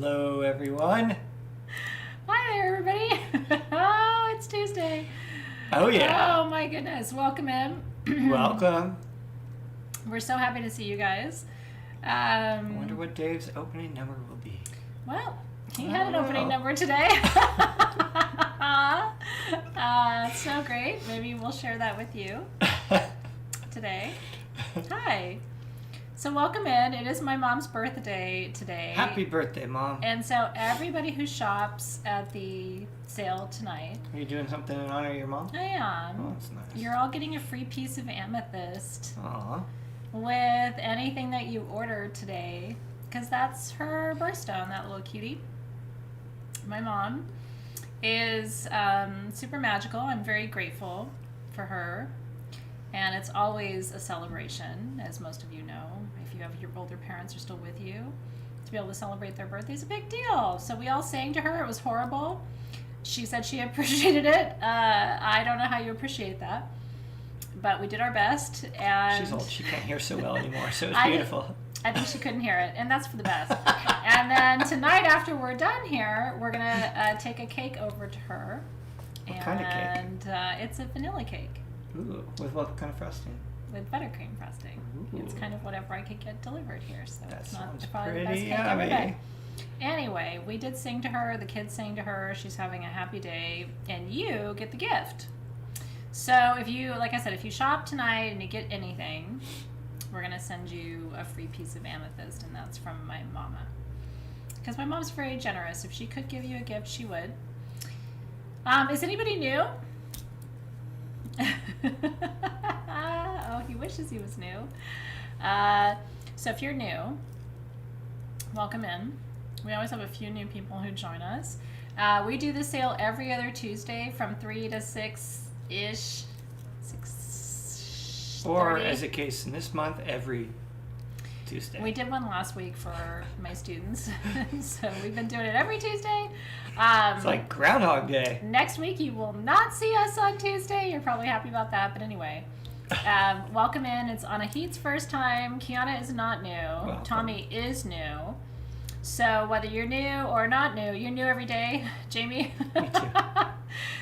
Hello, everyone. Hi there, everybody. Oh, it's Tuesday. Oh, yeah. Oh, my goodness. Welcome in. Welcome. We're so happy to see you guys. I wonder what Dave's opening number will be. Well, he had an opening number today. So great. Maybe we'll share that with you today. Hi. So welcome in. It is my mom's birthday today. Happy birthday, Mom. And so everybody who shops at the sale tonight. Are you doing something in honor of your mom? I am. Oh, that's nice. You're all getting a free piece of amethyst. Aw. With anything that you order today, because that's her birthstone, that little cutie. My mom is super magical. I'm very grateful for her. And it's always a celebration, as most of you know. If you have your older parents are still with you, to be able to celebrate their birthday is a big deal. So we all sang to her. It was horrible. She said she appreciated it. I don't know how you appreciate that. But we did our best. And she's old. She can't hear so well anymore, so it's beautiful. I think she couldn't hear it, and that's for the best. And then tonight, after we're done here, we're going to take a cake over to her. What kind of cake? And it's a vanilla cake. Ooh, with what kind of frosting? With buttercream frosting. Ooh. It's kind of whatever I could get delivered here, so that it's not sounds probably the best pretty cake ever yummy. made. Anyway, we did sing to her. The kids sang to her. She's having a happy day, and you get the gift. So if you, like I said, if you shop tonight and you get anything, we're going to send you a free piece of amethyst, and that's from my mama. Because my mom's very generous. If she could give you a gift, she would. Is anybody new? Oh, he wishes he was new. So if you're new, welcome in. We always have a few new people who join us. We do the sale every other Tuesday from 3 to 6-ish. 6:30. Or, as a case in this month, every Tuesday. We did one last week for my students. So we've been doing it every Tuesday. It's like Groundhog Day. Next week you will not see us on Tuesday. You're probably happy about that, but anyway. Welcome in. It's Anahit's first time. Kiana is not new. Welcome. Tommy is new. So whether you're new or not new, you're new every day. Jamie? Me too.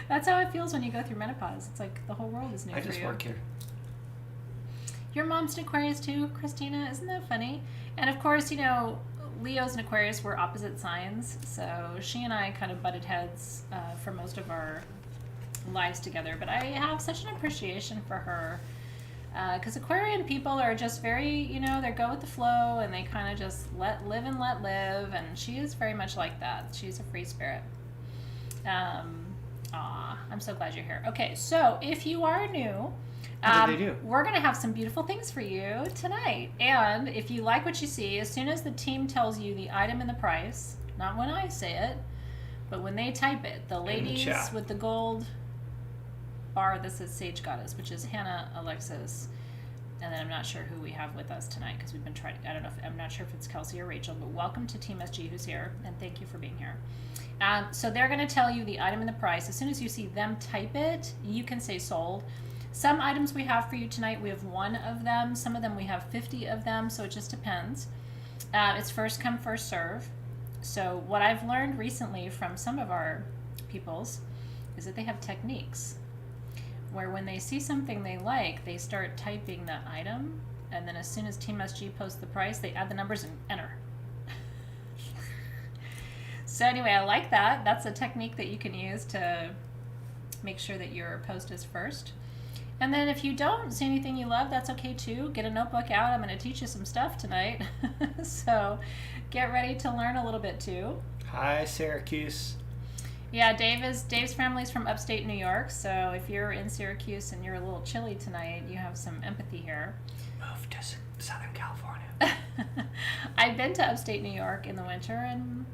That's how it feels when you go through menopause. It's like the whole world is new for you. I just work here. Your mom's an Aquarius too, Christina. Isn't that funny? And of course, you know, Leos and Aquarius were opposite signs. So she and I kind of butted heads for most of our lives together. But I have such an appreciation for her. Because Aquarian people are just very, you know, they go with the flow and they kind of just let live. And she is very much like that. She's a free spirit. I'm so glad you're here. Okay, so if you are new, what do they do? We're going to have some beautiful things for you tonight. And if you like what you see, as soon as the team tells you the item and the price, not when I say it, but when they type it, the ladies with the gold bar that says Sage Goddess, which is Hannah, Alexis, and then I'm not sure who we have with us tonight because we've been trying. I don't know. I'm not sure if it's Kelsey or Rachel, but welcome to Team SG who's here, and thank you for being here. So they're going to tell you the item and the price. As soon as you see them type it, you can say sold. Some items we have for you tonight, we have one of them. Some of them we have 50 of them, so it just depends. It's first come, first serve. So what I've learned recently from some of our peoples is that they have techniques where when they see something they like, they start typing the item, and then as soon as Team SG posts the price, they add the numbers and enter. So anyway, I like that. That's a technique that you can use to make sure that your post is first. And then if you don't see anything you love, that's okay too. Get a notebook out. I'm going to teach you some stuff tonight. So get ready to learn a little bit too. Hi, Syracuse. Yeah, Dave's family's from upstate New York. So if you're in Syracuse and you're a little chilly tonight, you have some empathy here. Move to Southern California. I've been to upstate New York in the winter, and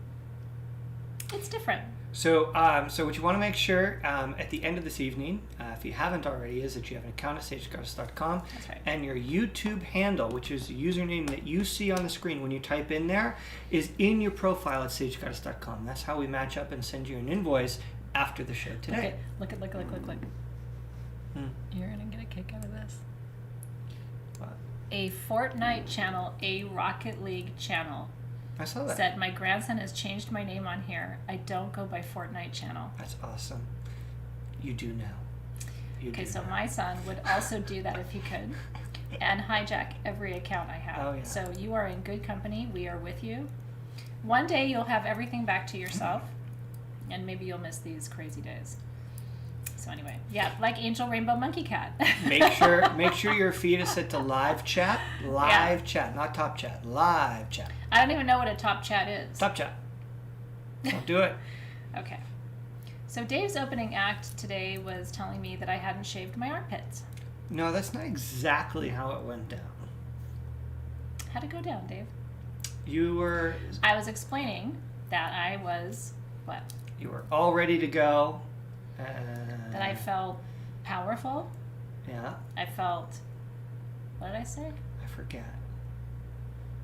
it's different. So what you want to make sure at the end of this evening, if you haven't already, is that you have an account at sagegoddess.com. That's right. And your YouTube handle, which is the username that you see on the screen when you type in there, is in your profile at sagegoddess.com. That's how we match up and send you an invoice after the show today. Look. You're going to get a kick out of this. What? A Fortnite channel, a Rocket League channel. I saw that. Said, my grandson has changed my name on here. I don't go by Fortnite channel. That's awesome. You do now. Okay, so my son would also do that if he could, and hijack every account I have. Oh, yeah. So you are in good company. We are with you. One day you'll have everything back to yourself, and maybe you'll miss these crazy days. So anyway, yeah, like Angel Rainbow Monkey Cat. make sure your feed is set to live chat, chat, not top chat, live chat. I don't even know what a top chat is. Top chat. Don't do it. Okay. So Dave's opening act today was telling me that I hadn't shaved my armpits. No, that's not exactly how it went down. How'd it go down, Dave? I was explaining that I was, what? You were all ready to go. That I felt powerful. Yeah. I felt, what did I say? I forget.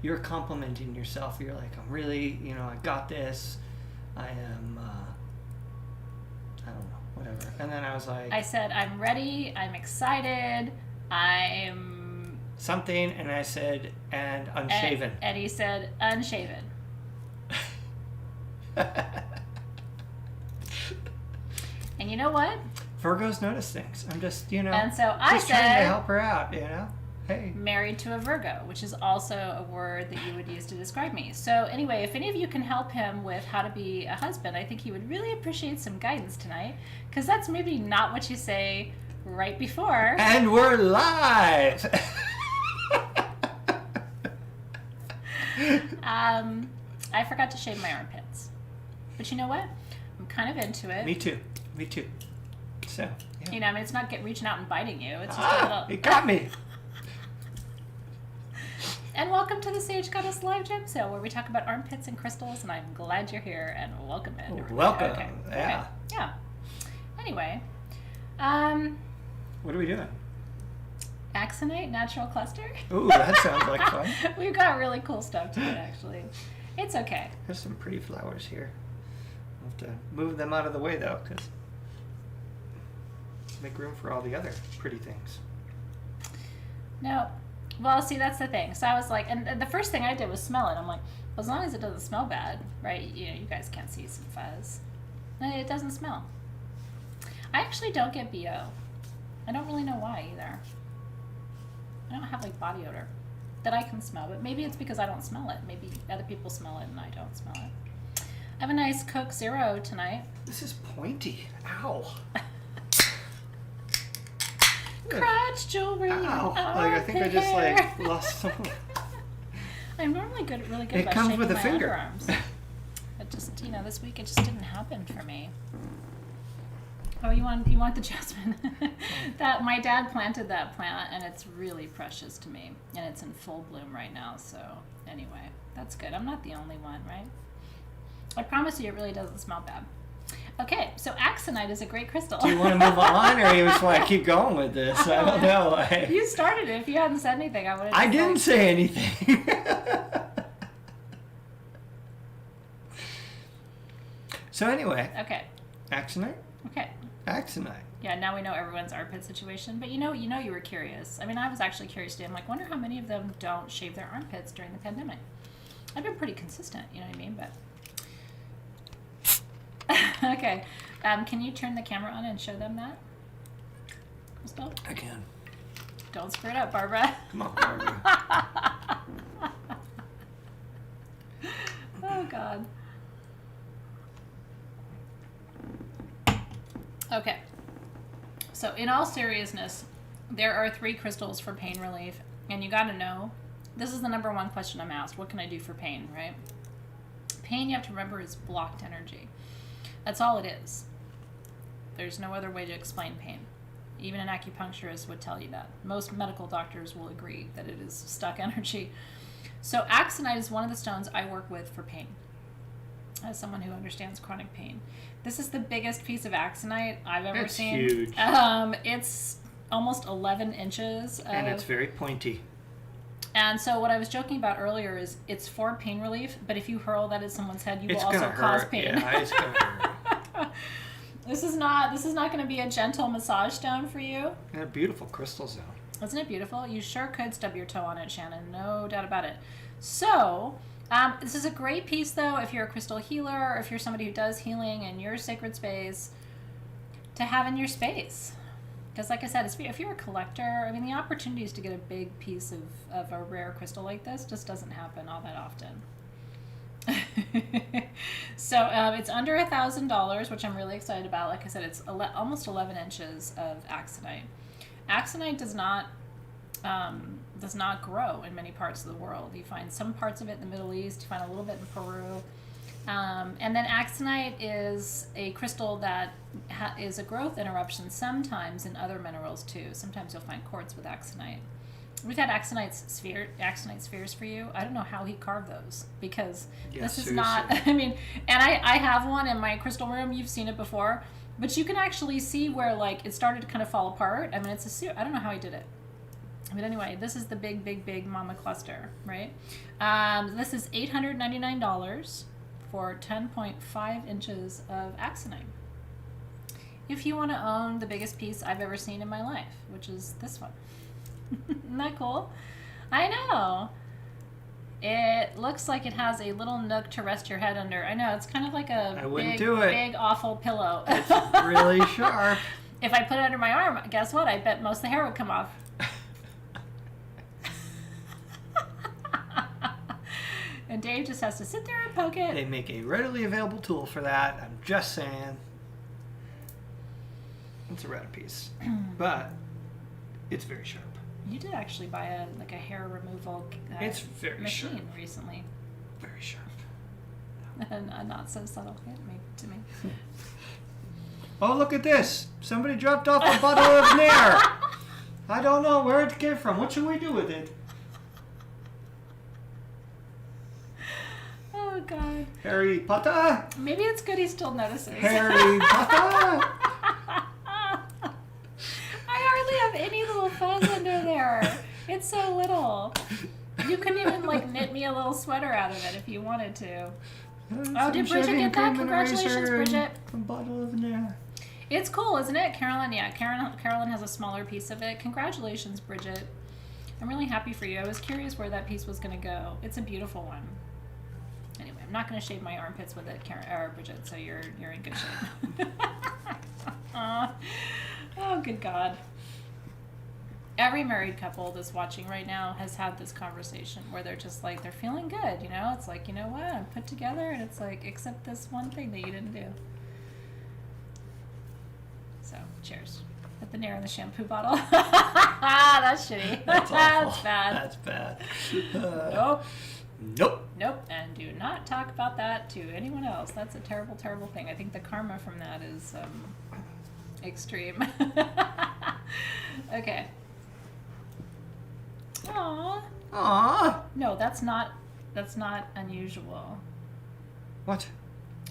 You're complimenting yourself. You're like, I'm really, I got this. I am, I don't know, whatever. And then I was like... I said, I'm ready. I'm excited. I'm... something. And I said, and unshaven. And he said, unshaven. And you know what? Virgos notice things. I'm just, And so I just said... trying to help her out, Hey. Married to a Virgo, which is also a word that you would use to describe me. So anyway, if any of you can help him with how to be a husband, I think he would really appreciate some guidance tonight, because that's maybe not what you say right before. And we're live! I forgot to shave my armpits. But you know what? I'm kind of into it. Me too. So, yeah. It's not reaching out and biting you. It's just a little... It got me! And welcome to the Sage Goddess Live Gem Sale, where we talk about armpits and crystals, and I'm glad you're here, and welcome in. Welcome. Okay. Yeah. Okay. Yeah. Anyway. What are we doing? Axonite Natural Cluster? Ooh, that sounds like fun. We've got really cool stuff today, actually. It's okay. There's some pretty flowers here. I'll have to move them out of the way, though, because make room for all the other pretty things. No. Well, see, that's the thing. So I was like, and the first thing I did was smell it. I'm like, well, as long as it doesn't smell bad, right? You guys can't see some fuzz. And it doesn't smell. I actually don't get BO. I don't really know why either. I don't have like body odor that I can smell, but maybe it's because I don't smell it. Maybe other people smell it and I don't smell it. I have a nice Coke Zero tonight. This is pointy. Ow. Crotch jewelry. Ow. I think I just lost some. I'm normally really good about comes shaking with a my finger. underarms. But just, this week it just didn't happen for me. Oh, you want the jasmine? That my dad planted that plant, and it's really precious to me, and it's in full bloom right now. So anyway, that's good. I'm not the only one, right? I promise you, it really doesn't smell bad. Okay, so Axonite is a great crystal. Do you want to move on, or you just want to keep going with this? I don't know. You started it. If you hadn't said anything, I would have. I didn't say anything. So anyway. Okay. Axonite? Okay. Axonite. Yeah, now we know everyone's armpit situation. But you were curious. I mean, I was actually curious too. I'm like, wonder how many of them don't shave their armpits during the pandemic. I've been pretty consistent, you know what I mean? But okay. Can you turn the camera on and show them that? Crystal? I can. Don't screw it up, Barbara. Come on, Barbara. Oh, God. Okay. So, in all seriousness, there are 3 crystals for pain relief. And you got to know, this is the number one question I'm asked. What can I do for pain, right? Pain, you have to remember, is blocked energy. That's all it is. There's no other way to explain pain. Even an acupuncturist would tell you that. Most medical doctors will agree that it is stuck energy. So Axonite is one of the stones I work with for pain, as someone who understands chronic pain. This is the biggest piece of Axonite I've ever seen. It's huge. It's almost 11 inches. And it's very pointy. And so what I was joking about earlier is it's for pain relief, but if you hurl that at someone's head, you will also cause pain. Yeah, it's going to hurt. This is not going to be a gentle massage stone for you. And a beautiful crystal zone. Isn't it beautiful? You sure could stub your toe on it, Shannon. No doubt about it. So, This is a great piece, though, if you're a crystal healer, or if you're somebody who does healing in your sacred space, to have in your space. Because, like I said, if you're a collector, I mean, the opportunities to get a big piece of a rare crystal like this just doesn't happen all that often. So it's under $1,000, which I'm really excited about. Like I said, it's almost 11 inches of axonite. Axonite does not grow in many parts of the world. You find some parts of it in the Middle East. You find a little bit in Peru. And then axonite is a crystal that is a growth interruption sometimes in other minerals too. Sometimes you'll find quartz with axonite. We've had axonite spheres for you. I don't know how he carved those, because this is not, I mean, and I have one in my crystal room. You've seen it before, but you can actually see where like it started to kind of fall apart. I mean, I don't know how he did it. But anyway, this is the big mama cluster, right? This is $899 for 10.5 inches of axonite. If you want to own the biggest piece I've ever seen in my life, which is this one. Isn't that cool? I know. It looks like it has a little nook to rest your head under. I know, it's kind of like a big, awful pillow. It's really sharp. If I put it under my arm, guess what? I bet most of the hair would come off. And Dave just has to sit there and poke it. They make a readily available tool for that. I'm just saying. It's a rare piece. But it's very sharp. You did actually buy a hair removal it's very machine sharp. Recently. Very sharp. And a not so subtle hit to me. Oh, look at this. Somebody dropped off a bottle of Nair. I don't know where it came from. What should we do with it? Oh, God. Harry Potter? Maybe it's good he still notices. Harry Potter? Have any little fuzz under there. It's so little. You couldn't even knit me a little sweater out of it if you wanted to. Oh, did Bridget get that? Congratulations, Bridget. A bottle of Nair. It's cool, isn't it, Carolyn? Yeah, Carolyn has a smaller piece of it. Congratulations, Bridget. I'm really happy for you. I was curious where that piece was going to go. It's a beautiful one. Anyway, I'm not going to shave my armpits with it, Bridget, so you're in good shape. Oh, good God. Every married couple that's watching right now has had this conversation where they're just like, they're feeling good, you know? It's like, you know what? I'm put together, and it's like, except this one thing that you didn't do. So, cheers. Put the Nair in the shampoo bottle. That's shitty. That's awful. That's bad. That's bad. Nope. Nope. And do not talk about that to anyone else. That's a terrible, terrible thing. I think the karma from that is extreme. Okay. Aww. Aww. No, that's not unusual. What?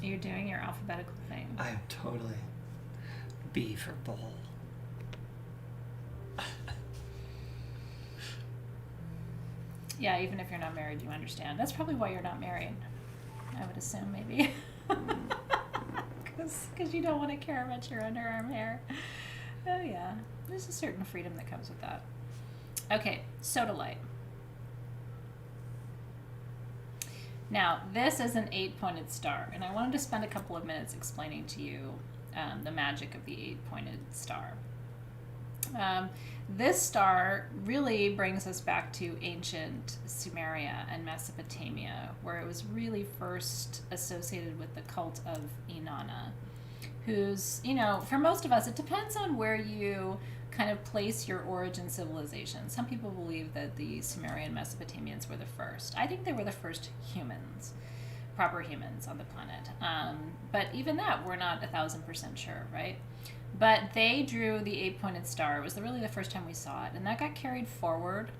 You're doing your alphabetical thing. I am totally B for bull. Yeah, even if you're not married, you understand. That's probably why you're not married. I would assume, maybe. Because you don't want to care about your underarm hair. Oh, yeah. There's a certain freedom that comes with that. Okay, sodalite. Now, this is an 8-pointed star, and I wanted to spend a couple of minutes explaining to you the magic of the 8-pointed star. This star really brings us back to ancient Sumeria and Mesopotamia, where it was really first associated with the cult of Inanna, who's, you know, for most of us, it depends on where you kind of place your origin civilization. Some people believe that the Sumerian Mesopotamians were the first. I think they were the first humans, proper humans on the planet. But even that, we're not 1,000% sure, right? But they drew the 8-pointed star. It was really the first time we saw it. And that got carried forward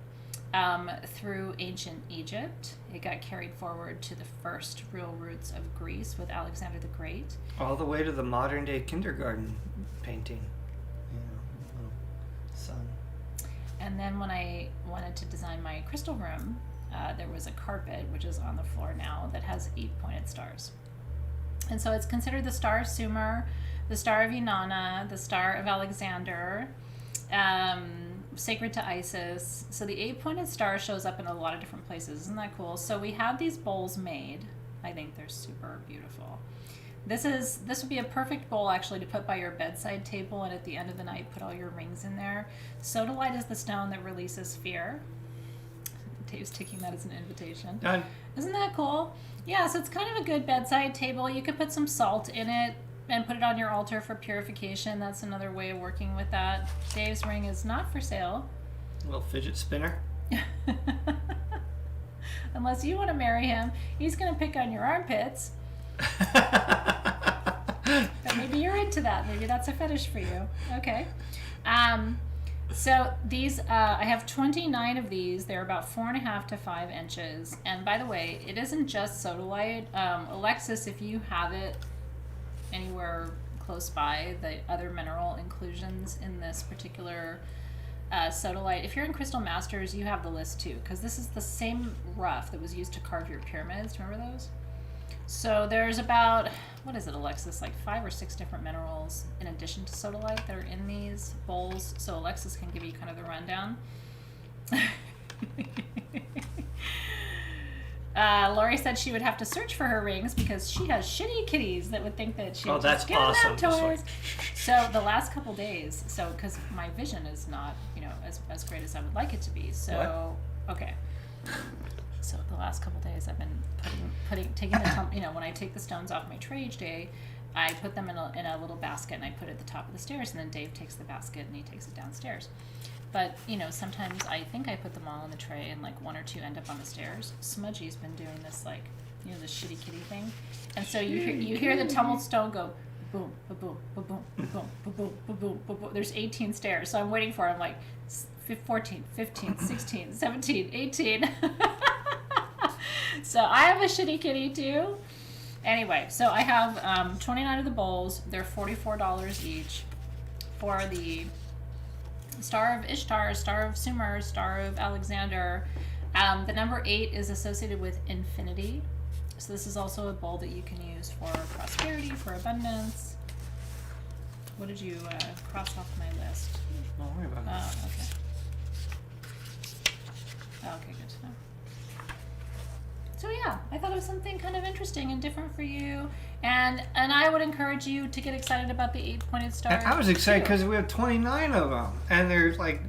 through ancient Egypt. It got carried forward to the first real roots of Greece with Alexander the Great. All the way to the modern day kindergarten painting. You know, little sun. And then when I wanted to design my crystal room, there was a carpet, which is on the floor now, that has 8-pointed stars. And so it's considered the star of Sumer, the star of Inanna, the star of Alexander. sacred to Isis. So the 8-pointed star shows up in a lot of different places. Isn't that cool? So we had these bowls made. I think they're super beautiful. This would be a perfect bowl actually to put by your bedside table, and at the end of the night put all your rings in there. Sodalite is the stone that releases fear. Dave's taking that as an invitation. Done. Isn't that cool? Yeah, so it's kind of a good bedside table. You could put some salt in it and put it on your altar for purification. That's another way of working with that. Dave's ring is not for sale. A little fidget spinner. Unless you want to marry him, he's going to pick on your armpits. But maybe you're into that. Maybe that's a fetish for you. Okay. So these, I have 29 of these. They're about 4.5 to 5 inches. And by the way, it isn't just sodalite. Alexis, if you have it anywhere close by, the other mineral inclusions in this particular sodalite, if you're in Crystal Masters, you have the list too, because this is the same rough that was used to carve your pyramids. Do you remember those? So there's about, what is it, Alexis, like 5 or 6 different minerals in addition to sodalite that are in these bowls. So Alexis can give you kind of the rundown. Lori said she would have to search for her rings because she has shitty kitties that would think that she would just get awesome. them toys. So the last couple days, so because my vision is not, as great as I would like it to be. So what? Okay. So the last couple days I've been taking the when I take the stones off my tray each day, I put them in a little basket and I put it at the top of the stairs, and then Dave takes the basket and he takes it downstairs. But sometimes I think I put them all in the tray and like 1 or 2 end up on the stairs. Smudgy's been doing this this shitty kitty thing, and so you hear the tumbled stone go boom, boom, boom, boom, boom, boom, boom, boom, boom, boom. There's 18 stairs, so I'm waiting for it. I'm like 14, 15, 16, 17, 18. So I have a shitty kitty too. Anyway, so I have 29 of the bowls. They're $44 each for the Star of Ishtar, Star of Sumer, Star of Alexander. The number 8 is associated with infinity. So this is also a bowl that you can use for prosperity, for abundance. What did you cross off my list? Don't worry about it. Oh, okay. Okay, good to know. So yeah, I thought it was something kind of interesting and different for you, and I would encourage you to get excited about the 8-pointed star. I was excited because we have 29 of them, and they're like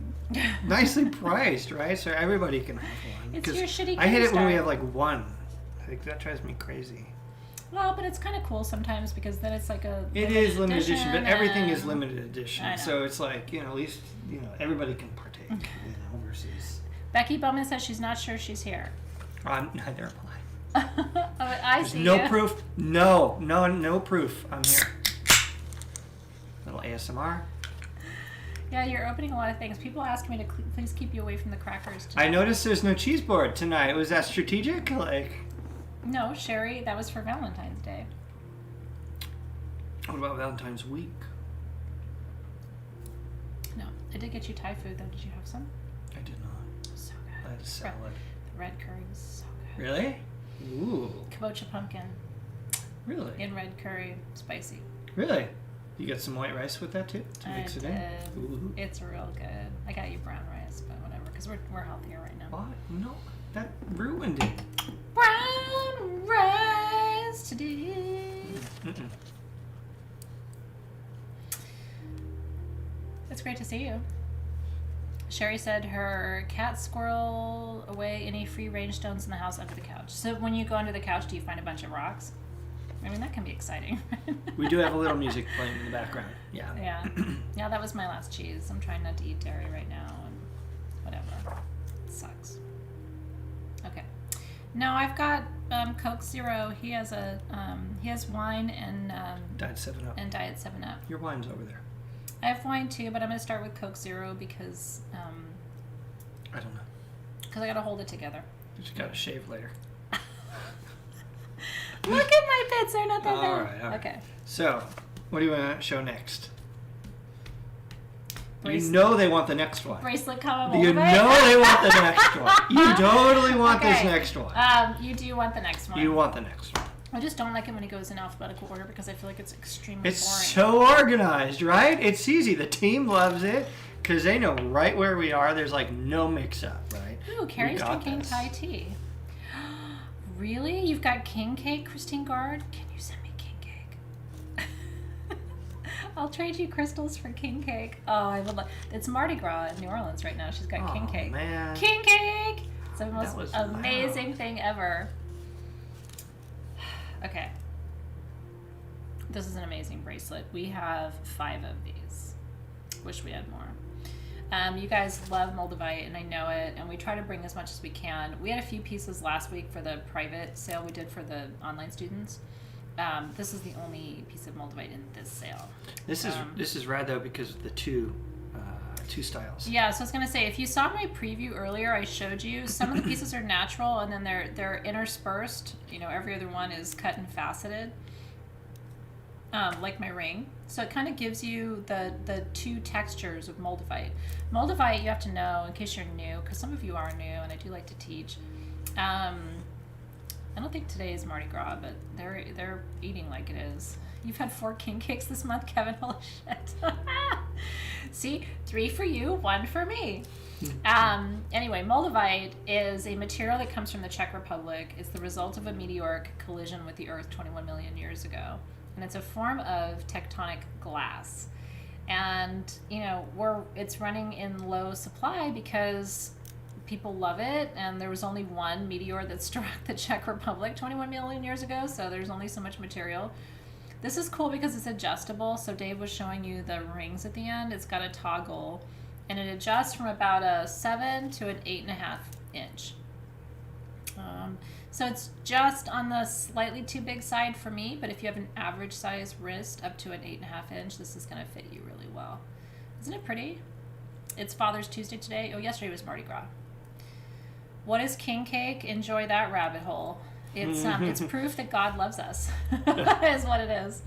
nicely priced, right? So everybody can have one. It's your shitty. I hate it when we have like one. Like that drives me crazy. Well, but it's kind of cool sometimes because then it's like a. It is limited edition, but everything is limited edition. So it's like at least everybody can partake. Versus. Becky Bowman says she's not sure she's here. Neither am I. I There's see. no proof. No proof. I'm here. Little ASMR. Yeah, you're opening a lot of things. People ask me to please keep you away from the crackers tonight. I noticed there's no cheese board tonight. Was that strategic? No, Sherry, that was for Valentine's Day. What about Valentine's week? No, I did get you Thai food though. Did you have some? I did not. So good. I had a salad. The red curry was so good. Really? Ooh. Kabocha pumpkin. Really? In red curry, spicy. Really? You got some white rice with that too? To mix it in? Ooh. It's real good. I got you brown rice, but whatever, because we're healthier right now. What? No, that ruined it. Brown rice today. Mm-mm. It's great to see you. Sherry said her cat squirrel away any free range stones in the house under the couch. So when you go under the couch, do you find a bunch of rocks? I mean, that can be exciting. We do have a little music playing in the background. Yeah. Yeah. Yeah, that was my last cheese. I'm trying not to eat dairy right now and whatever. It sucks. Okay. No, I've got Coke Zero. He has wine and Diet 7-Up. and Diet 7-Up. Your wine's over there. I have wine too, but I'm gonna start with Coke Zero because I don't know. Because I gotta hold it together. You just gotta shave later. Look at my bits, they're not that bad. All right. Okay. So, what do you want to show next? Bracelet. You know they want the next one. Bracelet coming You know they want the next one. You totally want this next one. You do want the next one. You want the next one. I just don't like it when it goes in alphabetical order because I feel like it's extremely It's boring. so organized, right? It's easy. The team loves it. Because they know right where we are. There's like no mix-up, right? Ooh, Carrie's drinking Thai tea. Really? You've got king cake, Christine Gard? Can you send me king cake? I'll trade you crystals for king cake. Oh, I would love. It's Mardi Gras in New Orleans right now. She's got king cake. Man. King cake! It's the most amazing thing ever. Okay. This is an amazing bracelet. We have 5 of these. Wish we had more. You guys love Moldavite, and I know it, and we try to bring as much as we can. We had a few pieces last week for the private sale we did for the online students. This is the only piece of Moldavite in this sale. This is rad though because of the two styles. Yeah, so I was gonna say, if you saw my preview earlier, I showed you some of the pieces are natural, and then they're interspersed. You know, every other one is cut and faceted. Like my ring. So it kind of gives you the 2 textures of Moldavite. Moldavite, you have to know, in case you're new, because some of you are new, and I do like to teach. I don't think today is Mardi Gras, but they're eating like it is. You've had 4 king cakes this month, Kevin. Holy shit. See, 3 for you, 1 for me. Anyway, Moldavite is a material that comes from the Czech Republic. It's the result of a meteoric collision with the Earth 21 million years ago. And it's a form of tectonic glass. And, you know, it's running in low supply because people love it, and there was only one meteor that struck the Czech Republic 21 million years ago, so there's only so much material. This is cool because it's adjustable. So Dave was showing you the rings at the end. It's got a toggle, and it adjusts from about a 7 to an 8.5 inch. So it's just on the slightly too big side for me, but if you have an average size wrist up to an 8.5 inch, this is going to fit you really well. Isn't it pretty? It's Father's Tuesday today. Oh, yesterday was Mardi Gras. What is king cake? Enjoy that rabbit hole. It's proof that God loves us, is what it is.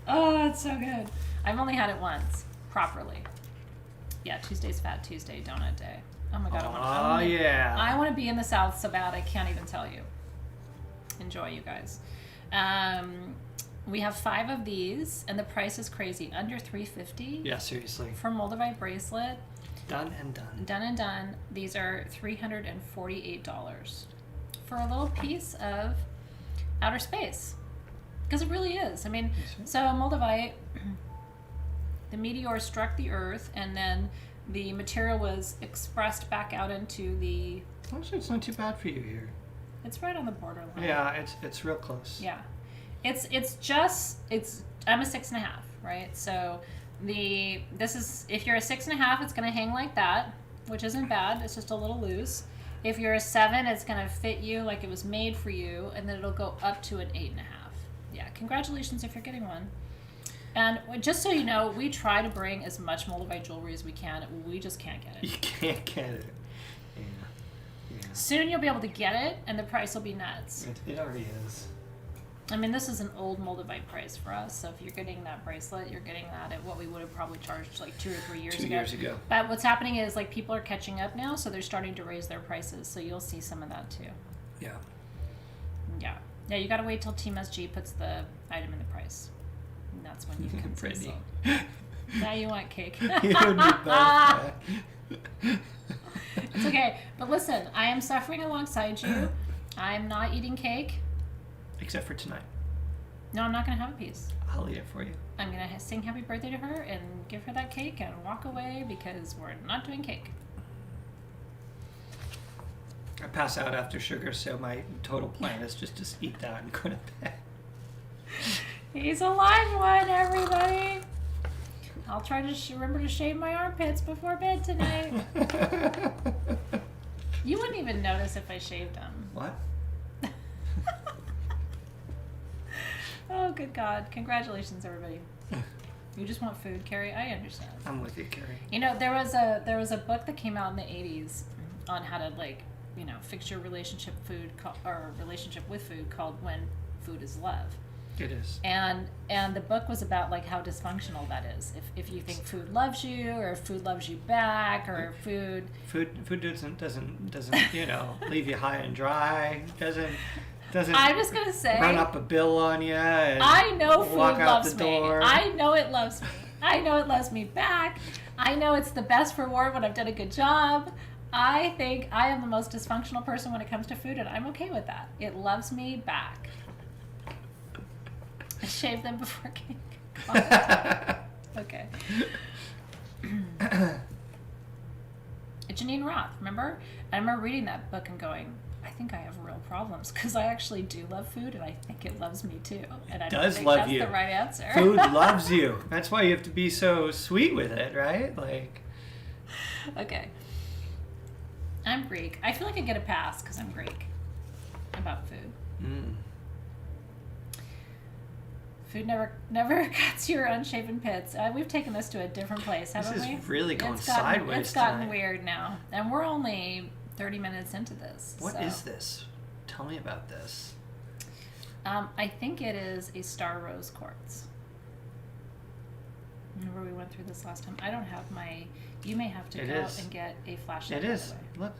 Oh, it's so good. I've only had it once, properly. Yeah, Tuesday's Fat Tuesday, donut day. Oh my God, I want to be in the South so bad I can't even tell you. Enjoy, you guys. We have 5 of these, and the price is crazy. Under $350. Yeah, seriously. For Moldavite bracelet. Done and done. Done and done. These are $348 for a little piece of outer space. Because it really is. I mean, so Moldavite, the meteor struck the Earth, and then the material was expressed back out into the... Actually, it's not too bad for you here. It's right on the borderline. Yeah, it's real close. Yeah. I'm a 6.5, right? So if you're a 6.5, it's going to hang like that, which isn't bad. It's just a little loose. If you're a 7, it's going to fit you like it was made for you, and then it'll go up to an 8.5. Yeah, congratulations if you're getting one. And just so you know, we try to bring as much Moldavite jewelry as we can. We just can't get it. You can't get it. Yeah. Soon you'll be able to get it, and the price will be nuts. It already is. I mean, this is an old Moldavite price for us. So if you're getting that bracelet, you're getting that at what we would have probably charged like 2 or 3 years ago. 2 years ago. But what's happening is like people are catching up now, so they're starting to raise their prices. So you'll see some of that too. Yeah. Yeah. You got to wait till Team SG puts the item in the price. And that's when you can say so. Now you want cake. You would be both. It's okay. But listen, I am suffering alongside you. I'm not eating cake. Except for tonight. No, I'm not going to have a piece. I'll eat it for you. I'm going to sing happy birthday to her and give her that cake and walk away because we're not doing cake. I pass out after sugar, so my total plan is just to eat that and go to bed. He's a live one, everybody. I'll try to remember to shave my armpits before bed tonight. You wouldn't even notice if I shaved them. What? Oh, good God. Congratulations, everybody. You just want food, Carrie? I understand. I'm with you, Carrie. You know, there was a book that came out in the 80s on how to, like, you know, fix your relationship with food called When Food is Love. It is. And the book was about like how dysfunctional that is. If you think food loves you, or if food loves you back, or food doesn't you know, leave you high and dry. Doesn't I'm just gonna say run up a bill on you. And I know food walk out loves the door. me. I know it loves me. I know it loves me back. I know it's the best reward when I've done a good job. I think I am the most dysfunctional person when it comes to food, and I'm okay with that. It loves me back. I shave them before cake. Okay. Janine Roth, remember? I remember reading that book and going, I think I have real problems because I actually do love food, and I think it loves me too. And I don't think that's the right answer. Food loves you. That's why you have to be so sweet with it, right? Like. Okay. I'm Greek. I feel like I get a pass because I'm Greek about food. Food never cuts your unshaven pits. We've taken this to a different place, haven't we? This is really going sideways. It's gotten weird now, and we're only 30 minutes into this. What is this? Tell me about this. I think it is a star rose quartz. Remember we went through this last time? I don't have my... You may have to go and get a flashlight. It is. Look.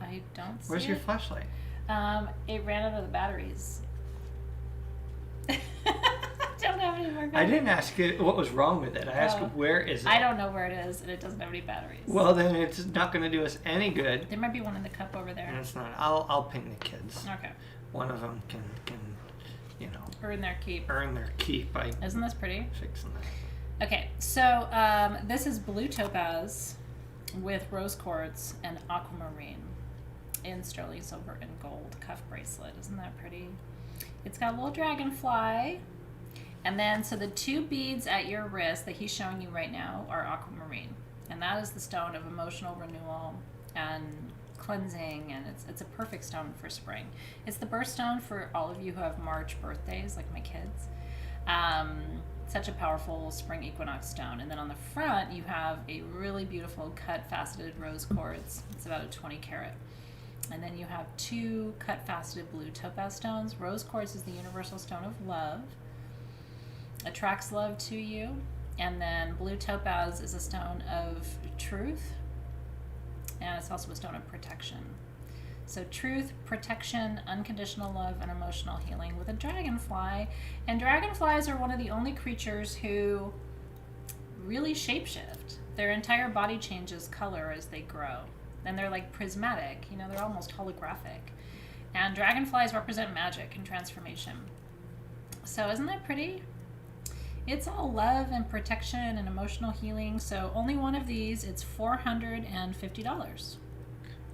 I don't see Where's your flashlight? It ran out of the batteries. I don't have any more batteries. I didn't ask it what was wrong with it. I asked where is it? I don't know where it is, and it doesn't have any batteries. Well, then it's not going to do us any good. There might be one in the cup over there. And it's not. I'll ping the kids. Okay. One of them can you know, earn their keep. By Isn't this pretty? Fixing that. Okay, so this is blue topaz with rose quartz and aquamarine in sterling silver and gold cuff bracelet. Isn't that pretty? It's got a little dragonfly. And then, so the two beads at your wrist that he's showing you right now are aquamarine. And that is the stone of emotional renewal and cleansing, and it's a perfect stone for spring. It's the birthstone for all of you who have March birthdays, like my kids. Such a powerful spring equinox stone. And then on the front, you have a really beautiful cut faceted rose quartz. It's about a 20 carat. And then you have two cut faceted blue topaz stones. Rose quartz is the universal stone of love. Attracts love to you. And then blue topaz is a stone of truth. And it's also a stone of protection. So truth, protection, unconditional love, and emotional healing with a dragonfly. And dragonflies are one of the only creatures who really shapeshift. Their entire body changes color as they grow. And they're like prismatic, you know, they're almost holographic. And dragonflies represent magic and transformation. So isn't that pretty? It's all love and protection and emotional healing. So only one of these, it's $450.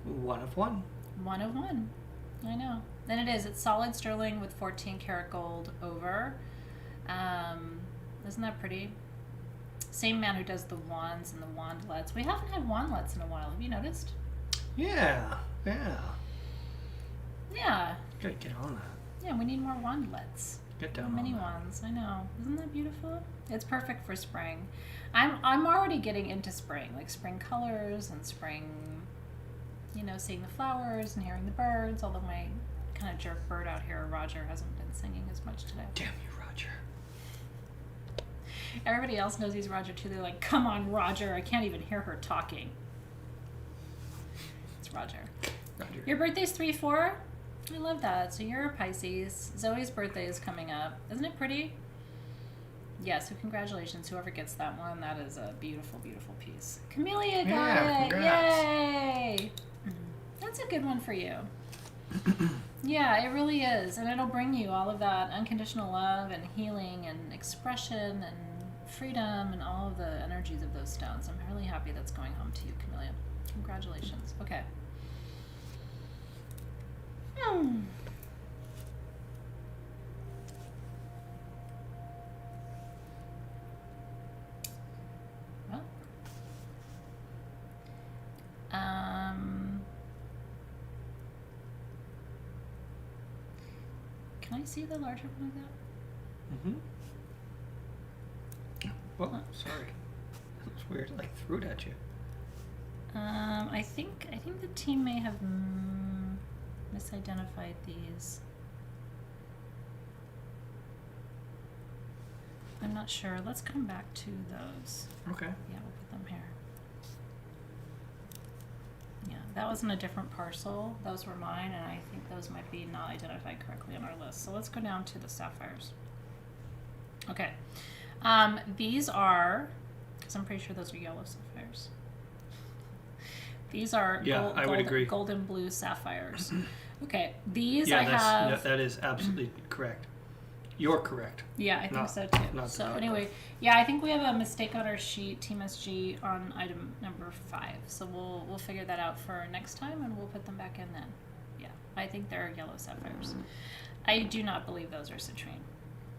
One of one. One of one. I know. And it is. It's solid sterling with 14 karat gold over. Isn't that pretty? Same man who does the wands and the wandlets. We haven't had wandlets in a while. Have you noticed? Yeah. Yeah. Gotta get on that. Yeah, we need more wandlets. Get down mini on that. wands. I know. Isn't that beautiful? It's perfect for spring. I'm already getting into spring, like spring colors and spring, you know, seeing the flowers and hearing the birds, although my kind of jerk bird out here, Roger, hasn't been singing as much today. Damn you, Roger. Everybody else knows he's Roger too. They're like, come on, Roger. I can't even hear her talking. It's Roger. Your birthday's 3/4? I love that. So you're a Pisces. Zoe's birthday is coming up. Isn't it pretty? Yeah, so congratulations. Whoever gets that one, that is a beautiful, beautiful piece. Camellia got it. Congrats. Yay! That's a good one for you. Yeah, it really is. And it'll bring you all of that unconditional love and healing and expression and freedom and all of the energies of those stones. I'm really happy that's going home to you, Camellia. Congratulations. Okay. Well, can I see the larger one of that? Oh, sorry. That was weird. I threw it at you. I think the team may have misidentified these. I'm not sure. Let's come back to those. Okay. Yeah, we'll put them here. Yeah, that was in a different parcel. Those were mine, and I think those might be not identified correctly on our list. So let's go down to the sapphires. Okay. These are, because I'm pretty sure those are yellow sapphires. These are I would agree. Golden blue sapphires. Okay, these that is absolutely correct. You're correct. Yeah, I think so too. So anyway, I think we have a mistake on our sheet, Team SG, on item number 5. So we'll figure that out for next time, and we'll put them back in then. Yeah, I think they're yellow sapphires. I do not believe those are citrine.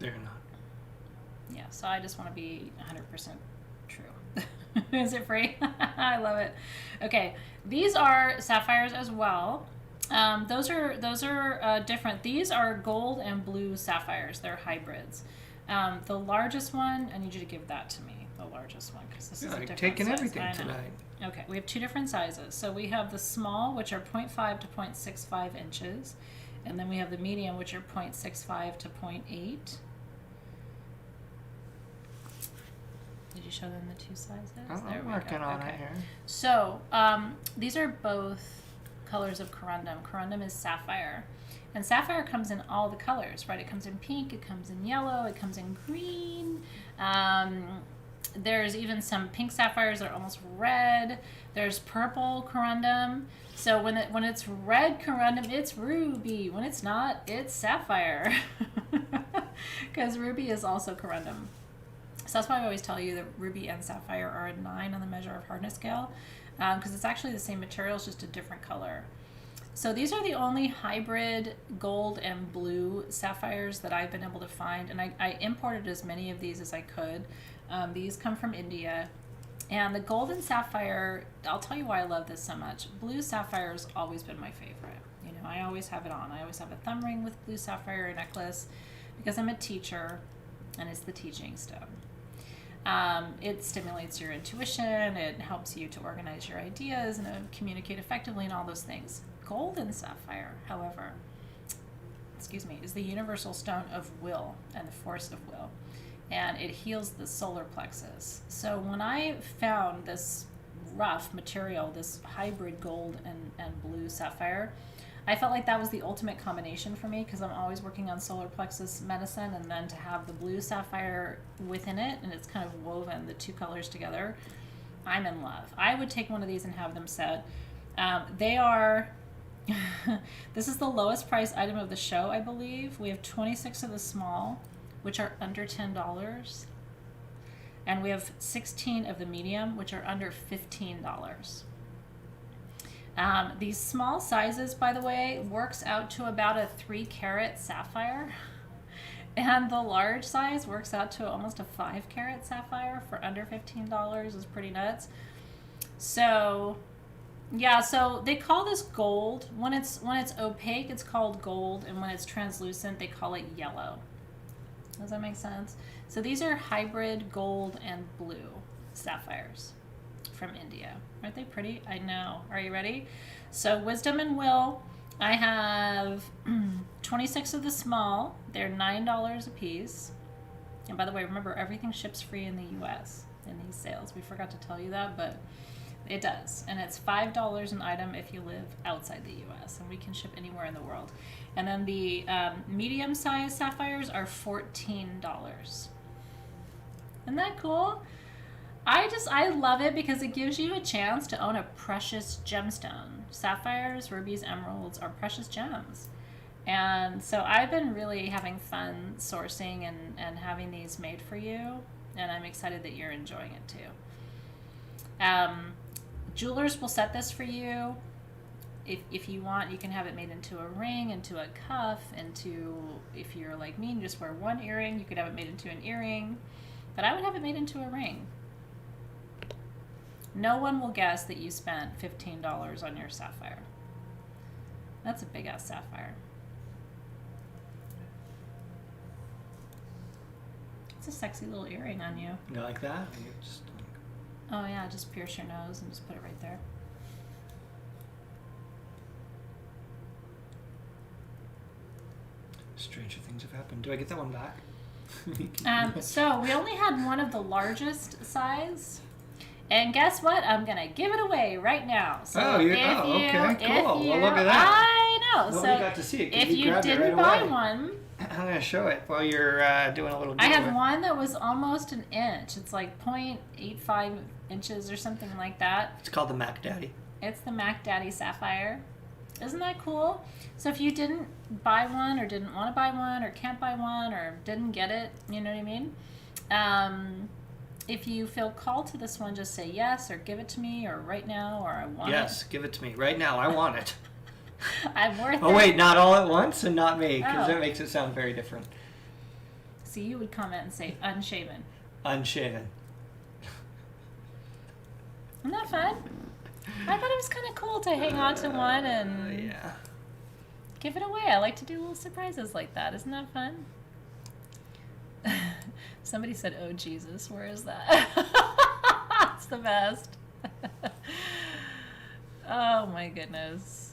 They're not. Yeah, so I just want to be 100% true. Is it free? I love it. Okay, these are sapphires as well. Those are different. These are gold and blue sapphires. They're hybrids. The largest one, I need you to give that to me. The largest one, because this is a different taking size. everything tonight. Okay, we have 2 different sizes. So we have the small, which are 0.5 to 0.65 inches, and then we have the medium, which are 0.65 to 0.8. Did you show them the 2 sizes? I'm working on it here. So these are both colors of corundum. Corundum is sapphire. And sapphire comes in all the colors, right? It comes in pink, it comes in yellow, it comes in green. There's even some pink sapphires that are almost red. There's purple corundum. So when it's red corundum, it's ruby. When it's not, it's sapphire. Because ruby is also corundum. So that's why I always tell you that ruby and sapphire are a 9 on the measure of hardness scale, because it's actually the same material, it's just a different color. So these are the only hybrid gold and blue sapphires that I've been able to find, and I imported as many of these as I could. These come from India. And the golden sapphire, I'll tell you why I love this so much. Blue sapphire has always been my favorite. You know, I always have it on. I always have a thumb ring with blue sapphire necklace because I'm a teacher, and it's the teaching stone. It stimulates your intuition, it helps you to organize your ideas and communicate effectively and all those things. Golden sapphire, however, is the universal stone of will and the force of will, and it heals the solar plexus. So when I found this rough material, this hybrid gold and blue sapphire, I felt like that was the ultimate combination for me, because I'm always working on solar plexus medicine, and then to have the blue sapphire within it, and it's kind of woven, the 2 colors together, I'm in love. I would take one of these and have them set. They are, this is the lowest price item of the show, I believe. We have 26 of the small, which are under $10. And we have 16 of the medium, which are under $15. These small sizes, by the way, works out to about a 3-carat sapphire, and the large size works out to almost a 5-carat sapphire for under $15. Is pretty nuts. So yeah, so they call this gold. When it's opaque, it's called gold, and when it's translucent, they call it yellow. Does that make sense? So these are hybrid gold and blue sapphires from India. Aren't they pretty? I know. Are you ready? So wisdom and will. I have 26 of the small. They're $9 a piece. And by the way, remember, everything ships free in the US in these sales. We forgot to tell you that, but it does. And it's $5 an item if you live outside the US, and we can ship anywhere in the world. And then the medium-sized sapphires are $14. Isn't that cool? I love it because it gives you a chance to own a precious gemstone. Sapphires, rubies, emeralds are precious gems. And so I've been really having fun sourcing and having these made for you, and I'm excited that you're enjoying it too. Jewelers will set this for you. If you want, you can have it made into a ring, into a cuff, into, if you're like me and just wear one earring, you could have it made into an earring. But I would have it made into a ring. No one will guess that you spent $15 on your sapphire. That's a big ass sapphire. It's a sexy little earring on you. You like that? Oh yeah, just pierce your nose and just put it right there. Stranger things have happened. Do I get that one back? So we only had one of the largest size. And guess what? I'm going to give it away right now. So okay, cool. Well, look at that. I know. Well, so we got to see it. If you didn't buy one, I'm gonna show it while you're doing a little. I had one that was almost an inch. It's like 0.85 inches or something like that. It's called the Mac Daddy. It's the Mac Daddy Sapphire. Isn't that cool? So if you didn't buy one or didn't want to buy one or can't buy one or didn't get it, you know what I mean? If you feel called to this one, just say yes or give it to me or right now or I want it. Yes, give it to me right now. I want it. I'm worth it. Oh wait, not all at once and not me, because that makes it sound very different. So you would comment and say unshaven. Unshaven. Isn't that fun? I thought it was kind of cool to hang on to one and give it away. I like to do little surprises like that. Isn't that fun? Somebody said, "Oh Jesus, where is that?" It's the best. Oh my goodness.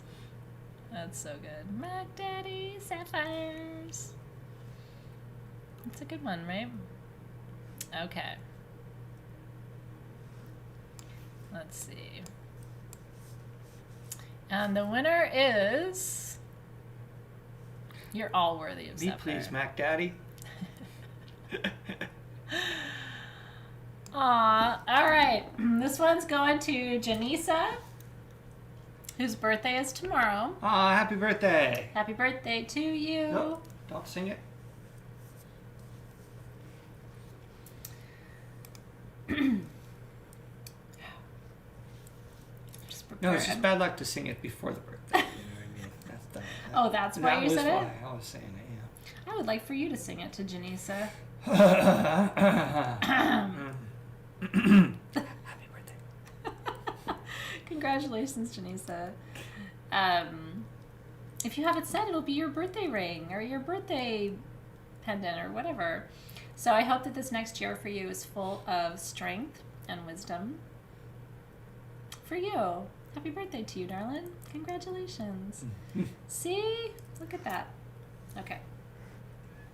That's so good. Mac Daddy Sapphires. That's a good one, right? Okay. Let's see. And the winner is... You're all worthy of Sapphire. Me please, Mac Daddy. Aw, all right. This one's going to Janisa, whose birthday is tomorrow. Aw, happy birthday. Happy birthday to you. Nope, don't sing it. No, it's just bad luck to sing it before the birthday. You know what I mean? That's why you said it? I was saying it, yeah. I would like for you to sing it to Janisa. Happy birthday. Congratulations, Janisa. If you have it set, it'll be your birthday ring or your birthday pendant or whatever. So I hope that this next year for you is full of strength and wisdom. For you. Happy birthday to you, darling. Congratulations. See? Look at that. Okay.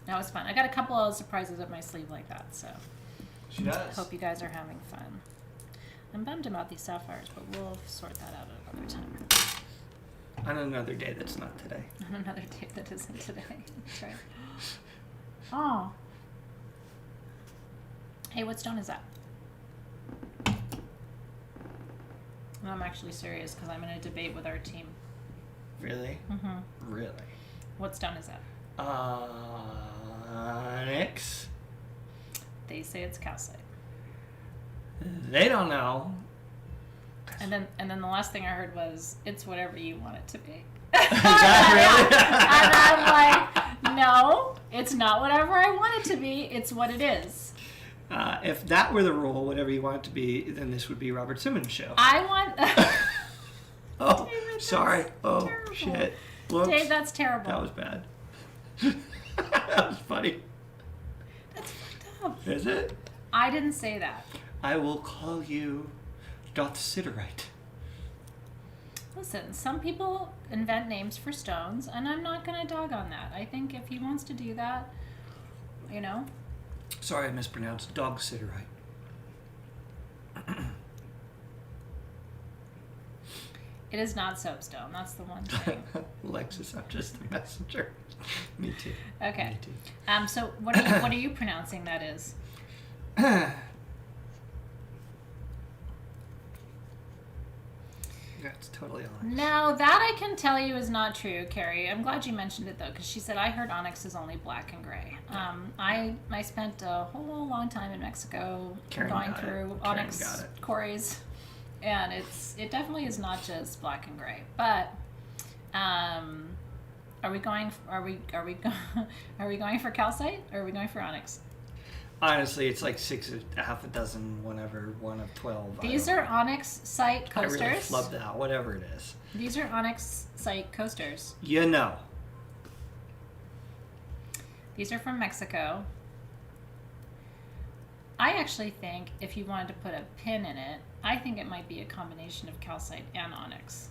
That was fun. I got a couple of surprises up my sleeve like that, so She does. hope you guys are having fun. I'm bummed about these sapphires, but we'll sort that out at another time. On another day that's not today. On another day that isn't today. That's right. Oh. Hey, what stone is that? And I'm actually serious because I'm in a debate with our team. Really? Mm-hmm. Really? What stone is that? Onyx? They say it's calcite. They don't know. And then the last thing I heard was, it's whatever you want it to be. Is that And I'm like, no, it's not whatever I want it to be. It's what it is. If that were the rule, whatever you want it to be, then this would be Robert Simmons' show. I want... Oh, David, sorry. Oh, terrible. shit. Whoops. Dave, that's terrible. That was bad. That was funny. That's fucked up. Is it? I didn't say that. I will call you Dothsiderite. Listen, some people invent names for stones, and I'm not going to dog on that. I think if he wants to do that, you know. Sorry, I mispronounced. Dogsiderite. It is not soapstone. That's the one thing. Alexis, I'm just a messenger. Me too. Okay. Me too. So what are you pronouncing that is? That's totally Onyx. Now, that I can tell you is not true, Carrie. I'm glad you mentioned it, though, because she said, I heard Onyx is only black and gray. I spent a whole long time in Mexico going through Onyx quarries, and it definitely is not just black and gray. But are we going for calcite, or are we going for Onyx? Honestly, it's like half a dozen, whatever, one of 12. These are Onyxite coasters. I really flubbed that, whatever it is. These are Onyxite coasters. You know. These are from Mexico. I actually think if you wanted to put a pin in it, I think it might be a combination of calcite and onyx.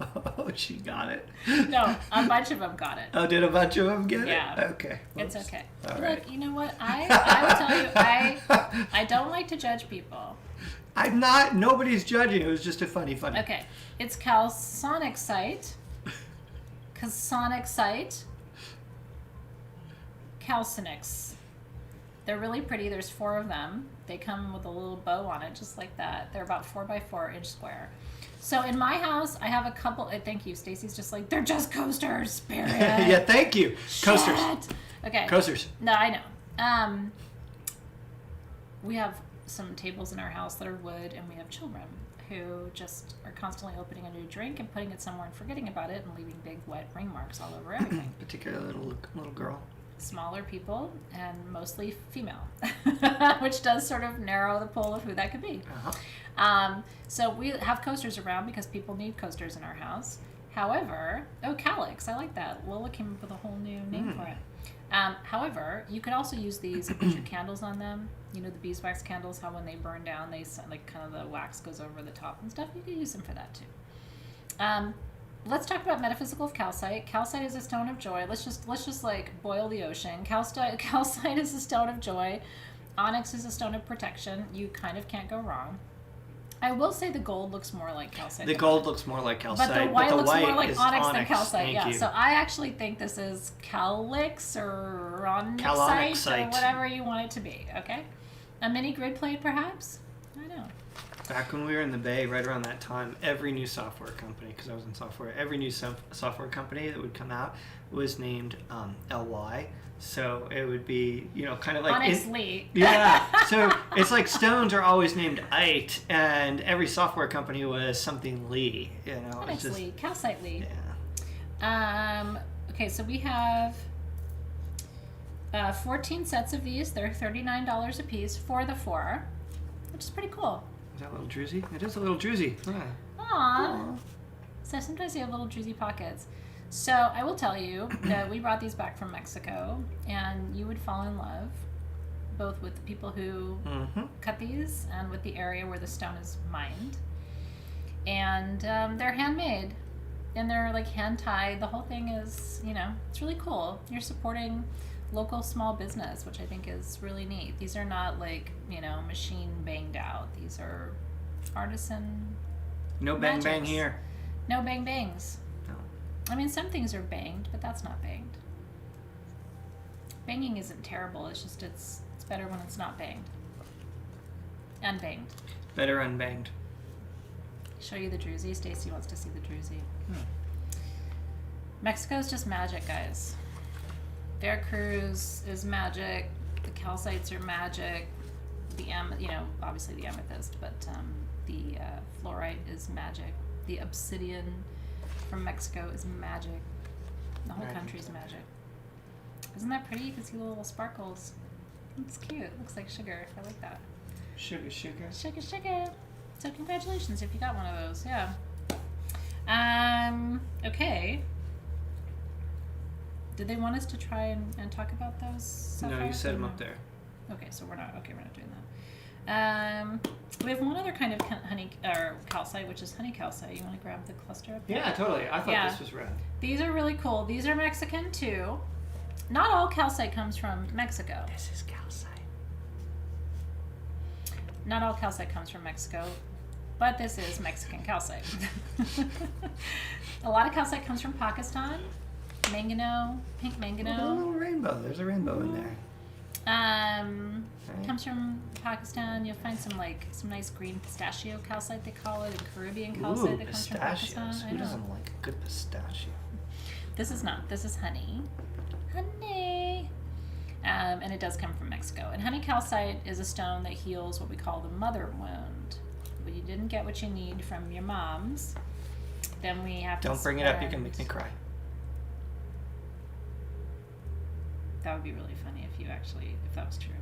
Oh, she got it. No, a bunch of them got it. Oh, did a bunch of them get it? Yeah. Okay. It's okay. All Look, right. you know what? I will tell you, I don't like to judge people. I'm not. Nobody's judging. It was just a funny. Okay. It's calconixite. Onyxite, calcinix. They're really pretty. There's 4 of them. They come with a little bow on it, just like that. They're about 4 by 4 inch square. So in my house, I have a couple. Thank you, Stacy's just like, they're just coasters, Spirit. Yeah, thank you. Shit. Coasters. Okay. Coasters. No, I know. We have some tables in our house that are wood, and we have children who just are constantly opening a new drink and putting it somewhere and forgetting about it and leaving big wet ring marks all over everything. Particularly little girl. Smaller people and mostly female, which does sort of narrow the pool of who that could be. So we have coasters around because people need coasters in our house. However, calyx, I like that. Lola came up with a whole new name for it. However, you could also use these and put your candles on them. You know, the beeswax candles, how when they burn down, they like kind of the wax goes over the top and stuff. You could use them for that too. Let's talk about metaphysical of calcite. Calcite is a stone of joy. Let's just like boil the ocean. Calcite is a stone of joy. Onyx is a stone of protection. You kind of can't go wrong. I will say the gold looks more like calcite. The gold looks more like calcite, but the white looks more like is onyx than calcite. Thank you. So I actually think this is calyx or onyxite or whatever you want it to be. Okay, a mini grid plate perhaps. I know. Back when we were in the Bay, right around that time, every new software company, because I was in software, every new software company that would come out was named LY. So it would be, kind of like... Onyx Lee. Yeah. So it's like stones are always named Ite, and every software company was something Lee. Onyx Lee, calcite Lee. Yeah. Okay, so we have 14 sets of these. They're $39 a piece for the 4, which is pretty cool. Is that a little druzy? It is a little druzy. Yeah. Aww. So sometimes you have little druzy pockets. So I will tell you that we brought these back from Mexico, and you would fall in love both with the people who cut these and with the area where the stone is mined. And they're handmade, and they're like hand tied. The whole thing is, it's really cool. You're supporting local small business, which I think is really neat. These are not like, machine banged out. These are artisan. No bang bang here. No bang bangs. No. I mean, some things are banged, but that's not banged. Banging isn't terrible. It's just it's better when it's not banged. Unbanged. Better unbanged. Show you the druzy. Stacy wants to see the druzy. Mexico's just magic, guys. Veracruz is magic. The calcites are magic. The obviously the amethyst, but the fluorite is magic. The obsidian from Mexico is magic. The whole country's magic. Isn't that pretty? You can see the little sparkles. It's cute. It looks like sugar. I like that. Sugar. Sugar. So congratulations if you got one of those. Yeah. Okay. Did they want us to try and talk about those sapphires? No, you set them up there. Okay, so we're not doing that. We have one other kind of honey or calcite, which is honey calcite. You want to grab the cluster up there? Yeah, totally. I thought this was rad. These are really cool. These are Mexican too. Not all calcite comes from Mexico. This is calcite. Not all calcite comes from Mexico, but this is Mexican calcite. A lot of calcite comes from Pakistan. Mangano, pink mangano. Oh, a little rainbow. There's a rainbow in there. Comes from Pakistan. You'll find some nice green pistachio calcite, they call it, and Caribbean calcite that comes from Pakistan. Who doesn't like a good pistachio? This is not. This is honey. Honey. And it does come from Mexico. And honey calcite is a stone that heals what we call the mother wound. When you didn't get what you need from your moms, then we have to Don't bring it up. You can make me cry. That would be really funny if that was true.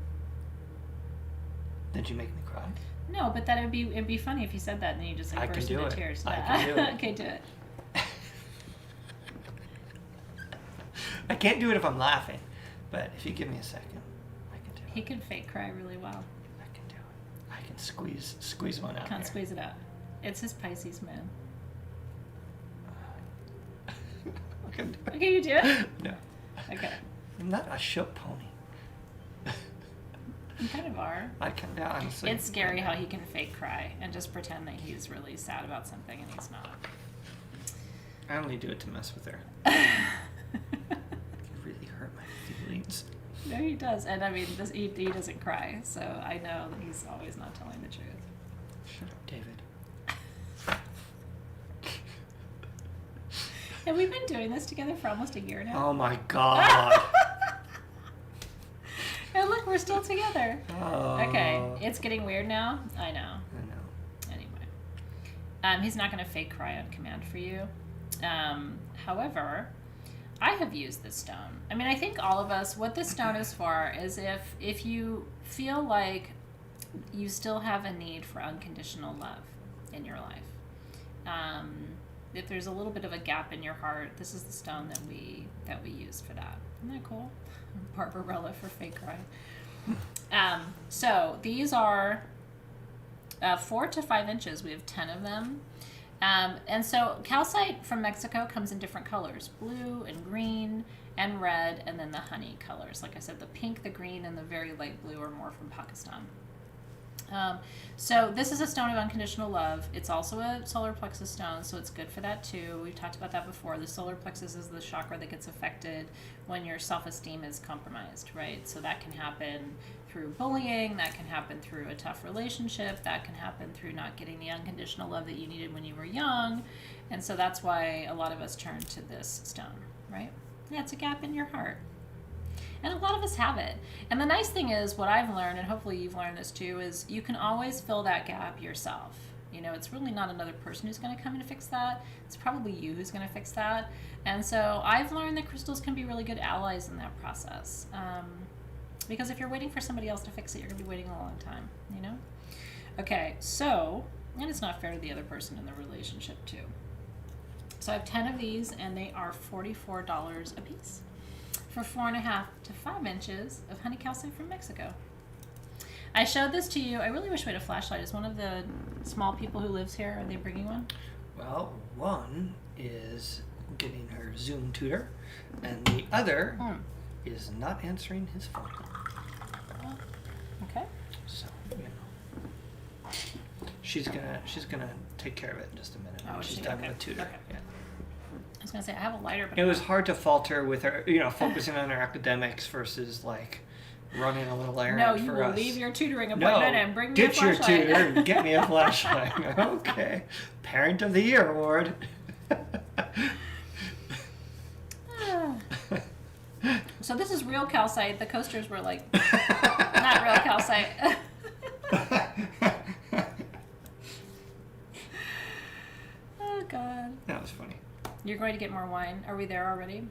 Did you make me cry? No, but it'd be funny if you said that and then you just burst into tears. I can do it. Okay, do it. I can't do it if I'm laughing, but if you give me a second, I can do it. He can fake cry really well. I can do it. I can squeeze one out. Can't squeeze it out. It's his Pisces moon. Can you do it? No. Okay. I'm not a show pony. You kind of are. I can, honestly. It's scary how he can fake cry and just pretend that he's really sad about something and he's not. I only do it to mess with her. You really hurt my feelings. No, he does. And I mean, he doesn't cry, so I know that he's always not telling the truth. Shut up, David. And we've been doing this together for almost a year now. Oh my god. And look, we're still together. Oh. Okay, it's getting weird now. I know. I know. Anyway. He's not going to fake cry on command for you. However, I have used this stone. I mean, I think all of us, what this stone is for is if you feel like you still have a need for unconditional love in your life. If there's a little bit of a gap in your heart, this is the stone that we use for that. Isn't that cool? Barbarella for fake cry. So these are 4 to 5 inches. We have 10 of them. And so calcite from Mexico comes in different colors, blue and green and red, and then the honey colors. Like I said, the pink, the green, and the very light blue are more from Pakistan. So this is a stone of unconditional love. It's also a solar plexus stone, so it's good for that too. We've talked about that before. The solar plexus is the chakra that gets affected when your self-esteem is compromised, right? So that can happen through bullying, that can happen through a tough relationship, that can happen through not getting the unconditional love that you needed when you were young. And so that's why a lot of us turn to this stone, right? Yeah, it's a gap in your heart. And a lot of us have it. And the nice thing is, what I've learned, and hopefully you've learned this too, is you can always fill that gap yourself. You know, it's really not another person who's going to come in and fix that. It's probably you who's going to fix that. And so I've learned that crystals can be really good allies in that process. Because if you're waiting for somebody else to fix it, you're going to be waiting a long time, you know? Okay, so, and it's not fair to the other person in the relationship too. So I have 10 of these, and they are $44 a piece for 4.5 to 5 inches of honey calcite from Mexico. I showed this to you. I really wish we had a flashlight. Is one of the small people who lives here, are they bringing one? Well, one is getting her Zoom tutor, and the other is not answering his phone. Oh, okay. So, you know. She's gonna take care of it in just a minute. Oh, She's done with tutor. Okay. Yeah. I was gonna say I have a lighter, but It was hard to falter with her, you know, focusing on her academics versus like running a little errand no, for us. you will leave your tutoring appointment and bring me a ditch your flashlight. tutor and get me a flashlight. Okay. Parent of the Year award. So this is real calcite. The coasters were like not real calcite. Oh God. That was funny. You're going to get more wine. Are we there already?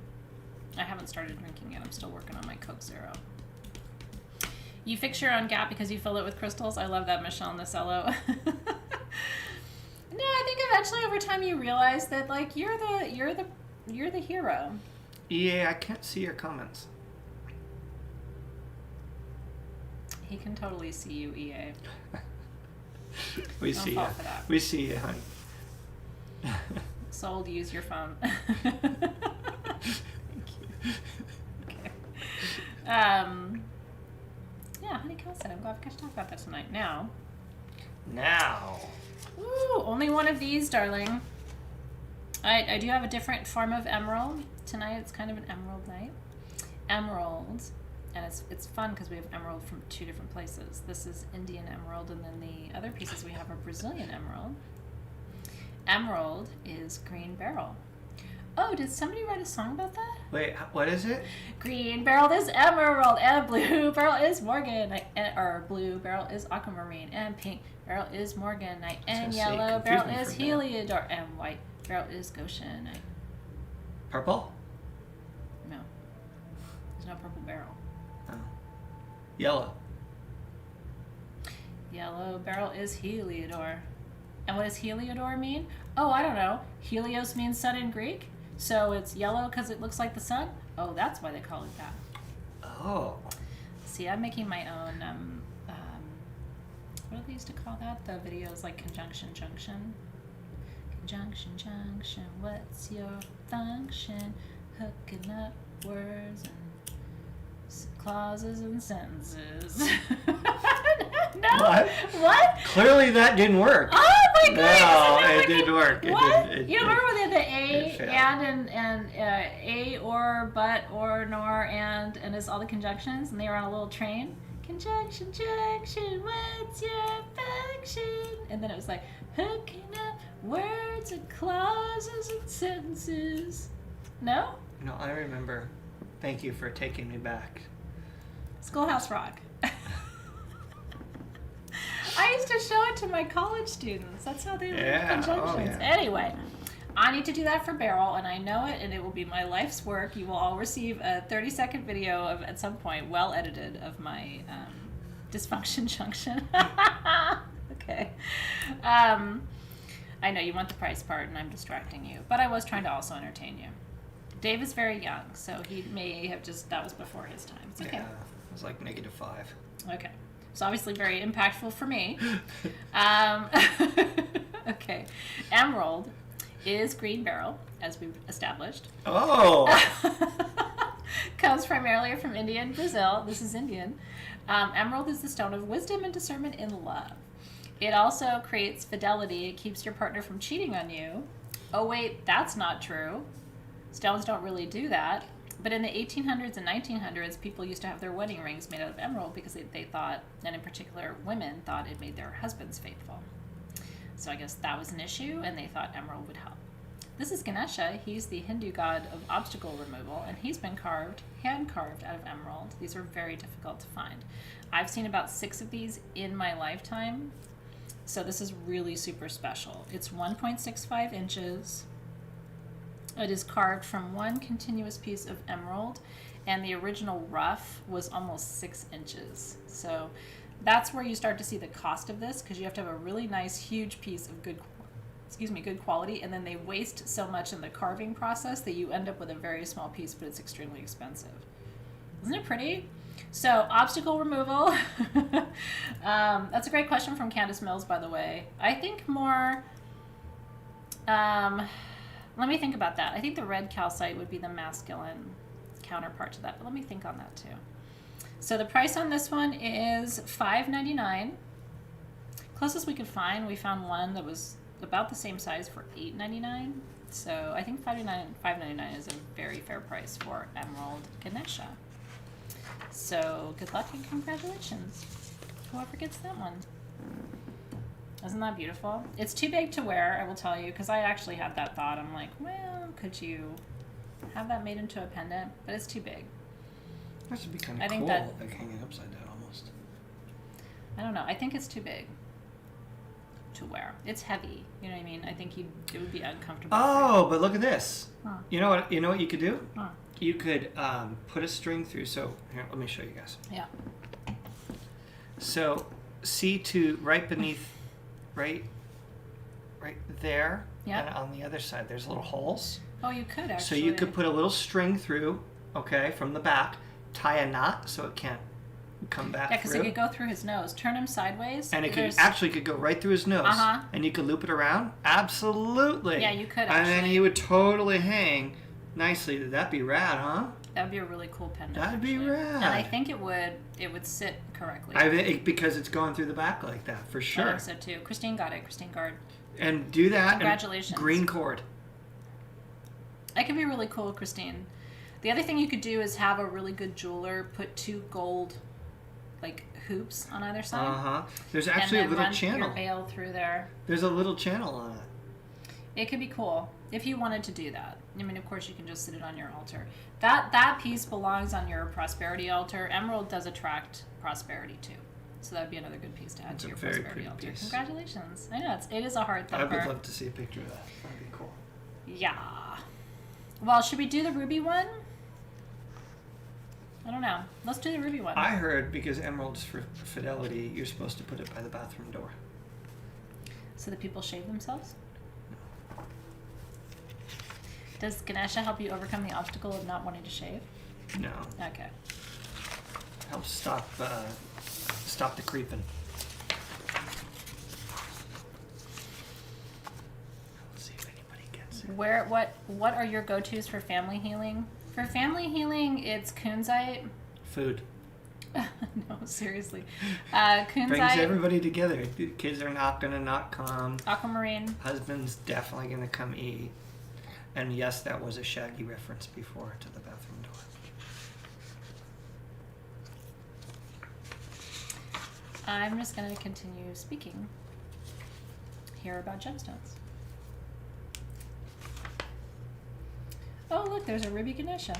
I haven't started drinking yet. I'm still working on my Coke Zero. You fix your own gap because you fill it with crystals. I love that, Michelle Nacello. No, I think eventually over time you realize that like you're the hero. Yeah, I can't see your comments. He can totally see you, EA. We Don't see you. fall for that. We see you, honey. Sold, use your phone. Thank you. Okay. Yeah, honey calcite. I'm glad we got to talk about that tonight. Now. Ooh, only one of these, darling. I do have a different form of emerald. Tonight it's kind of an emerald night. Emerald. And it's fun because we have emerald from 2 different places. This is Indian emerald, and then the other pieces we have are Brazilian emerald. Emerald is green beryl. Oh, did somebody write a song about that? Wait, what is it? Green beryl is emerald, and blue beryl is morganite, or blue beryl is aquamarine, and pink beryl is morganite, and yellow beryl is heliodor, and white beryl is goshenite. Purple? No. There's no purple beryl. Oh. Yellow. Yellow beryl is heliodor. And what does heliodor mean? Oh, I don't know. Helios means sun in Greek. So it's yellow because it looks like the sun? Oh, that's why they call it that. Oh. See, I'm making my own, what do they used to call that? The videos like conjunction junction. Conjunction junction, what's your function? Hooking up words and clauses and sentences. No? What? What? Clearly that didn't work. Oh my goodness! No, it didn't work. What? You remember when they had the failed. and a or but or nor and it's all the conjunctions, and they were on a little train. Conjunction, junction, what's your function? And then it was like hooking up words and clauses and sentences. No? No, I remember. Thank you for taking me back. Schoolhouse Rock. I used to show it to my college students. That's how they learned conjunctions. Anyway, I need to do that for Beryl, and I know it, and it will be my life's work. You will all receive a 30-second video of, at some point, well edited, of my dysfunction junction. Okay. I know you want the price part, and I'm distracting you, but I was trying to also entertain you. Dave is very young, so he may have just, that was before his time. It's okay. Yeah, it was like -5. Okay. It's obviously very impactful for me. Okay. Emerald is green beryl, as we've established. Oh! Comes primarily from India and Brazil. This is Indian. Emerald is the stone of wisdom and discernment in love. It also creates fidelity. It keeps your partner from cheating on you. Oh, wait, that's not true. Stones don't really do that. But in the 1800s and 1900s, people used to have their wedding rings made out of emerald because they thought, and in particular women, thought it made their husbands faithful. So I guess that was an issue, and they thought emerald would help. This is Ganesha. He's the Hindu god of obstacle removal, and he's been hand-carved out of emerald. These are very difficult to find. I've seen about 6 of these in my lifetime, so this is really super special. It's 1.65 inches. It is carved from one continuous piece of emerald, and the original rough was almost 6 inches. So that's where you start to see the cost of this, because you have to have a really nice, huge piece of good quality, and then they waste so much in the carving process that you end up with a very small piece, but it's extremely expensive. Isn't it pretty? So, obstacle removal. That's a great question from Candace Mills, by the way. I think more... let me think about that. I think the red calcite would be the masculine counterpart to that, but let me think on that too. So the price on this one is $5.99. Closest we could find, we found one that was about the same size for $8.99. So I think $5.99 is a very fair price for Emerald Ganesha. So good luck and congratulations, whoever gets that one. Isn't that beautiful? It's too big to wear, I will tell you, because I actually had that thought. I'm like, well, could you have that made into a pendant? But it's too big. That should be kind of cool, like hanging upside down almost. I don't know. I think it's too big to wear. It's heavy. You know what I mean? I think it would be uncomfortable. Oh, but look at this. Huh. You know what you could do? Huh. You could put a string through. So here, let me show you guys. Yeah. So see to right beneath, right there, yeah. And on the other side, there's little holes. Oh, you could actually. So you could put a little string through, okay, from the back, tie a knot so it can't come back. Yeah, because it could go through his nose. Turn him sideways. And it could go right through his nose. Uh-huh. And you could loop it around. Absolutely. Yeah, you could actually. And then he would totally hang nicely. That'd be rad, huh? That'd be a really cool pendant. That'd be rad. And I think it would sit correctly. Because it's going through the back like that, for sure. I think so too. Christine got it. Christine Gard. And do that. Congratulations. And green cord. That could be really cool, Christine. The other thing you could do is have a really good jeweler put 2 gold, hoops on either side. Uh-huh. There's actually a little channel. Your veil through there. There's a little channel on it. It could be cool if you wanted to do that. I mean, of course, you can just sit it on your altar. That piece belongs on your prosperity altar. Emerald does attract prosperity too, so that'd be another good piece to add to your prosperity altar. Piece. Congratulations! I know it is a hard thumper. I would love to see a picture of that. That'd be cool. Yeah. Well, should we do the ruby one? I don't know. Let's do the ruby one. I heard because emerald's for fidelity, you're supposed to put it by the bathroom door. So that people shave themselves? Does Ganesha help you overcome the obstacle of not wanting to shave? No. Okay. Helps stop the creeping. Let's see if anybody gets it. What are your go-tos for family healing? For family healing, it's kunzite. Food. No, seriously. Brings Kunzite, everybody together. The kids are not gonna not come. aquamarine. Husband's definitely gonna come eat. And yes, that was a Shaggy reference before to the bathroom door. I'm just going to continue speaking here about gemstones. Oh, look, there's a ruby Ganesha.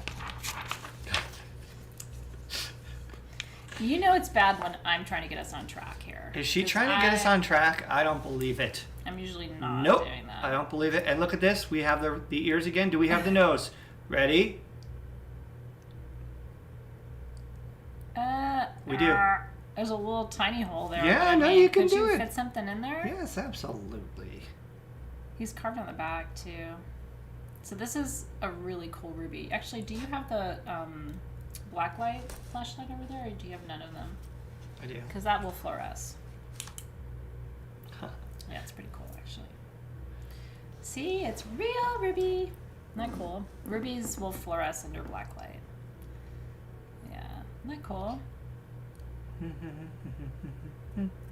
You know it's bad when I'm trying to get us on track here. Is she trying to get us on track? I don't believe it. I'm usually not Nope, doing that. I don't believe it. And look at this. We have the ears again. Do we have the nose? Ready? We do. There's a little tiny hole there. Yeah, no, you can Could do you it. fit something in there? Yes, absolutely. He's carved on the back too. So this is a really cool ruby. Actually, do you have the blacklight flashlight over there, or do you have none of them? I do. Because that will fluoresce. Huh. Yeah, it's pretty cool actually. See, it's real ruby. Isn't that cool? Rubies will fluoresce under blacklight. Yeah, isn't that cool?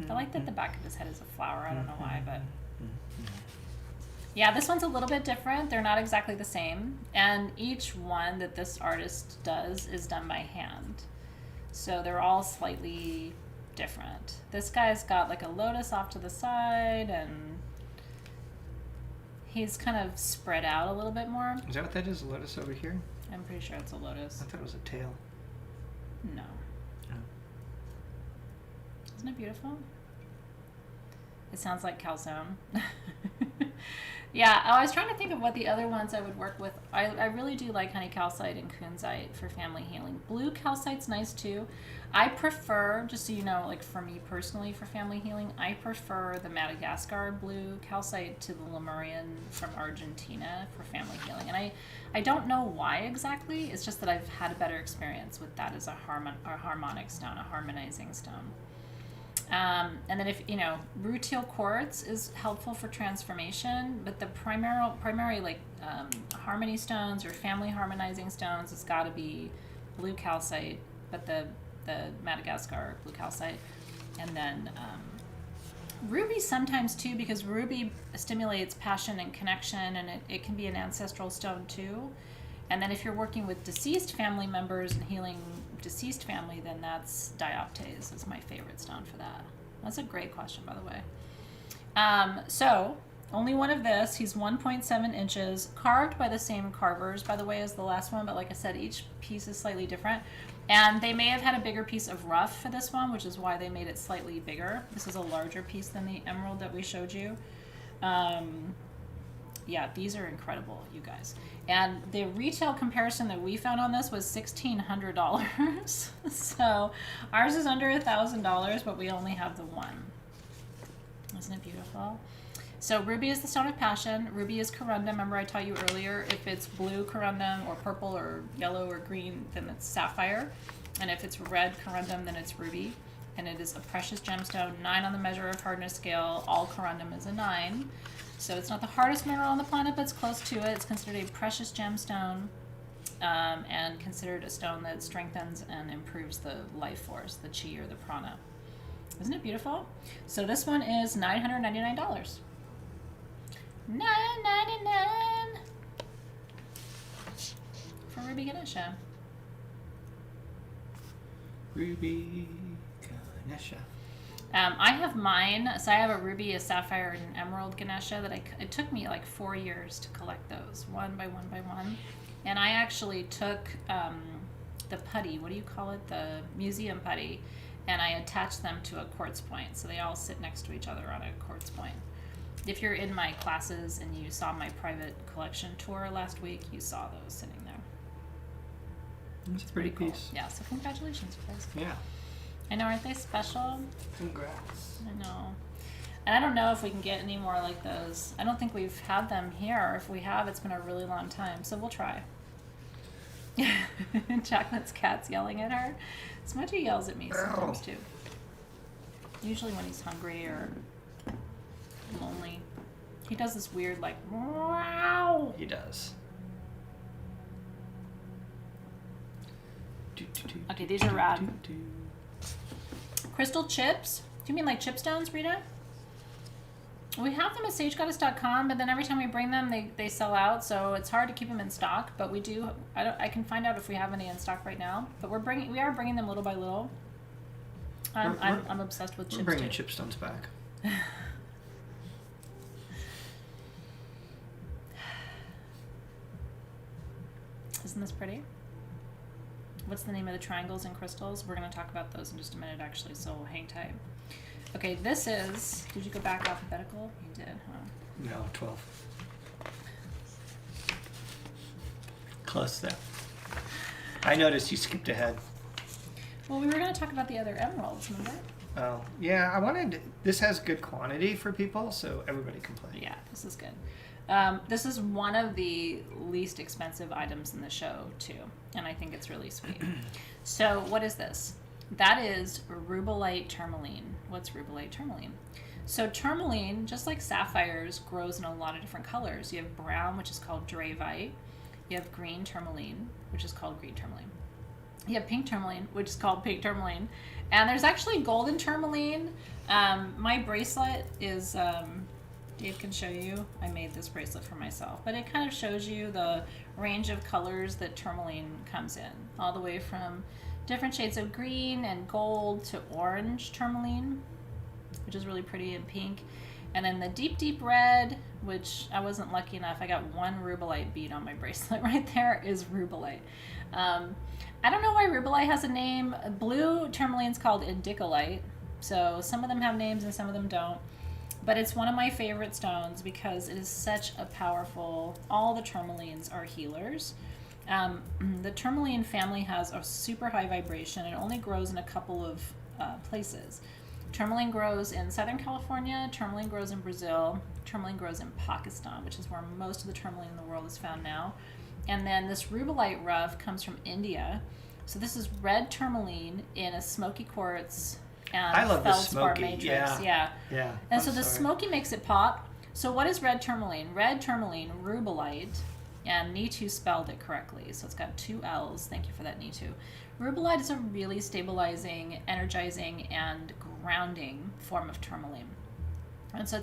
I like that the back of his head is a flower. I don't know why, but yeah, this one's a little bit different. They're not exactly the same, and each one that this artist does is done by hand, so they're all slightly different. This guy's got like a lotus off to the side, and he's kind of spread out a little bit more. Is that what that is? A lotus over here? I'm pretty sure it's a lotus. I thought it was a tail. No. Isn't it beautiful? It sounds like calzone. Yeah, I was trying to think of what the other ones I would work with. I really do like honey calcite and kunzite for family healing. Blue calcite's nice too. I prefer, just so you know, like for me personally for family healing, I prefer the Madagascar blue calcite to the Lemurian from Argentina for family healing. And I don't know why exactly. It's just that I've had a better experience with that as a harmonic stone, a harmonizing stone. And then if, you know, rutile quartz is helpful for transformation, but the primary like harmony stones or family harmonizing stones has got to be blue calcite, but the Madagascar blue calcite, and then ruby sometimes too, because ruby stimulates passion and connection, and it can be an ancestral stone too. And then if you're working with deceased family members and healing deceased family, then that's dioptase is my favorite stone for that. That's a great question, by the way. So only one of this. He's 1.7 inches, carved by the same carvers, by the way, as the last one. But like I said, each piece is slightly different. And they may have had a bigger piece of rough for this one, which is why they made it slightly bigger. This is a larger piece than the emerald that we showed you. Yeah, these are incredible, you guys. And the retail comparison that we found on this was $1,600. So ours is under $1,000, but we only have the one. Isn't it beautiful? So ruby is the stone of passion. Ruby is corundum. Remember I taught you earlier, if it's blue corundum or purple or yellow or green, then it's sapphire. And if it's red corundum, then it's ruby. And it is a precious gemstone, 9 on the measure of hardness scale. All corundum is a 9. So it's not the hardest mineral on the planet, but it's close to it. It's considered a precious gemstone, and considered a stone that strengthens and improves the life force, the chi or the prana. Isn't it beautiful? So this one is $999. $9.99 for Ruby Ganesha. Ruby Ganesha. I have mine, so I have a ruby, a sapphire, and an emerald Ganesha that it took me like 4 years to collect those, one by one by one. And I actually took the putty, what do you call it, the museum putty, and I attached them to a quartz point, so they all sit next to each other on a quartz point. If you're in my classes and you saw my private collection tour last week, you saw those sitting there. That's a pretty cool. piece. Yeah, so congratulations, you guys. Yeah. I know, aren't they special? Congrats. I know. And I don't know if we can get any more like those. I don't think we've had them here. If we have, it's been a really long time. So we'll try. Chocolate's cat's yelling at her. Smudgy yells at me sometimes too. Usually when he's hungry or lonely. He does this weird like, wow. He does. Okay, these are rad. Crystal chips. Do you mean like chipstones, Rita? We have them at sagegoddess.com, but then every time we bring them, they sell out, so it's hard to keep them in stock. But we do. I can find out if we have any in stock right now. But we are bringing them little by little. I'm obsessed with chips. We're bringing chipstones back. Isn't this pretty? What's the name of the triangles and crystals? We're going to talk about those in just a minute, actually, so hang tight. Okay, this is... Did you go back alphabetical? You did, huh? No, 12. Close there. I noticed you skipped ahead. Well, we were going to talk about the other emeralds, remember? Oh, yeah, I wanted... This has good quantity for people, so everybody can play. Yeah, this is good. This is one of the least expensive items in the show, too, and I think it's really sweet. So, what is this? That is rubellite tourmaline. What's rubellite tourmaline? So tourmaline, just like sapphires, grows in a lot of different colors. You have brown, which is called dravite. You have green tourmaline, which is called green tourmaline. You have pink tourmaline, which is called pink tourmaline. And there's actually golden tourmaline. My bracelet is, Dave can show you. I made this bracelet for myself. But it kind of shows you the range of colors that tourmaline comes in. All the way from different shades of green and gold to orange tourmaline, which is really pretty, and pink. And then the deep, deep red, which I wasn't lucky enough. I got one rubellite bead on my bracelet right there, is rubellite. I don't know why rubellite has a name. Blue tourmaline's called indicolite. So some of them have names and some of them don't. But it's one of my favorite stones because it is such a powerful, all the tourmalines are healers. The tourmaline family has a super high vibration. It only grows in a couple of places. Tourmaline grows in Southern California, tourmaline grows in Brazil, tourmaline grows in Pakistan, which is where most of the tourmaline in the world is found now. And then this rubellite rough comes from India. So this is red tourmaline in a smoky quartz and I love the feldspar smoky. matrix. Yeah. And so the smoky makes it pop. So what is red tourmaline? Red tourmaline, rubellite, and Nitu spelled it correctly. So it's got 2 L's. Thank you for that, Nitu. Rubellite is a really stabilizing, energizing, and grounding form of tourmaline. And so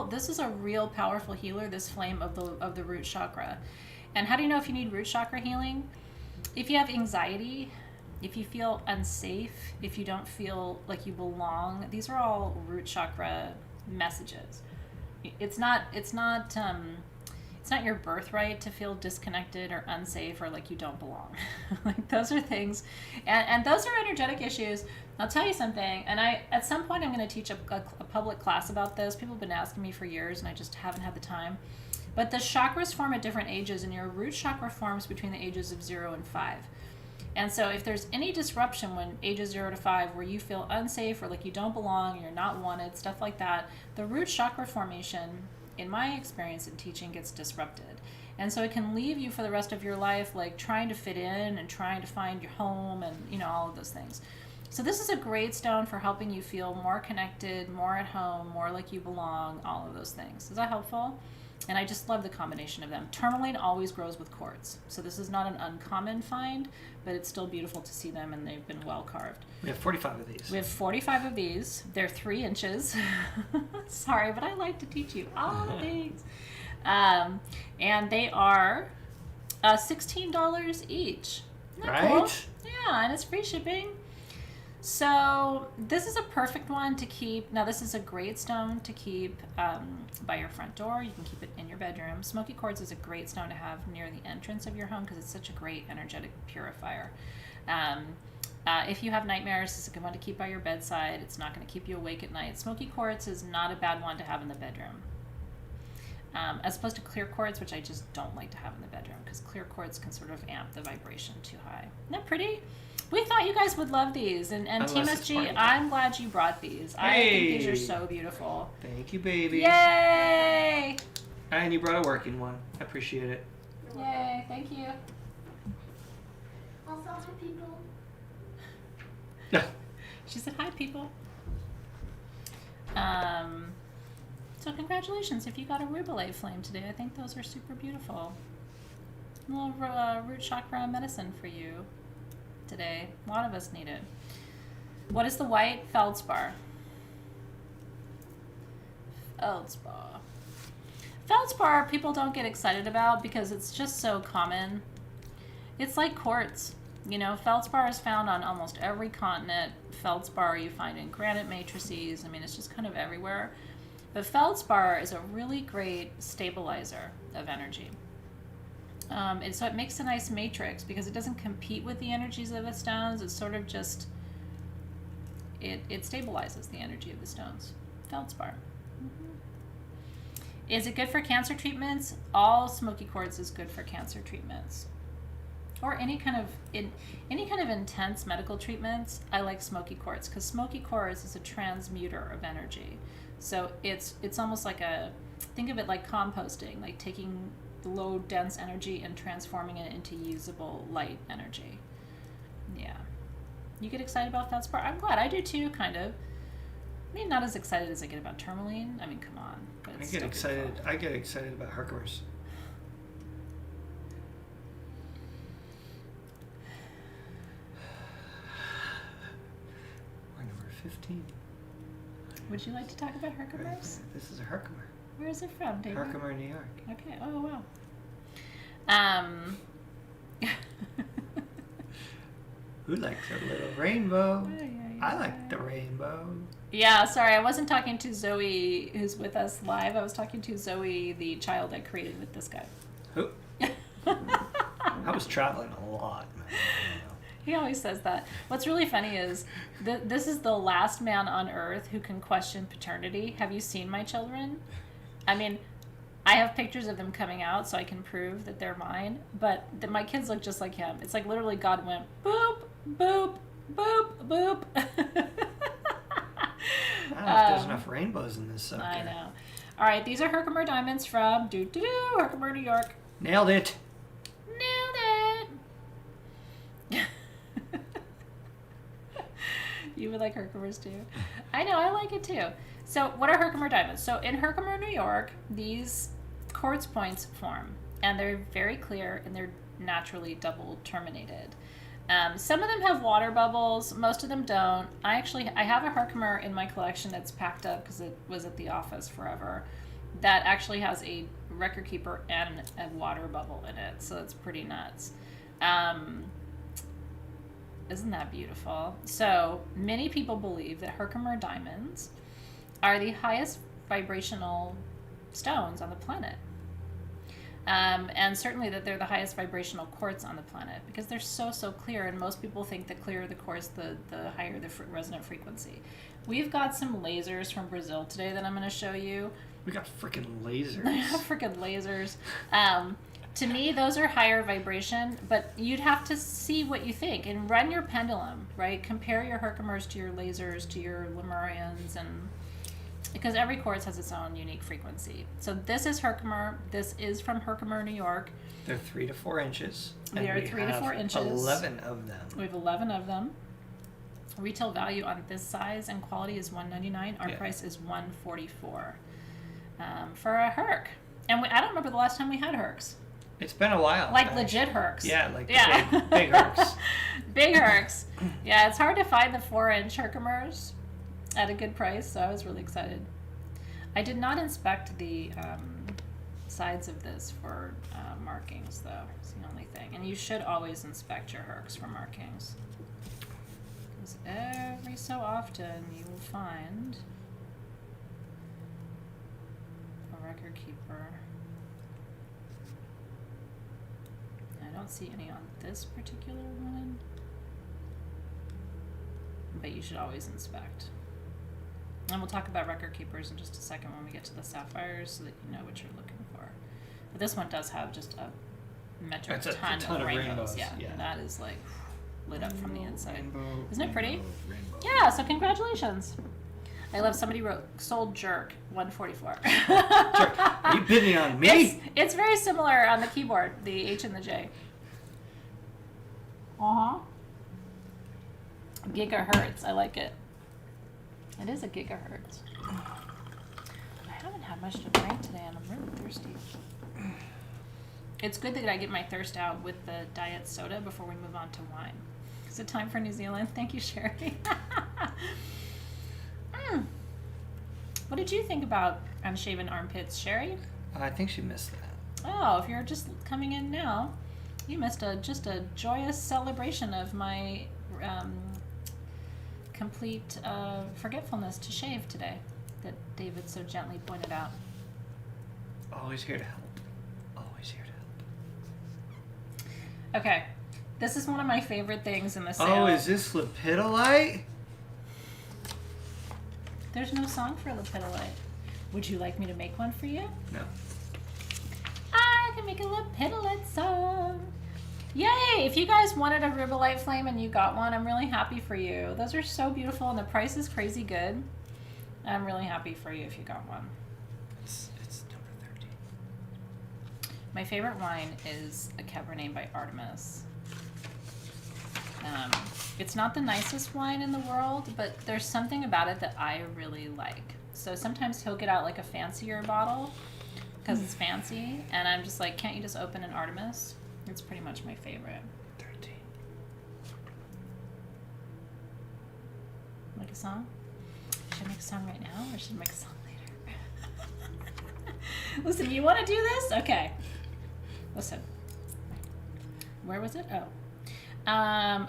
this is a real powerful healer, this flame of the root chakra. And how do you know if you need root chakra healing? If you have anxiety, if you feel unsafe, if you don't feel like you belong, these are all root chakra messages. It's not your birthright to feel disconnected or unsafe or like you don't belong. Like those are things, and those are energetic issues. I'll tell you something, and at some point I'm going to teach a public class about this. People have been asking me for years, and I just haven't had the time. But the chakras form at different ages, and your root chakra forms between the ages of 0 and 5. And so if there's any disruption when ages 0 to 5 where you feel unsafe or like you don't belong, you're not wanted, stuff like that, the root chakra formation, in my experience in teaching, gets disrupted. And so it can leave you for the rest of your life like trying to fit in and trying to find your home and all of those things. So this is a great stone for helping you feel more connected, more at home, more like you belong, all of those things. Is that helpful? And I just love the combination of them. Tourmaline always grows with quartz. So this is not an uncommon find, but it's still beautiful to see them, and they've been well carved. We have 45 of these. We have 45 of these. They're 3 inches. Sorry, but I like to teach you all the things. And they are $16 each. Isn't that cool? Yeah, and it's free shipping. So this is a perfect one to keep. Now this is a great stone to keep by your front door. You can keep it in your bedroom. Smoky quartz is a great stone to have near the entrance of your home because it's such a great energetic purifier. If you have nightmares, it's a good one to keep by your bedside. It's not going to keep you awake at night. Smoky quartz is not a bad one to have in the bedroom. As opposed to clear quartz, which I just don't like to have in the bedroom because clear quartz can sort of amp the vibration too high. Isn't that pretty? We thought you guys would love these, and Team SG, I'm glad you brought these. Hey. I think these are so beautiful. Thank you, baby. Yay! And you brought a working one. I appreciate it. Yay, thank you. Also, hi, people. She said, hi, people. So congratulations if you got a rubellite flame today. I think those are super beautiful. A little root chakra medicine for you today. A lot of us need it. What is the white feldspar? Feldspar. Feldspar people don't get excited about because it's just so common. It's like quartz. You know, feldspar is found on almost every continent. Feldspar you find in granite matrices. I mean, it's just kind of everywhere. But feldspar is a really great stabilizer of energy. And so it makes a nice matrix because it doesn't compete with the energies of the stones. It's sort of just, it stabilizes the energy of the stones. Feldspar. Is it good for cancer treatments? All smoky quartz is good for cancer treatments. Or any kind of intense medical treatments. I like smoky quartz because smoky quartz is a transmuter of energy. So it's almost like think of it like composting, like taking low dense energy and transforming it into usable light energy. Yeah. You get excited about feldspar? I'm glad. I do too, kind of. I mean, not as excited as I get about tourmaline. I mean, come on. But I get excited about herkimers. We're number 15. Would you like to talk about herkimers? This is a herkimer. Where is it from, David? Herkimer, New York. Okay. Oh, wow. Who likes a little rainbow? Yeah. I like the rainbow. Yeah, sorry, I wasn't talking to Zoe, who's with us live. I was talking to Zoe, the child I created with this guy. Who? I was traveling a lot. He always says that. What's really funny is this is the last man on earth who can question paternity. Have you seen my children? I mean, I have pictures of them coming out so I can prove that they're mine, but my kids look just like him. It's like literally God went boop, boop, boop, boop. I don't know if there's enough rainbows in this sucker. I know. All right, these are Herkimer diamonds from Herkimer, New York. Nailed it. You would like Herkimers too. I know, I like it too. So what are Herkimer diamonds? So in Herkimer, New York, these quartz points form, and they're very clear, and they're naturally double terminated. Some of them have water bubbles, most of them don't. I have a Herkimer in my collection that's packed up because it was at the office forever, that actually has a record keeper and a water bubble in it, so it's pretty nuts. Isn't that beautiful? So many people believe that Herkimer diamonds are the highest vibrational stones on the planet. And certainly that they're the highest vibrational quartz on the planet because they're so clear, and most people think the clearer the quartz, the higher the resonant frequency. We've got some lasers from Brazil today that I'm going to show you. We got freaking lasers. Freaking lasers. To me, those are higher vibration, but you'd have to see what you think and run your pendulum, right? Compare your Herkimers to your lasers, to your Lemurians, and because every quartz has its own unique frequency. So this is Herkimer. This is from Herkimer, New York. They're 3 to 4 inches. They are 3 to 4 inches. 11 of them. We have 11 of them. Retail value on this size and quality is $199. Our price is $144 for a Herc. And I don't remember the last time we had Hercs. It's been a while. Like legit Hercs. Yeah, like big Hercs. Big Hercs. Yeah, it's hard to find the 4-inch Herkimers at a good price, so I was really excited. I did not inspect the sides of this for markings, though. It's the only thing. And you should always inspect your Hercs for markings. Because every so often you will find a record keeper. I don't see any on this particular one, but you should always inspect. And we'll talk about record keepers in just a second when we get to the sapphires so that you know what you're looking for. But this one does have just a metric ton of rainbows. Yeah, and that is like lit up from the inside. Isn't it pretty? Yeah, so congratulations. I love somebody wrote sold jerk 144. Jerk. Are you bidding on me? It's very similar on the keyboard, the H and the J. Gigahertz. I like it. It is a gigahertz. I haven't had much to drink today and I'm really thirsty. It's good that I get my thirst out with the diet soda before we move on to wine. Is it time for New Zealand? Thank you, Sherry. What did you think about unshaven armpits, Sherry? I think she missed that. Oh, if you're just coming in now, you missed just a joyous celebration of my complete forgetfulness to shave today that David so gently pointed out. Always here to help. Always here to help. Okay, this is one of my favorite things in the sale. Oh, is this lepidolite? There's no song for lepidolite. Would you like me to make one for you? No. I can make a lepidolite song. Yay! If you guys wanted a rubellite flame and you got one, I'm really happy for you. Those are so beautiful and the price is crazy good. I'm really happy for you if you got one. It's number 13. My favorite wine is a Cabernet by Artemis. It's not the nicest wine in the world, but there's something about it that I really like. So sometimes he'll get out like a fancier bottle because it's fancy, and I'm just like, can't you just open an Artemis? It's pretty much my favorite. 13. Make a song? Should I make a song right now, or should I make a song later? Listen, you want to do this? Okay. Listen. Where was it? Oh.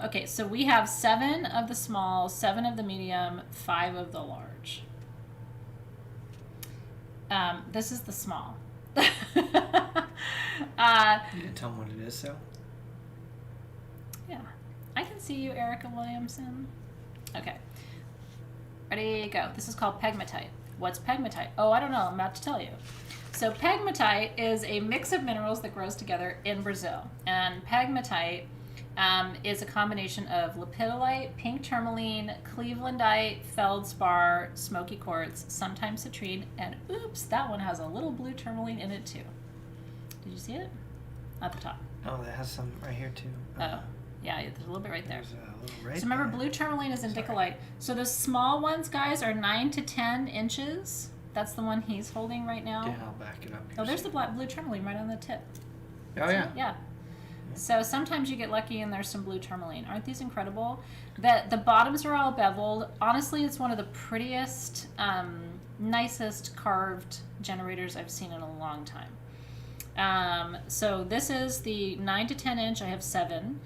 Okay, so we have 7 of the small, 7 of the medium, 5 of the large. This is the small. You didn't tell them what it is, so? Yeah. I can see you, Erica Williamson. Okay. Ready, go. This is called Pegmatite. What's Pegmatite? Oh, I don't know. I'm about to tell you. So Pegmatite is a mix of minerals that grows together in Brazil. And Pegmatite is a combination of lepidolite, pink tourmaline, clevelandite, feldspar, smoky quartz, sometimes citrine, and oops, that one has a little blue tourmaline in it too. Did you see it? At the top. Oh, that has some right here too. Oh, yeah, there's a little bit right there. There's a little right So remember, there. blue tourmaline is indicolite. So the small ones, guys, are 9 to 10 inches. That's the one he's holding right now. Yeah, I'll back it up here. Oh, there's the blue tourmaline right on the tip. Oh, yeah. Yeah. So sometimes you get lucky and there's some blue tourmaline. Aren't these incredible? The bottoms are all beveled. Honestly, it's one of the prettiest, nicest carved generators I've seen in a long time. So this is the 9 to 10 inch. I have 7.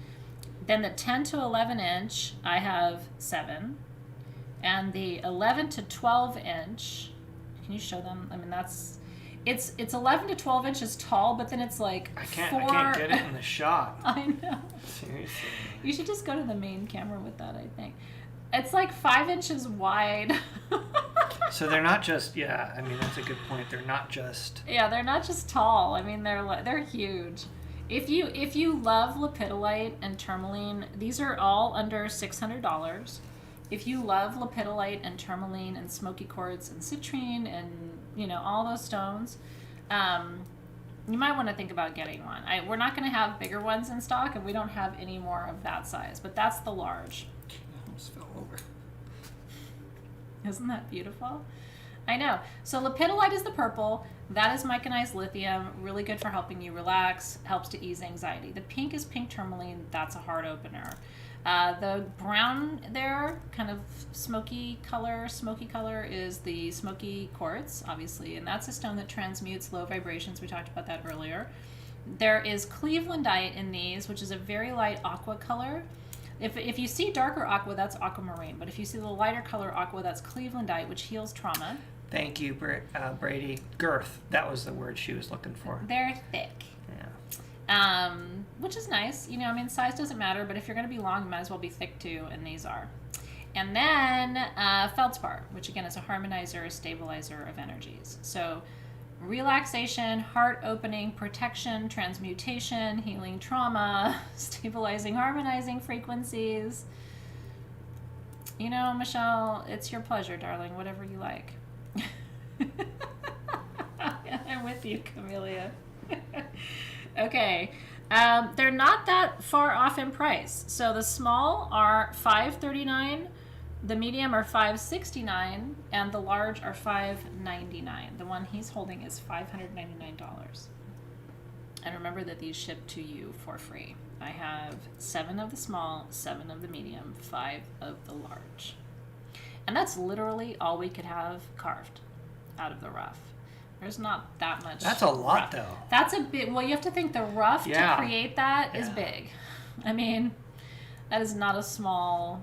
Then the 10 to 11 inch, I have 7. And the 11 to 12 inch, can you show them? I mean, it's 11 to 12 inches tall, but then it's like I can't get it in the shot. I know. Seriously. You should just go to the main camera with that, I think. It's like 5 inches wide. So they're not just, yeah, I mean, that's a good point. They're not just... Yeah, they're not just tall. I mean, they're huge. If you love lepidolite and tourmaline, these are all under $600. If you love lepidolite and tourmaline and smoky quartz and citrine and, you know, all those stones, you might want to think about getting one. We're not going to have bigger ones in stock, and we don't have any more of that size, but that's the large. I almost fell over. Isn't that beautiful? I know. So lepidolite is the purple. That is micanized lithium. Really good for helping you relax. Helps to ease anxiety. The pink is pink tourmaline. That's a heart opener. The brown there, kind of smoky color is the smoky quartz, obviously, and that's a stone that transmutes low vibrations. We talked about that earlier. There is clevelandite in these, which is a very light aqua color. If you see darker aqua, that's aquamarine, but if you see the lighter color aqua, that's clevelandite, which heals trauma. Thank you, Brady. Girth. That was the word she was looking for. They're thick. Yeah. Which is nice. You know, I mean, size doesn't matter, but if you're going to be long, you might as well be thick too, and these are. And then feldspar, which again is a harmonizer, a stabilizer of energies. So relaxation, heart opening, protection, transmutation, healing trauma, stabilizing, harmonizing frequencies. You know, Michelle, it's your pleasure, darling, whatever you like. I'm with you, Camellia. Okay, they're not that far off in price. So the small are $539, the medium are $569, and the large are $599. The one he's holding is $599. And remember that these ship to you for free. I have 7 of the small, 7 of the medium, 5 of the large. And that's literally all we could have carved out of the rough. There's not that much. That's a lot, rough. though. That's a bit. Well, you have to think the rough to create that is big. I mean, that is not a small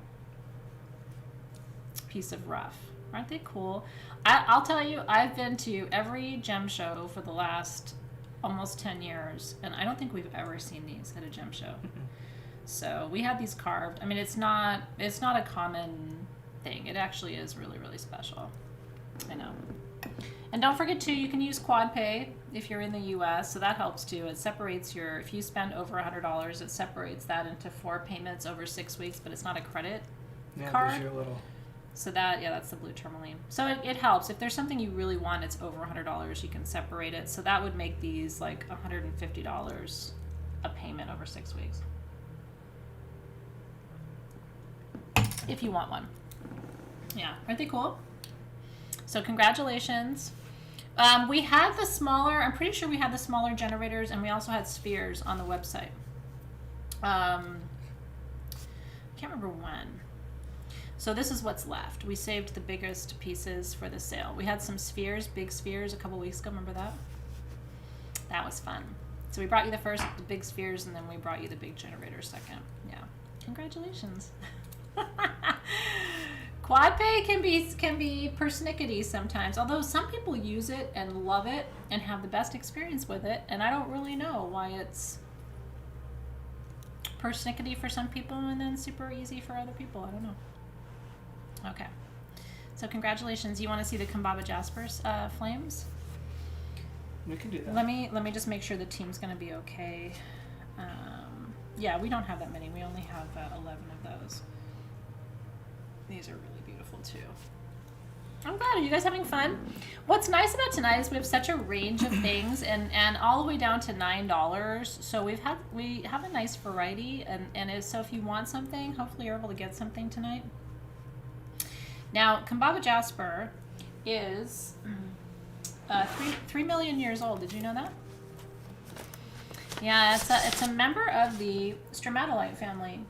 piece of rough. Aren't they cool? I'll tell you, I've been to every gem show for the last almost 10 years, and I don't think we've ever seen these at a gem show. So we had these carved. I mean, it's not a common thing. It actually is really, really special. I know. And don't forget too, you can use quad pay if you're in the US, so that helps too. It separates if you spend over $100, it separates that into 4 payments over 6 weeks, but it's not a credit card. There's your little... So that's the blue tourmaline. So it helps. If there's something you really want, it's over $100, you can separate it. So that would make these like $150 a payment over 6 weeks. If you want one. Yeah, aren't they cool? So congratulations. We had the smaller, I'm pretty sure we had the smaller generators, and we also had spheres on the website. Can't remember when. So this is what's left. We saved the biggest pieces for the sale. We had some spheres, big spheres, a couple weeks ago. Remember that? That was fun. So we brought you the big spheres, and then we brought you the big generator second. Yeah. Congratulations. Quad pay can be persnickety sometimes, although some people use it and love it and have the best experience with it, and I don't really know why it's persnickety for some people and then super easy for other people. I don't know. Okay, so congratulations. You want to see the Kambaba Jasper's flames? We can do that. Let me just make sure the team's going to be okay. Yeah, we don't have that many. We only have 11 of those. These are really beautiful too. I'm glad. Are you guys having fun? What's nice about tonight is we have such a range of things, and all the way down to $9. So we have a nice variety, and so if you want something, hopefully you're able to get something tonight. Now, Kambaba Jasper is 3 million years old. Did you know that? Yeah, it's a member of the stromatolite family.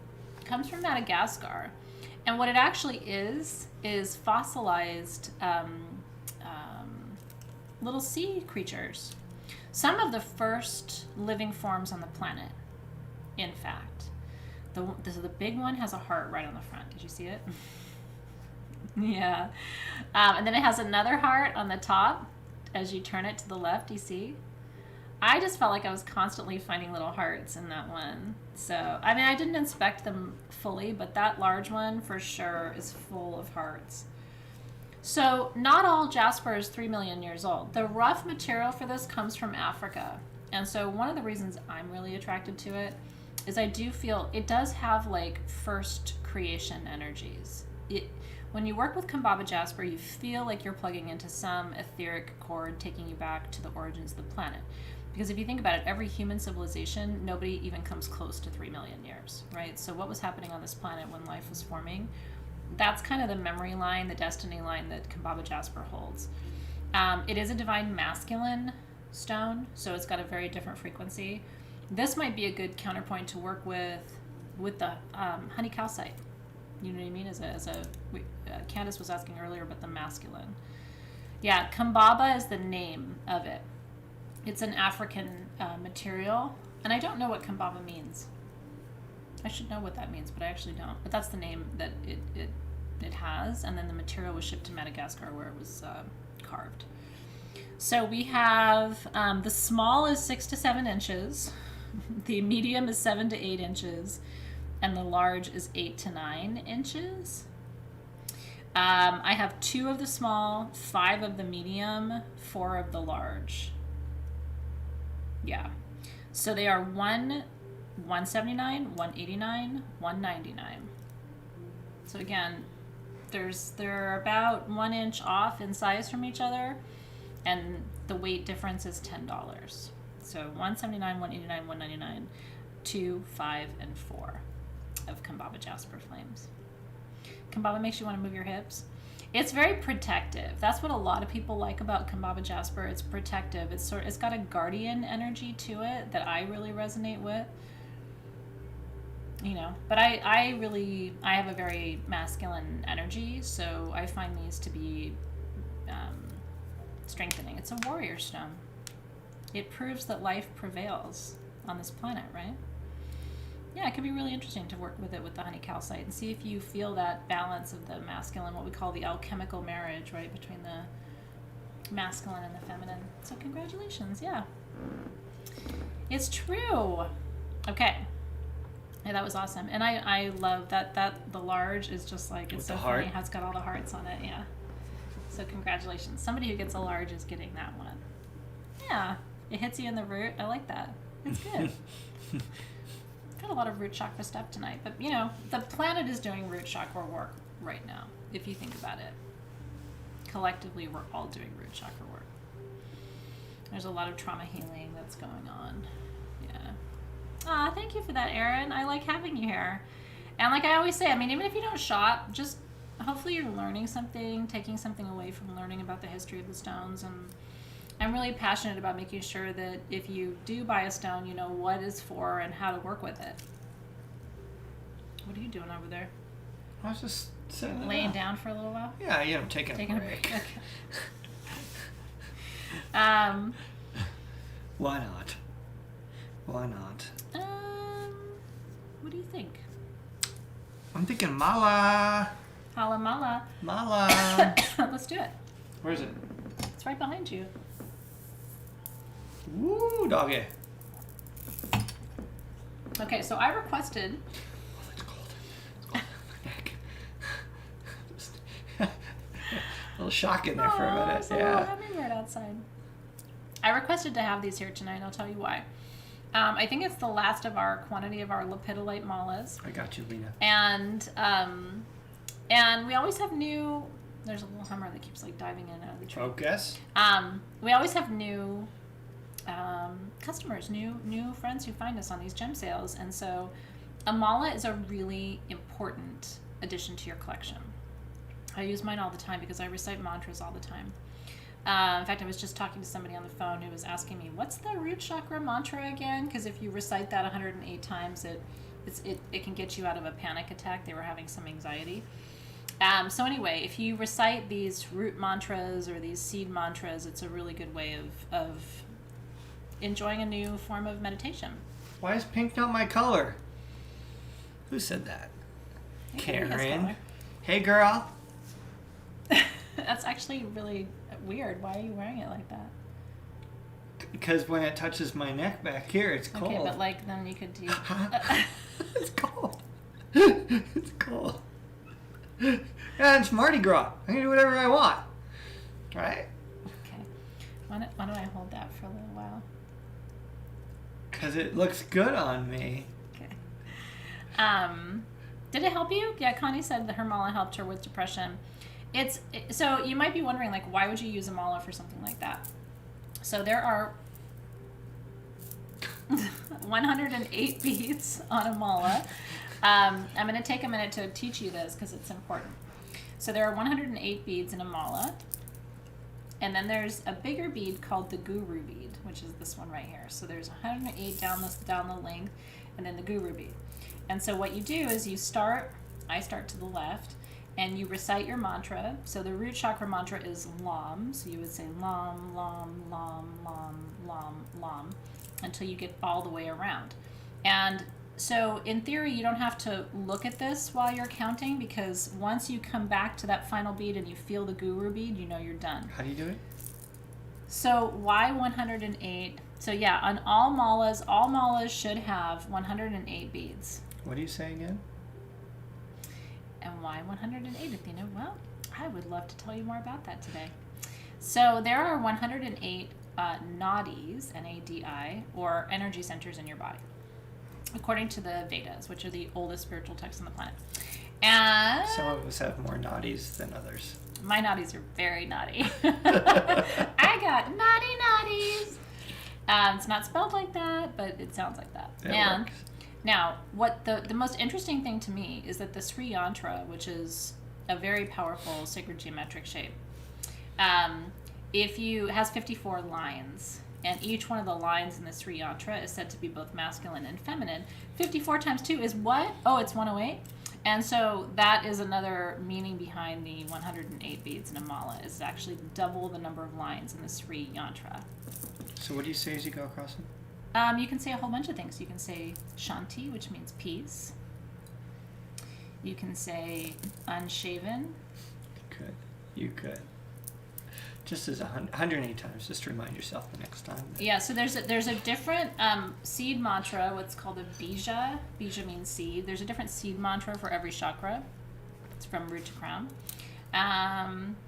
It comes from Madagascar. And what it actually is fossilized little sea creatures. Some of the first living forms on the planet, in fact. The big one has a heart right on the front. Did you see it? Yeah. And then it has another heart on the top. As you turn it to the left, you see? I just felt like I was constantly finding little hearts in that one. So, I mean, I didn't inspect them fully, but that large one for sure is full of hearts. So, not all jasper is 3 million years old. The rough material for this comes from Africa. And so one of the reasons I'm really attracted to it is I do feel it does have like first creation energies. When you work with Kambaba jasper, you feel like you're plugging into some etheric chord taking you back to the origins of the planet. Because if you think about it, every human civilization, nobody even comes close to 3 million years, right? So what was happening on this planet when life was forming? That's kind of the memory line, the destiny line that Kambaba jasper holds. It is a divine masculine stone, so it's got a very different frequency. This might be a good counterpoint to work with the honey calcite. You know what I mean? Candace was asking earlier about the masculine. Yeah, Kambaba is the name of it. It's an African material, and I don't know what Kambaba means. I should know what that means, but I actually don't. But that's the name that it has, and then the material was shipped to Madagascar where it was carved. So we have the small is 6 to 7 inches, the medium is 7 to 8 inches, and the large is 8 to 9 inches. I have 2 of the small, 5 of the medium, 4 of the large. Yeah. So they are 179, 189, 199. So again, they're about 1 inch off in size from each other, and the weight difference is $10. So 179, 189, 199, 2, 5, and 4 of Kambaba jasper flames. Kambaba makes you want to move your hips. It's very protective. That's what a lot of people like about Kambaba jasper. It's protective. It's got a guardian energy to it that I really resonate with. But I have a very masculine energy, so I find these to be strengthening. It's a warrior stone. It proves that life prevails on this planet, right? Yeah, it could be really interesting to work with it with the honey calcite and see if you feel that balance of the masculine, what we call the alchemical marriage, right, between the masculine and the feminine. So congratulations, yeah. It's true. Okay. Yeah, that was awesome. And I love that the large is just like, it's so funny how it's got all the hearts on it, yeah. So congratulations. Somebody who gets a large is getting that one. Yeah. It hits you in the root. I like that. It's good. Got a lot of root chakra stuff tonight, but the planet is doing root chakra work right now, if you think about it. Collectively, we're all doing root chakra work. There's a lot of trauma healing that's going on. Yeah. Thank you for that, Erin. I like having you here. And like I always say, even if you don't shop, just hopefully you're learning something, taking something away from learning about the history of the stones. And I'm really passionate about making sure that if you do buy a stone, you know what it's for and how to work with it. What are you doing over there? I was just sitting laying down for a little while? Yeah, taking a break. Okay. Why not? What do you think? I'm thinking mala. Hala mala. Mala. Let's do it. Where is it? It's right behind you. Woo, doggy. Okay, so I requested. Oh, it's cold. It's cold on my neck. A little shock in there for a minute. It's a little hummingbird outside. I requested to have these here tonight. I'll tell you why. I think it's the last of our quantity of our lepidolite malas. I got you, Lena. And we always have new. There's a little hummer that keeps like diving in and out of the tree. Focus. We always have new customers, new friends who find us on these gem sales, and so a mala is a really important addition to your collection. I use mine all the time because I recite mantras all the time. In fact, I was just talking to somebody on the phone who was asking me, what's the root chakra mantra again? Because if you recite that 108 times, it can get you out of a panic attack. They were having some anxiety. So anyway, if you recite these root mantras or these seed mantras, it's a really good way of enjoying a new form of meditation. Why is pink not my color? Who said that? Karen. Hey, girl. That's actually really weird. Why are you wearing it like that? Because when it touches my neck back here, it's cold. Okay, but like then you could do. It's cold. It's cold. Yeah, it's Mardi Gras. I can do whatever I want. Right? Okay. Why don't I hold that for a little while? Because it looks good on me. Okay. Did it help you? Yeah, Connie said that her mala helped her with depression. So you might be wondering, like, why would you use a mala for something like that? So there are 108 beads on a mala. I'm going to take a minute to teach you this because it's important. So there are 108 beads in a mala. And then there's a bigger bead called the guru bead, which is this one right here. So there's 108 down the length, and then the guru bead. And so what you do is I start to the left, and you recite your mantra. So the root chakra mantra is Lam. So you would say Lam, Lam, Lam, Lam, Lam, Lam, until you get all the way around. And so in theory, you don't have to look at this while you're counting, because once you come back to that final bead and you feel the guru bead, you know you're done. How do you do it? So why 108? So yeah, on all malas should have 108 beads. What do you say again? And why 108, Athena? Well, I would love to tell you more about that today. So there are 108 nadis, N-A-D-I, or energy centers in your body, according to the Vedas, which are the oldest spiritual texts on the planet. And some of us have more nadis than others. My nadis are very naughty. I got naughty nadis. It's not spelled like that, but it sounds like that. It works. Now, what the most interesting thing to me is that the Sri Yantra, which is a very powerful sacred geometric shape, has 54 lines, and each one of the lines in the Sri Yantra is said to be both masculine and feminine. 54 times 2 is what? Oh, it's 108. And so that is another meaning behind the 108 beads in a mala, is actually double the number of lines in the Sri Yantra. So what do you say as you go across them? You can say a whole bunch of things. You can say Shanti, which means peace. You can say unshaven. You could. Just as 108 times, just to remind yourself the next time. Yeah, so there's a different seed mantra, what's called a bija. Bija means seed. There's a different seed mantra for every chakra. It's from root to crown.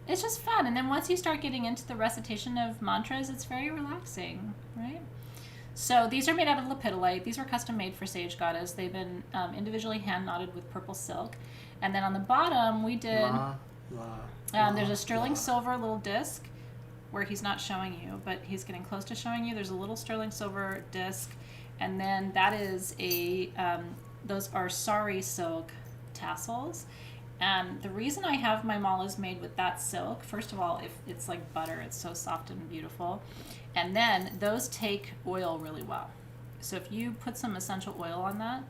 It's just fun. And then once you start getting into the recitation of mantras, it's very relaxing, right? So these are made out of lepidolite. These were custom made for Sage Goddess. They've been individually hand knotted with purple silk. And then on the bottom, we did... there's a sterling silver little disc where he's not showing you, but he's getting close to showing you. There's a little sterling silver disc, and then that is those are sari silk tassels. And the reason I have my malas made with that silk, first of all, if it's like butter, it's so soft and beautiful. And then those take oil really well. So if you put some essential oil on that,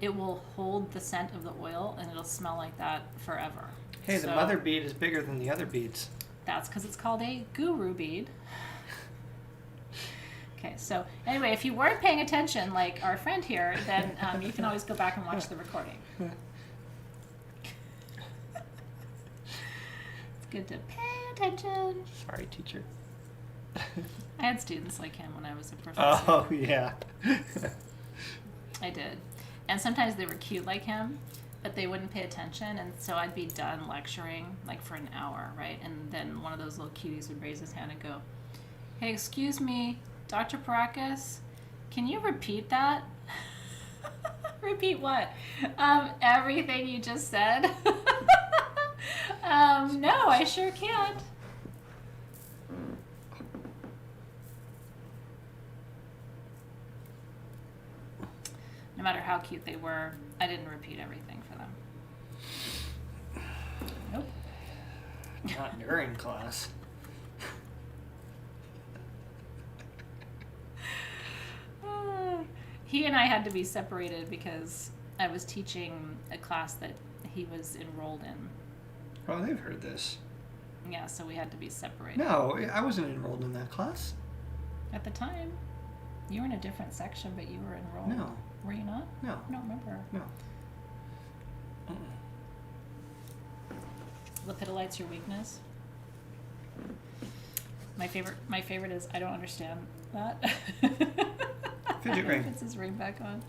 it will hold the scent of the oil and it'll smell like that forever. Hey, the mother bead is bigger than the other beads. That's because it's called a guru bead. Okay, so anyway, if you weren't paying attention, like our friend here, then you can always go back and watch the recording. It's good to pay attention. Sorry, teacher. I had students like him when I was a professor. Oh, yeah. I did. And sometimes they were cute like him, but they wouldn't pay attention, and so I'd be done lecturing like for an hour, right? And then one of those little cuties would raise his hand and go, "Hey, excuse me, Dr. Paracas, can you repeat that?" Repeat what? Everything you just said. No, I sure can't. No matter how cute they were, I didn't repeat everything for them. Nope. Not during class. He and I had to be separated because I was teaching a class that he was enrolled in. Oh, they've heard this. Yeah, so we had to be separated. No, I wasn't enrolled in that class. At the time. You were in a different section, but you were enrolled. No. Were you not? No. I don't remember. No. Lepidolite's your weakness? My favorite is I don't understand that. Fidget ring. Puts his ring back on.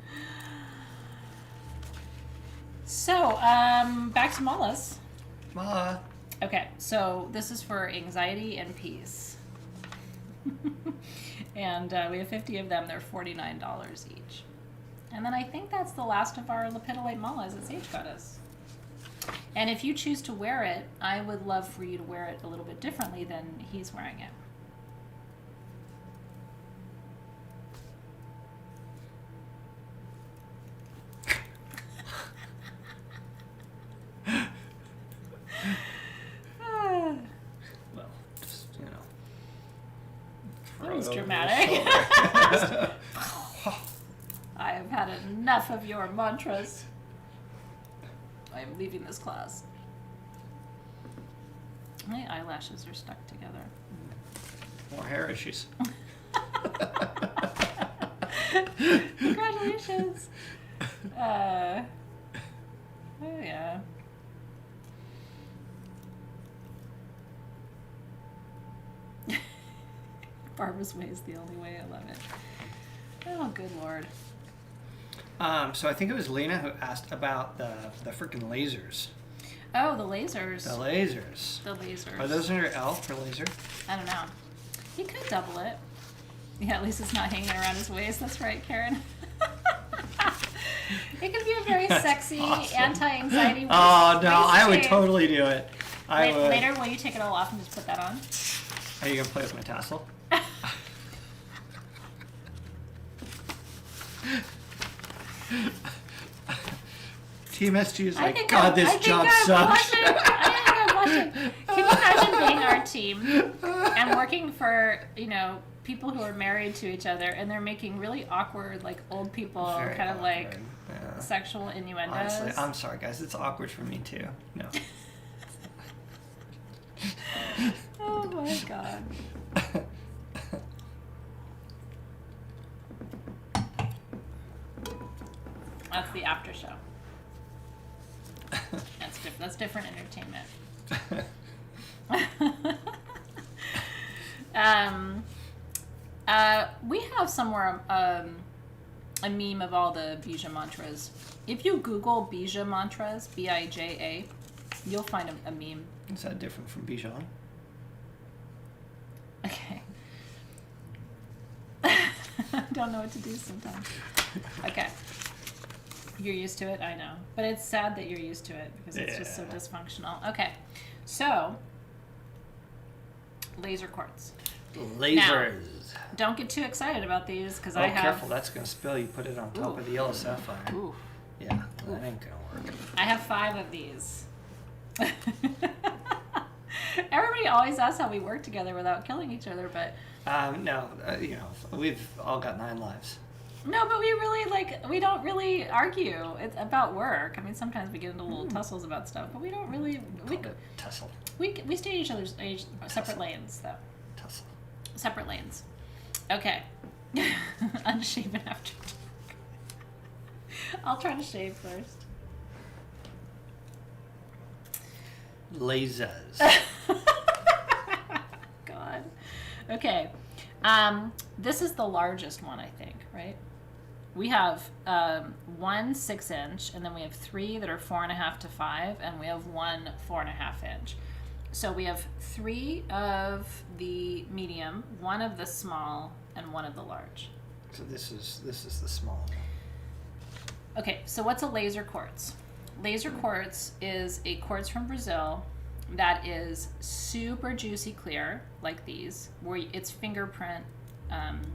So, back to malas. Mala. Okay, so this is for anxiety and peace. And we have 50 of them. They're $49 each. And then I think that's the last of our lepidolite malas at Sage Goddess. And if you choose to wear it, I would love for you to wear it a little bit differently than he's wearing it. Well, just, you know. That was dramatic. I have had enough of your mantras. I am leaving this class. My eyelashes are stuck together. More hair issues. Congratulations. Oh yeah. Barbara's way is the only way. I love it. Oh, good Lord. So I think it was Lena who asked about the freaking lasers. Oh, the lasers. The lasers. The lasers. Are those under L for laser? I don't know. He could double it. Yeah, at least it's not hanging around his waist. That's right, Karen. It could be a very sexy awesome. Anti-anxiety waist. Oh, no, I would chain. totally do it. I would. Later, will you take it all off and just put that on? Are you going to play with my tassel? Team SG is like, God, this job sucks. I think I'm watching. Can you imagine being our team and working for, people who are married to each other, and they're making really awkward, like old people, Very kind of awkward. like Yeah. sexual innuendos. Honestly, I'm sorry, guys. It's awkward for me too. No. Oh my god. That's the after show. That's different entertainment. We have somewhere a meme of all the Bija mantras. If you Google Bija mantras, Bija, you'll find a meme. Is that different from Bijan? Okay. I don't know what to do sometimes. Okay. You're used to it, I know. But it's sad that you're used to it because it's just so dysfunctional. Okay. So, laser quartz. Lasers. Now, don't get too excited about these because I have... careful, that's going to spill. You put it on top of the yellow sapphire. Ooh. Yeah, that ain't going to work. I have 5 of these. Everybody always asks how we work together without killing each other, but... No, we've all got 9 lives. No, but we don't really argue. It's about work. I mean, sometimes we get into little tussles about stuff, but we don't really... Tussle. We stay in each other's separate lanes, though. Tussle. Separate lanes. Okay. Unshaven after dark. I'll try to shave first. Lasers. God. Okay. This is the largest one, I think, right? We have 1 6-inch, and then we have 3 that are 4.5 to 5, and we have 1 4.5 inch. So we have 3 of the medium, 1 of the small, and 1 of the large. So this is the small one. Okay, so what's a laser quartz? Laser quartz is a quartz from Brazil that is super juicy clear, like these, where it's fingerprint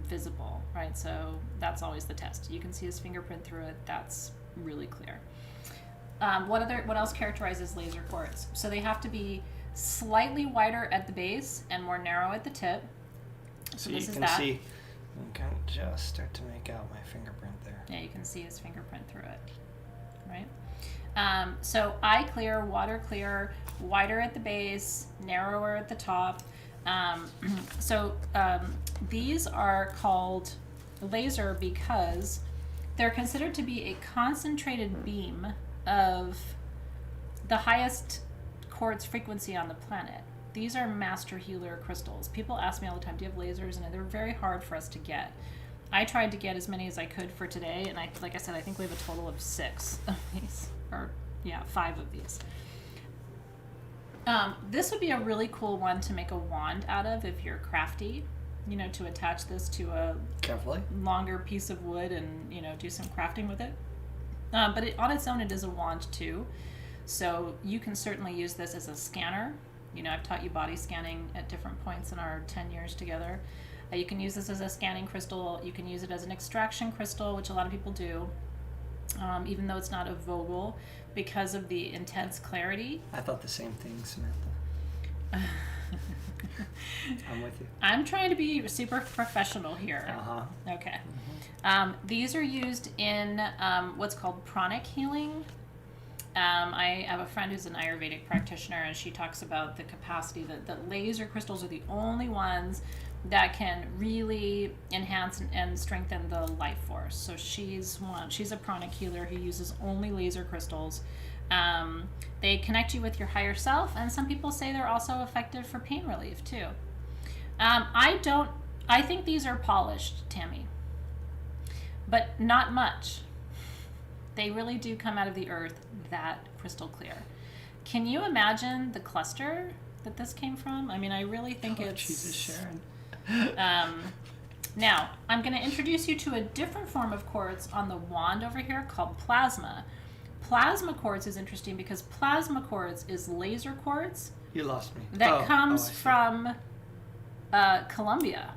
visible, right? So that's always the test. You can see his fingerprint through it. That's really clear. What else characterizes laser quartz? So they have to be slightly wider at the base and more narrow at the tip. So this is that. You can just start to make out my fingerprint there. Yeah, you can see his fingerprint through it, right? So eye clear, water clear, wider at the base, narrower at the top. These are called laser because they're considered to be a concentrated beam of the highest quartz frequency on the planet. These are master healer crystals. People ask me all the time, do you have lasers? And they're very hard for us to get. I tried to get as many as I could for today, and like I said, I think we have a total of 6 of these, or 5 of these. This would be a really cool one to make a wand out of if you're crafty, to attach this to a longer piece of wood and, do some crafting with it. But on its own, it is a wand too. So you can certainly use this as a scanner. I've taught you body scanning at different points in our 10 years together. You can use this as a scanning crystal. You can use it as an extraction crystal, which a lot of people do, even though it's not a Vogel, because of the intense clarity. I thought the same thing, Samantha. I'm with you. I'm trying to be super professional here. Uh-huh. Okay. These are used in what's called pranic healing. I have a friend who's an Ayurvedic practitioner, and she talks about the capacity that laser crystals are the only ones that can really enhance and strengthen the life force. So she's a pranic healer who uses only laser crystals. They connect you with your higher self, and some people say they're also effective for pain relief too. I think these are polished, Tammy, but not much. They really do come out of the earth that crystal clear. Can you imagine the cluster that this came from? I mean, I really think it's... Jesus, Sharon. Now, I'm going to introduce you to a different form of quartz on the wand over here called plasma. Plasma quartz is interesting because plasma quartz is laser quartz. You lost me. That comes from Colombia.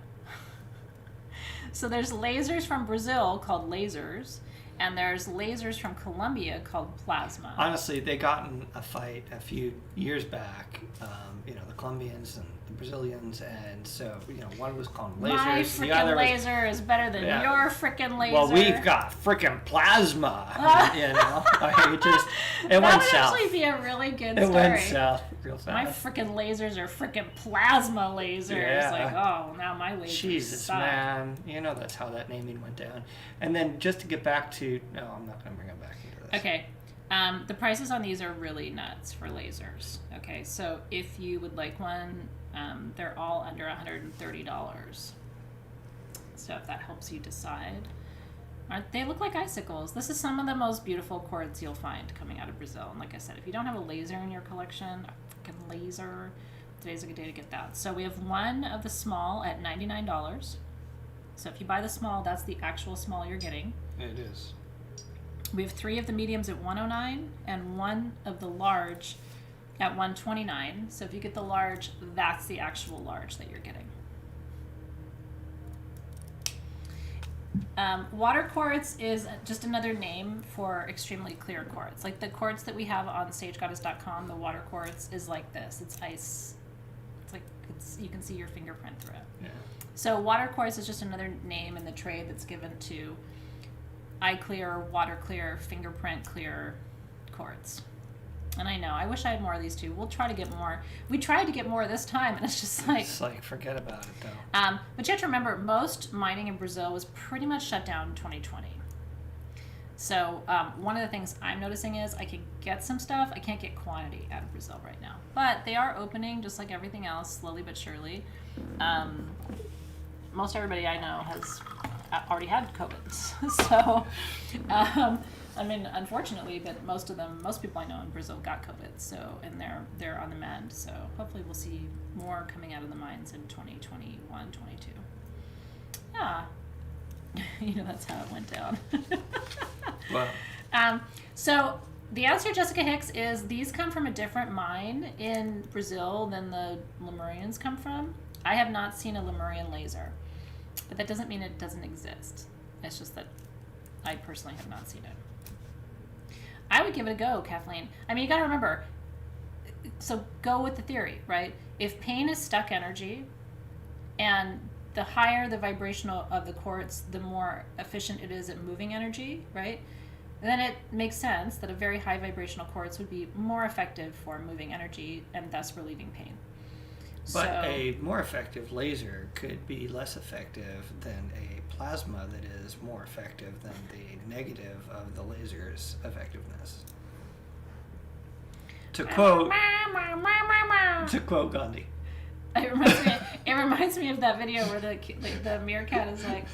So there's lasers from Brazil called lasers, and there's lasers from Colombia called plasma. Honestly, they got in a fight a few years back, the Colombians and the Brazilians, and so, one was called lasers. My the other freaking laser is better than your freaking laser. Well, we've got freaking plasma, it went south. That would actually be a really good story. It went south real fast. My freaking lasers are freaking plasma lasers. Yeah. Like, oh, now my lasers Jesus, suck. man. That's how that naming went down. And then just to get back to... No, I'm not going to bring it back into this. Okay. The prices on these are really nuts for lasers. Okay, so if you would like one, they're all under $130. So if that helps you decide. They look like icicles. This is some of the most beautiful quartz you'll find coming out of Brazil. And like I said, if you don't have a laser in your collection, a freaking laser, today's a good day to get that. So we have one of the small at $99. So if you buy the small, that's the actual small you're getting. It is. We have 3 of the mediums at $109 and 1 of the large at $129. So if you get the large, that's the actual large that you're getting. Water quartz is just another name for extremely clear quartz. Like the quartz that we have on sagegoddess.com, the water quartz is like this. It's ice. It's like you can see your fingerprint through it. Yeah. So water quartz is just another name in the trade that's given to eye clear, water clear, fingerprint clear quartz. And I know, I wish I had more of these too. We'll try to get more. We tried to get more this time, and it's just like... It's like, forget about it, though. But you have to remember, most mining in Brazil was pretty much shut down in 2020. So one of the things I'm noticing is I can get some stuff. I can't get quantity out of Brazil right now. But they are opening, just like everything else, slowly but surely. Most everybody I know has already had COVID. So... unfortunately, but most people I know in Brazil got COVID, so, and they're on the mend, so hopefully we'll see more coming out of the mines in 2021, 22. Yeah. That's how it went down. Wow. So the answer, Jessica Hicks, is these come from a different mine in Brazil than the Lemurians come from. I have not seen a Lemurian laser, but that doesn't mean it doesn't exist. It's just that I personally have not seen it. I would give it a go, Kathleen. You got to remember, so go with the theory, right? If pain is stuck energy, and the higher the vibrational of the quartz, the more efficient it is at moving energy, right? Then it makes sense that a very high vibrational quartz would be more effective for moving energy and thus relieving pain. But a more effective laser could be less effective than a plasma that is more effective than the negative of the laser's effectiveness. To quote Gandhi. It reminds me of that video where the meerkat is like...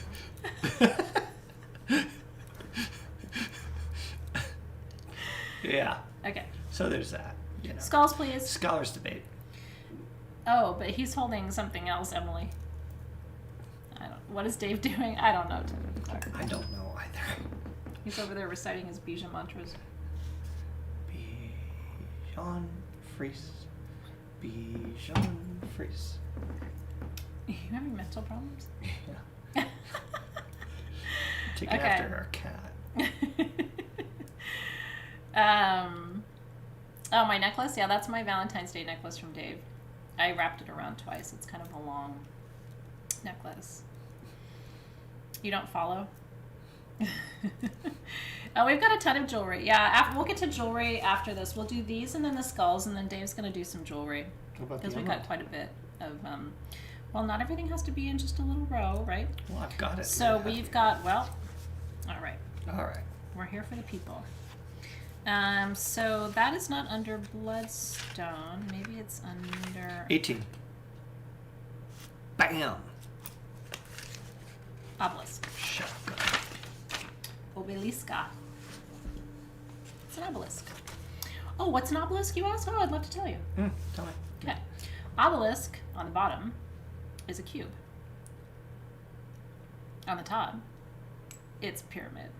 Yeah. Okay. So there's that. Skulls, please. Scholars debate. Oh, but he's holding something else, Emily. What is Dave doing? I don't know. I don't know either. He's over there reciting his Bija mantras. Bijan Fries. Bijan Fries. You having mental problems? Yeah. Taking after our cat. Oh, my necklace? Yeah, that's my Valentine's Day necklace from Dave. I wrapped it around twice. It's kind of a long necklace. You don't follow? Oh, we've got a ton of jewelry. Yeah, we'll get to jewelry after this. We'll do these and then the skulls, and then Dave's going to do some jewelry. Because we've got quite a bit of... well, not everything has to be in just a little row, right? Well, I've got it. So we've got... Well, all right. All right. We're here for the people. So that is not under Bloodstone. Maybe it's under... 18. Bam! Obelisk. Shotgun. Obeliska. It's an obelisk. Oh, what's an obelisk, you ask? Oh, I'd love to tell you. Tell me. Okay. Obelisk, on the bottom, is a cube. On the top, it's a pyramid.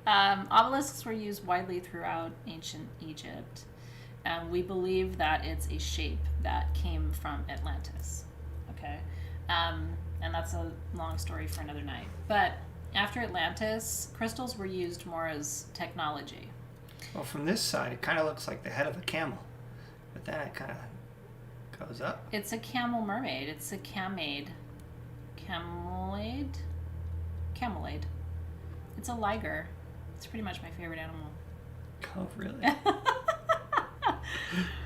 Obelisks were used widely throughout ancient Egypt. We believe that it's a shape that came from Atlantis. Okay. and that's a long story for another night. But after Atlantis, crystals were used more as technology. Well, from this side, it kind of looks like the head of a camel, but then it kind of goes up. It's a camel mermaid. It's a camelade. Camelade. It's a liger. It's pretty much my favorite animal. Oh, really?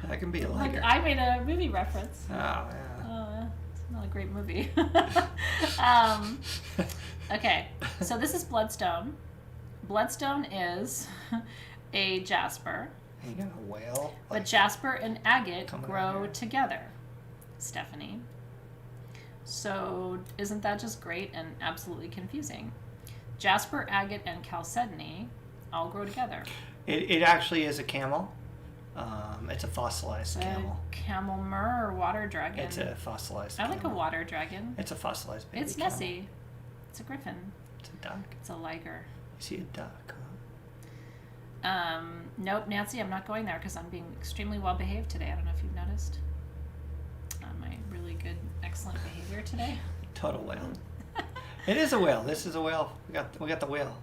That can be a liger. Look, I made a movie reference. Oh, yeah. It's not a great movie. Okay, so this is Bloodstone. Bloodstone is a jasper. You got a whale. But jasper and agate grow together, Stephanie. So isn't that just great and absolutely confusing? Jasper, agate, and chalcedony all grow together. It actually is a camel. It's a fossilized camel. Camel mer or water dragon. It's a fossilized I camel. like a water dragon. It's a fossilized baby It's camel. messy. It's a griffin. It's a duck. It's a liger. You see a duck, Nope, Nancy, I'm not going there because I'm being extremely well behaved today. I don't know if you've noticed. My really good, excellent behavior today. Total whale. It is a whale. This is a whale. We got the whale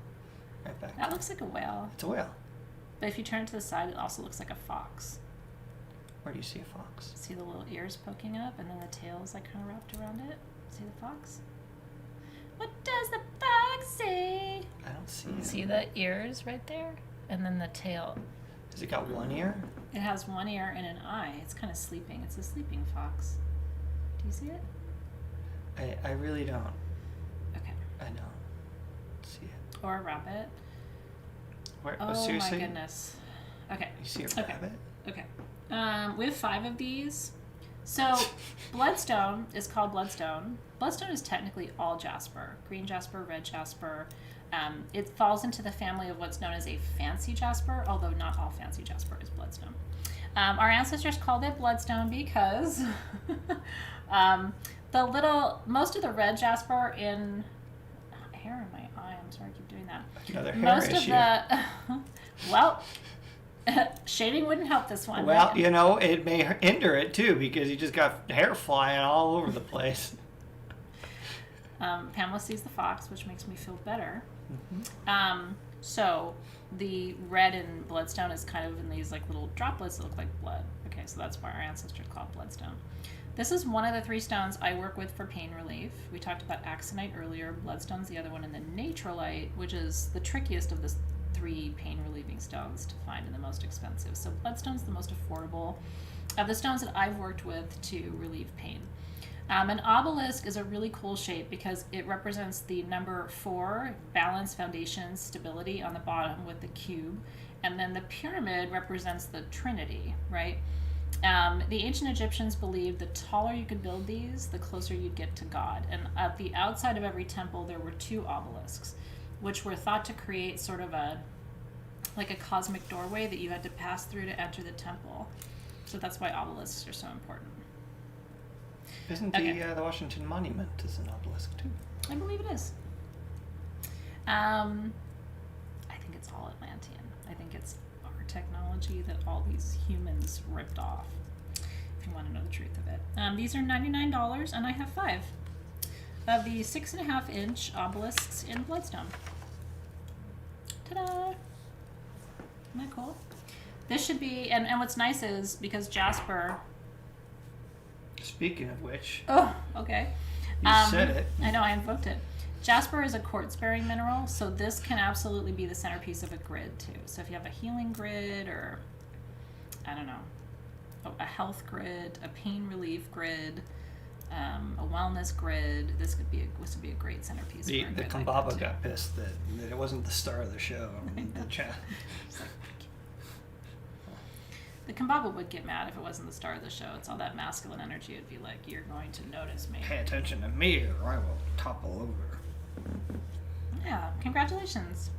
right back. That looks like a whale. It's a whale. But if you turn it to the side, it also looks like a fox. Where do you see a fox? See the little ears poking up, and then the tail is like kind of wrapped around it. See the fox? What does the fox say? I don't see it. See the ears right there? And then the tail. Has it got one ear? It has one ear and an eye. It's kind of sleeping. It's a sleeping fox. Do you see it? I really don't. Okay. I don't see it. Or a rabbit. Where, Oh seriously? my goodness. Okay. You see a Okay. rabbit? Okay. We have 5 of these. So, Bloodstone is called Bloodstone. Bloodstone is technically all jasper. Green jasper, red jasper. It falls into the family of what's known as a fancy jasper, although not all fancy jasper is bloodstone. Our ancestors called it bloodstone because most of the red jasper in hair in my eye. I'm sorry, I keep doing that. Another hair Most issue. of the well, shading wouldn't help this one. Well, right? you know, it may hinder it too because you just got hair flying all over the place. Pamela sees the fox, which makes me feel better. Mm-hmm. So the red in bloodstone is kind of in these like little droplets that look like blood. Okay, so that's why our ancestors called bloodstone. This is one of the 3 stones I work with for pain relief. We talked about axonite earlier. Bloodstone's the other one, and then natrolite, which is the trickiest of the 3 pain relieving stones to find and the most expensive. So bloodstone's the most affordable of the stones that I've worked with to relieve pain. An obelisk is a really cool shape because it represents the number 4, balance, foundation, stability on the bottom with the cube. And then the pyramid represents the Trinity, right? The ancient Egyptians believed the taller you could build these, the closer you'd get to God. And at the outside of every temple, there were 2 obelisks, which were thought to create sort of a cosmic doorway that you had to pass through to enter the temple. So that's why obelisks are so important. Isn't Okay. the Washington Monument is an obelisk too? I believe it is. I think it's all Atlantean. I think it's our technology that all these humans ripped off, if you want to know the truth of it. These are $99, and I have 5 of the 6.5-inch obelisks in Bloodstone. Ta-da! Isn't that cool? This should be, and what's nice is, because jasper... Speaking of which, Oh, okay. you said it. I know, I invoked it. Jasper is a quartz-bearing mineral, so this can absolutely be the centerpiece of a grid, too. So if you have a healing grid or, I don't know, a health grid, a pain relief grid, a wellness grid, this would be a great centerpiece. The for a grid Kambaba like that, got pissed that it wasn't the star of the show. The chat. It's like, the Kambaba would get mad if it wasn't the star of the show. It's all that masculine energy. It'd be like, you're going to notice me. Pay attention to me or I will topple over. Yeah, congratulations.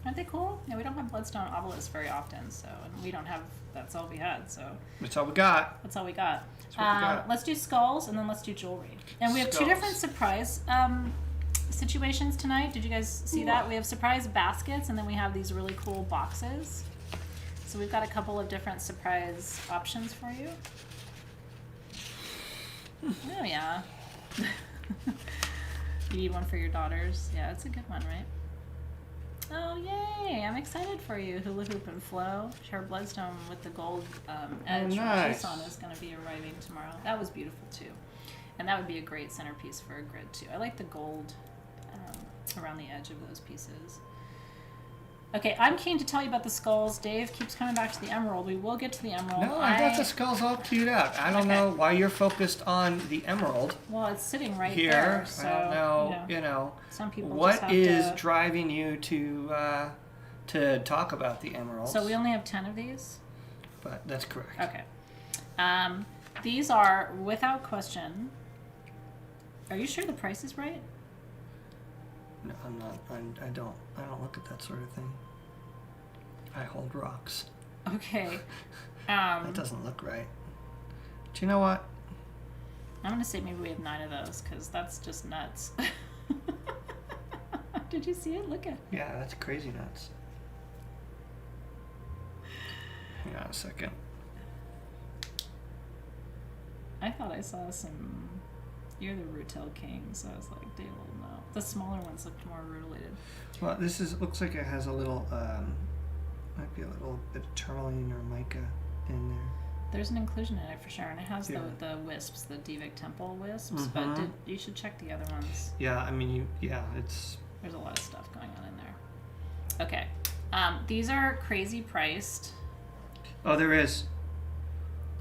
Aren't they cool? Yeah, we don't have bloodstone obelisks very often, so, and we don't have, that's all we had, so That's all we got. that's all we got. That's what we got. Let's do skulls, and then let's do jewelry. And we have 2 Skulls. different surprise situations tonight. Did you guys see that? We have surprise baskets, and then we have these really cool boxes. So we've got a couple of different surprise options for you. Oh, yeah. You need one for your daughters. Yeah, it's a good one, right? Oh, yay! I'm excited for you. Hula Hoop and Flow. Her Bloodstone with the gold edge from Tucson is going to be arriving tomorrow. That was beautiful, too. And that would be a great centerpiece for a grid, too. I like the gold around the edge of those pieces. Okay, I'm keen to tell you about the skulls. Dave keeps coming back to the emerald. We will get to the emerald. No, I got the skulls all queued out. I don't know why you're focused on the emerald. Well, it's sitting right here. there. So, I don't know, you know. Some people what just have is to... driving you to talk about the emeralds? So we only have 10 of these? But that's correct. Okay. These are, without question... Are you sure the price is right? No, I'm not. I don't look at that sort of thing. I hold rocks. Okay. That doesn't look right. Do you know what? I'm going to say maybe we have 9 of those, because that's just nuts. Did you see it? Look at it. Yeah, that's crazy nuts. Hang on a second. I thought I saw some... You're the Rootail King, so I was like, Dave will know. The smaller ones looked more rutilated. Well, this looks like it has a little, might be a little bit of tourmaline or mica in there. There's an inclusion in it for sure, and it has the wisps, the Divic Temple wisps, but you should check the other ones. Yeah, I mean, it's... There's a lot of stuff going on in there. Okay. These are crazy priced. Oh, there is.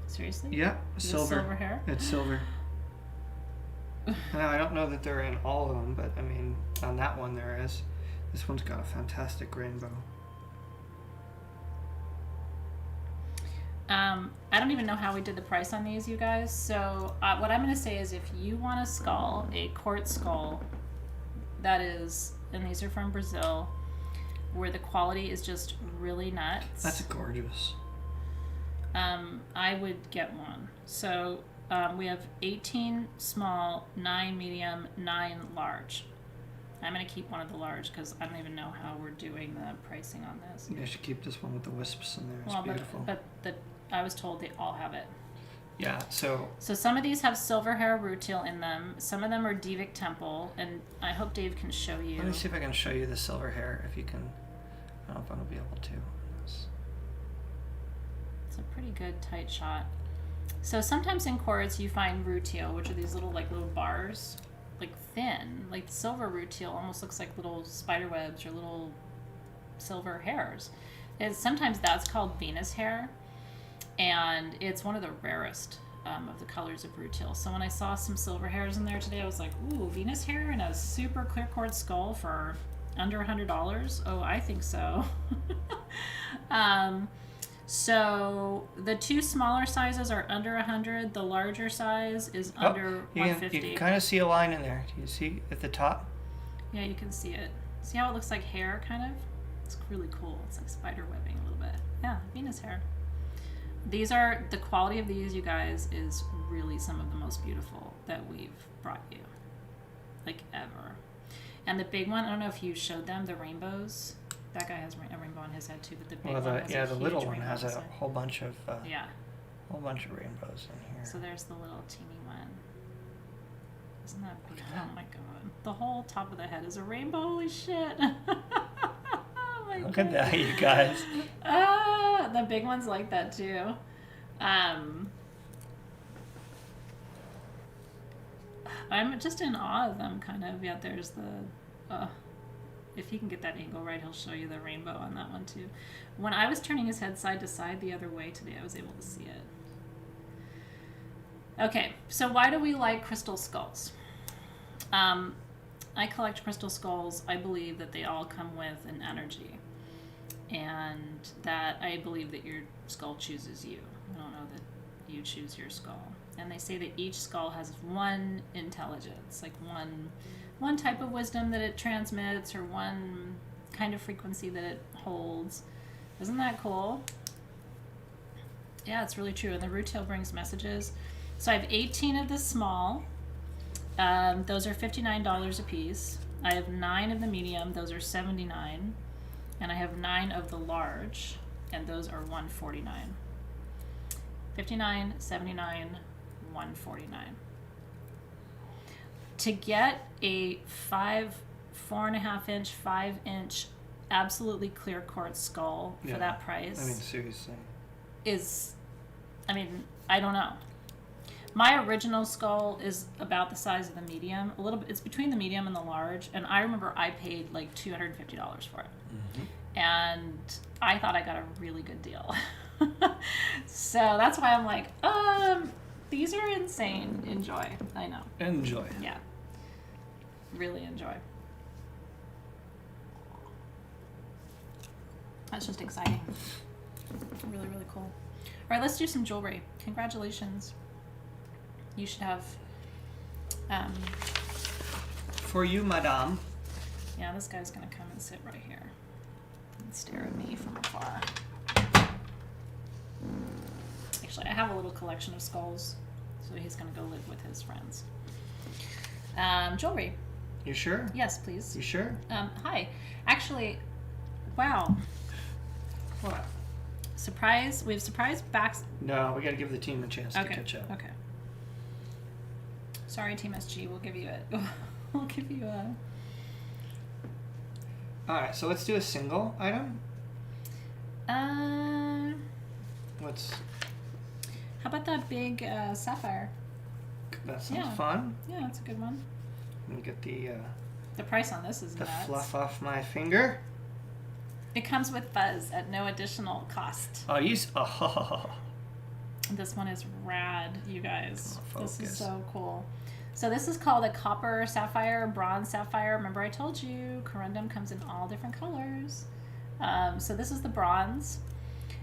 Seriously? Yeah, silver. Silver hair? It's silver. Now, I don't know that they're in all of them, but I mean, on that one there is. This one's got a fantastic rainbow. I don't even know how we did the price on these, you guys. So what I'm going to say is if you want a skull, a quartz skull, that is, and these are from Brazil, where the quality is just really nuts. That's gorgeous. I would get one. So we have 18 small, 9 medium, 9 large. I'm going to keep one of the large because I don't even know how we're doing the pricing on this. You should keep this one with the wisps in there. It's beautiful. But I was told they all have it. Yeah, so some of these have silver hair rutile in them. Some of them are Divic Temple, and I hope Dave can show you. Let me see if I can show you the silver hair, if you can. I don't know if I'll be able to. It's a pretty good tight shot. So sometimes in quartz you find rutile, which are these little bars, thin. Like the silver rutile almost looks like little spider webs or little silver hairs. Sometimes that's called Venus hair, and it's one of the rarest of the colors of rutile. So when I saw some silver hairs in there today, I was like, ooh, Venus hair and a super clear quartz skull for under $100? Oh, I think so. So the 2 smaller sizes are under 100. The larger size is under 150. You can kind of see a line in there. Do you see at the top? Yeah, you can see it. See how it looks like hair, kind of? It's really cool. It's like spider webbing a little bit. Yeah, Venus hair. These are, the quality of these, you guys, is really some of the most beautiful that we've brought you. Ever. And the big one, I don't know if you showed them, the rainbows. That guy has a rainbow on his head too, but the big one has a the huge little one rainbow has a inside. whole bunch of whole bunch of rainbows in here. So there's the little teeny one. Isn't that beautiful? Oh my god. The whole top of the head is a rainbow. Holy shit. Oh my Look god. at that, you guys. The big one's like that too. I'm just in awe of them, kind of. Yeah, there's the... if he can get that angle right, he'll show you the rainbow on that one too. When I was turning his head side to side the other way today, I was able to see it. Okay, so why do we like crystal skulls? I collect crystal skulls. I believe that they all come with an energy, and that I believe that your skull chooses you. I don't know that you choose your skull. And they say that each skull has one intelligence, one type of wisdom that it transmits, or one kind of frequency that it holds. Isn't that cool? Yeah, it's really true. And the rutile brings messages. So I have 18 of the small. Those are $59 a piece. I have 9 of the medium. Those are $79. And I have 9 of the large, and those are $149. $59, $79, $149. to get a 4.5 inch, 5 inch, absolutely clear quartz skull for that price. I mean, seriously. I don't know. My original skull is about the size of the medium. A little bit. It's between the medium and the large. And I remember I paid like $250 for it. Mm-hmm. And I thought I got a really good deal. So that's why I'm like, these are insane. Enjoy. I know. Enjoy. Yeah. Really enjoy. That's just exciting. Really, really cool. All right, let's do some jewelry. Congratulations. You should have... For you, madame. Yeah, this guy's going to come and sit right here and stare at me from afar. Actually, I have a little collection of skulls, so he's going to go live with his friends. Jewelry. You sure? Yes, please. You sure? Hi. Actually, wow. What? Surprise. We have surprise backs. No, we got to give the team a chance to catch up. Okay. Sorry, Team SG. We'll give you a... We'll give you a... Alright, so let's do a single item. What's... How about that big sapphire? That sounds fun. Yeah, that's a good one. Let me get the price on this is the nuts. fluff off my finger. It comes with fuzz at no additional cost. Oh, This one is rad, you guys. Focus. This is so cool. So this is called a copper sapphire, bronze sapphire. Remember I told you corundum comes in all different colors. So this is the bronze.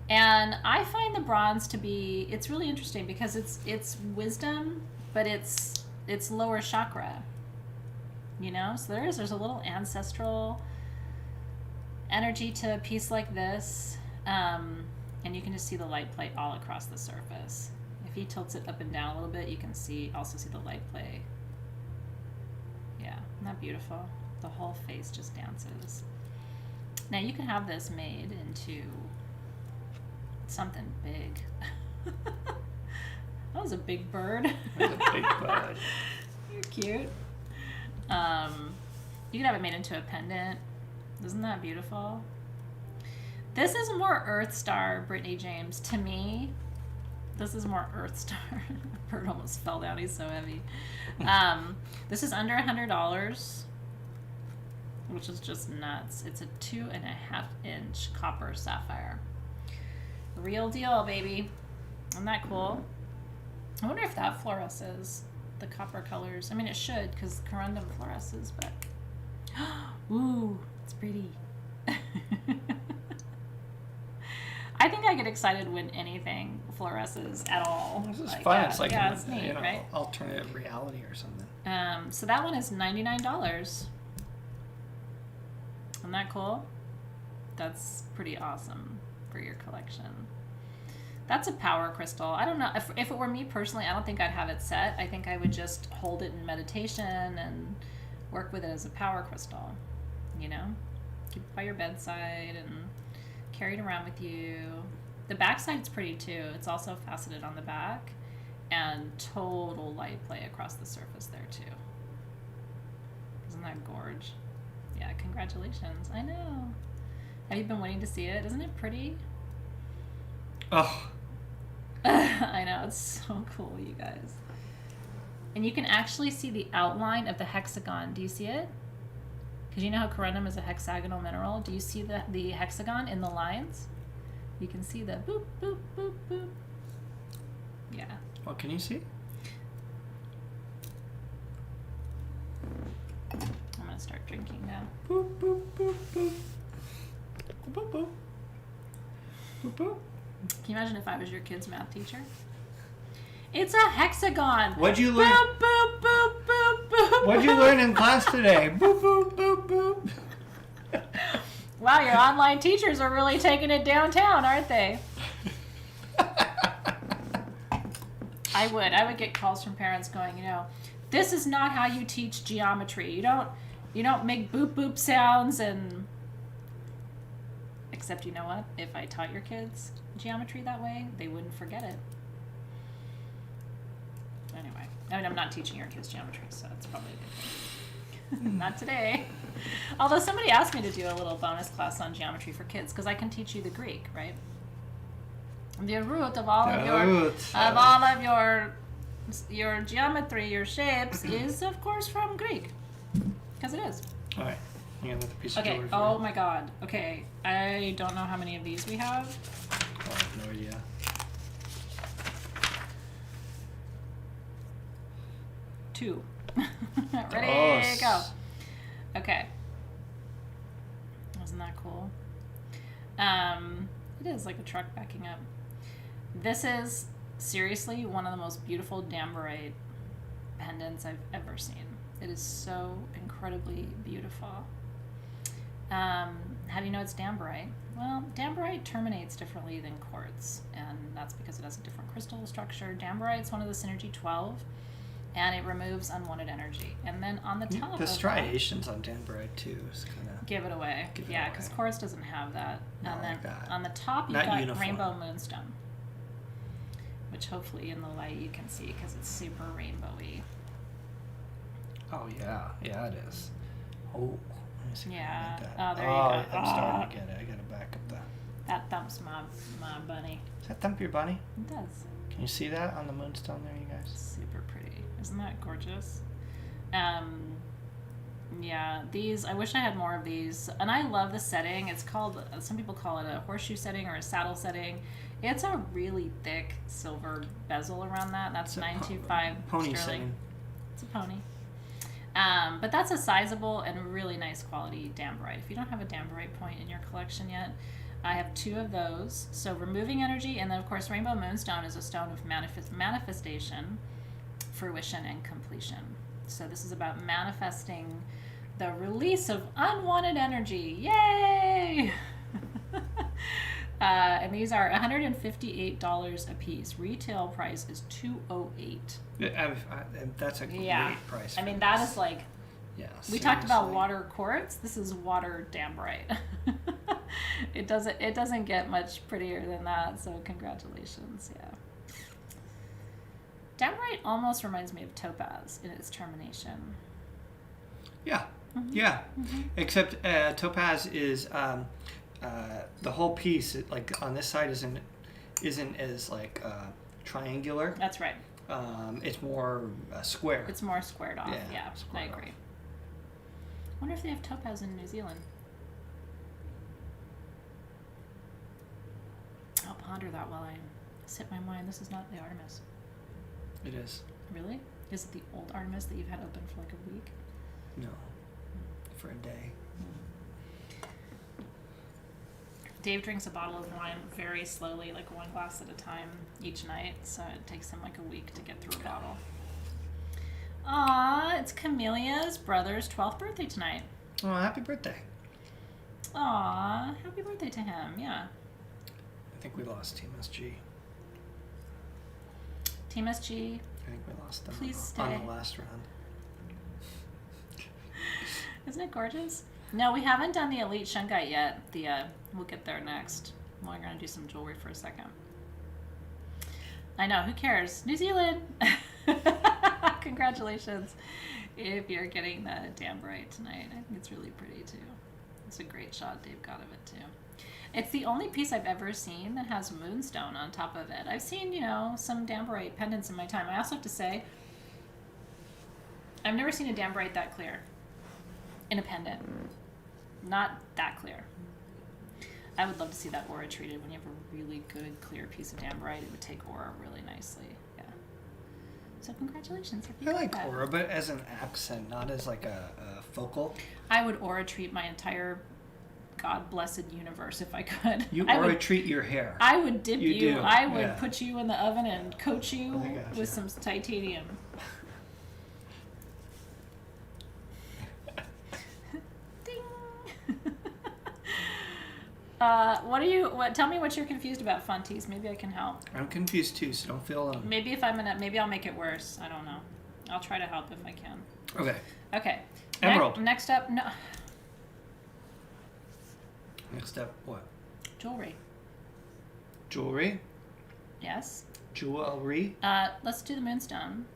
And I find the bronze to be, it's really interesting because it's wisdom, but it's lower chakra. You know? So there's a little ancestral energy to a piece like this. And you can just see the light play all across the surface. If he tilts it up and down a little bit, you can also see the light play. Yeah, isn't that beautiful? The whole face just dances. Now you can have this made into something big. That was a big bird. That was a big bird. You're cute. You can have it made into a pendant. Isn't that beautiful? This is more Earth Star, Brittany James. To me, this is more Earth Star. Bird almost fell down. He's so heavy. This is under $100, which is just nuts. It's a 2.5 inch copper sapphire. Real deal, baby. Isn't that cool? I wonder if that fluoresces the copper colors. I mean, it should, because corundum fluoresces, but... Ooh, it's pretty. I think I get excited when anything fluoresces at all. This is fun. It's like it's neat, right? Alternative reality or something. So that one is $99. Isn't that cool? That's pretty awesome for your collection. That's a power crystal. I don't know. If it were me personally, I don't think I'd have it set. I think I would just hold it in meditation and work with it as a power crystal. You know? Keep it by your bedside and carry it around with you. The back side's pretty too. It's also faceted on the back and total light play across the surface there too. Isn't that gorge? Yeah, congratulations. I know. Have you been waiting to see it? Isn't it pretty? Oh. I know, it's so cool, you guys. And you can actually see the outline of the hexagon. Do you see it? Because you know how corundum is a hexagonal mineral. Do you see the hexagon in the lines? You can see the boop, boop, boop, boop. Yeah. What can you see? I'm going to start drinking now. Boop, boop, boop, boop. Boop, boop. Boop, boop. Can you imagine if I was your kid's math teacher? It's a hexagon. What'd you learn? Boop, boop, boop, boop, boop. What'd you learn in class today? Boop, boop, boop, boop. Wow, your online teachers are really taking it downtown, aren't they? I would get calls from parents going, you know, this is not how you teach geometry. You don't make boop boop sounds and except you know what? If I taught your kids geometry that way, they wouldn't forget it. Anyway, I mean, I'm not teaching your kids geometry, so it's probably a good thing. Not today. Although somebody asked me to do a little bonus class on geometry for kids because I can teach you the Greek, right? The root of all of your geometry, your shapes is of course from Greek, because it is. All right. Yeah, with a piece of Okay. jewelry. Oh my God. Okay. I don't know how many of these we have. Oh, I have no idea. Two. Ready, go. Okay. Isn't that cool? It is like a truck backing up. This is seriously one of the most beautiful Damborite pendants I've ever seen. It is so incredibly beautiful. How do you know it's Damborite? Well, Damborite terminates differently than quartz, and that's because it has a different crystal structure. Damborite's one of the Synergy 12, and it removes unwanted energy. And then on the top the of striations on Danburite too is kind of give it away. Yeah, because quartz doesn't have that. Not and then like that. on the top you've Not got uniform. rainbow moonstone, which hopefully in the light you can see because it's super rainbowy. Oh yeah, it is. Oh, let me see if I Yeah. can get Oh, that. there you go. I'm starting to get it. I gotta back up that. That thumps my bunny. Does that thump your bunny? It does. Can you see that on the moonstone there, you guys? Super pretty. Isn't that gorgeous? Yeah, these, I wish I had more of these. And I love the setting. It's called, some people call it a horseshoe setting or a saddle setting. It's a really thick silver bezel around that. That's $925 pony sterling. setting. It's a pony. But that's a sizable and really nice quality Damborite. If you don't have a Damborite point in your collection yet, I have 2 of those. So removing energy, and then of course Rainbow Moonstone is a stone of manifestation, fruition, and completion. So this is about manifesting the release of unwanted energy. Yay! And these are $158 a piece. Retail price is $208. That's a great price. I mean, that is like, yeah. we talked about water quartz. This is water Damborite. It doesn't get much prettier than that. So congratulations, yeah. Damborite almost reminds me of topaz in its termination. Yeah, Mm-hmm. yeah. Mm-hmm. Except topaz is the whole piece. Like on this side isn't as like triangular. That's right. It's more square. It's more squared off. Yeah, I squared agree. off. Wonder if they have topaz in New Zealand. I'll ponder that while I set my mind. This is not the Artemis. It is. Really? Is it the old Artemis that you've had open for like a week? No. For a day. Dave drinks a bottle of wine very slowly, like 1 glass at a time each night, so it takes him like a week to get through a bottle. Aw, it's Camelia's brother's 12th birthday tonight. Oh, happy birthday. Aw, happy birthday to him, yeah. I think we lost Team SG. Team SG, I think we lost them please on stay. the last round. Isn't it gorgeous? No, we haven't done the Elite Shungite yet. We'll get there next. We're going to do some jewelry for a second. I know, who cares? New Zealand! Congratulations if you're getting the Damborite tonight. I think it's really pretty too. It's a great shot Dave got of it too. It's the only piece I've ever seen that has moonstone on top of it. I've seen, some Damborite pendants in my time. I also have to say, I've never seen a Damborite that clear in a pendant. Not that clear. I would love to see that aura treated. When you have a really good clear piece of Damborite, it would take aura really nicely. Yeah. So congratulations. If you I like got that. aura, but as an accent, not as like a focal. I would aura treat my entire God blessed universe if I could. You I aura would, treat your hair. I would dip You you. do, I would yeah. put you in the oven and coat you I gotcha. with some titanium. Ding. Tell me what you're confused about, Fonties. Maybe I can help. I'm confused too, so don't feel alone. Maybe maybe I'll make it worse. I don't know. I'll try to help if I can. Okay. Okay. Emerald. Next up, no. Next up, what? Jewelry. Jewelry? Yes. Jewelry? Let's do the moonstone.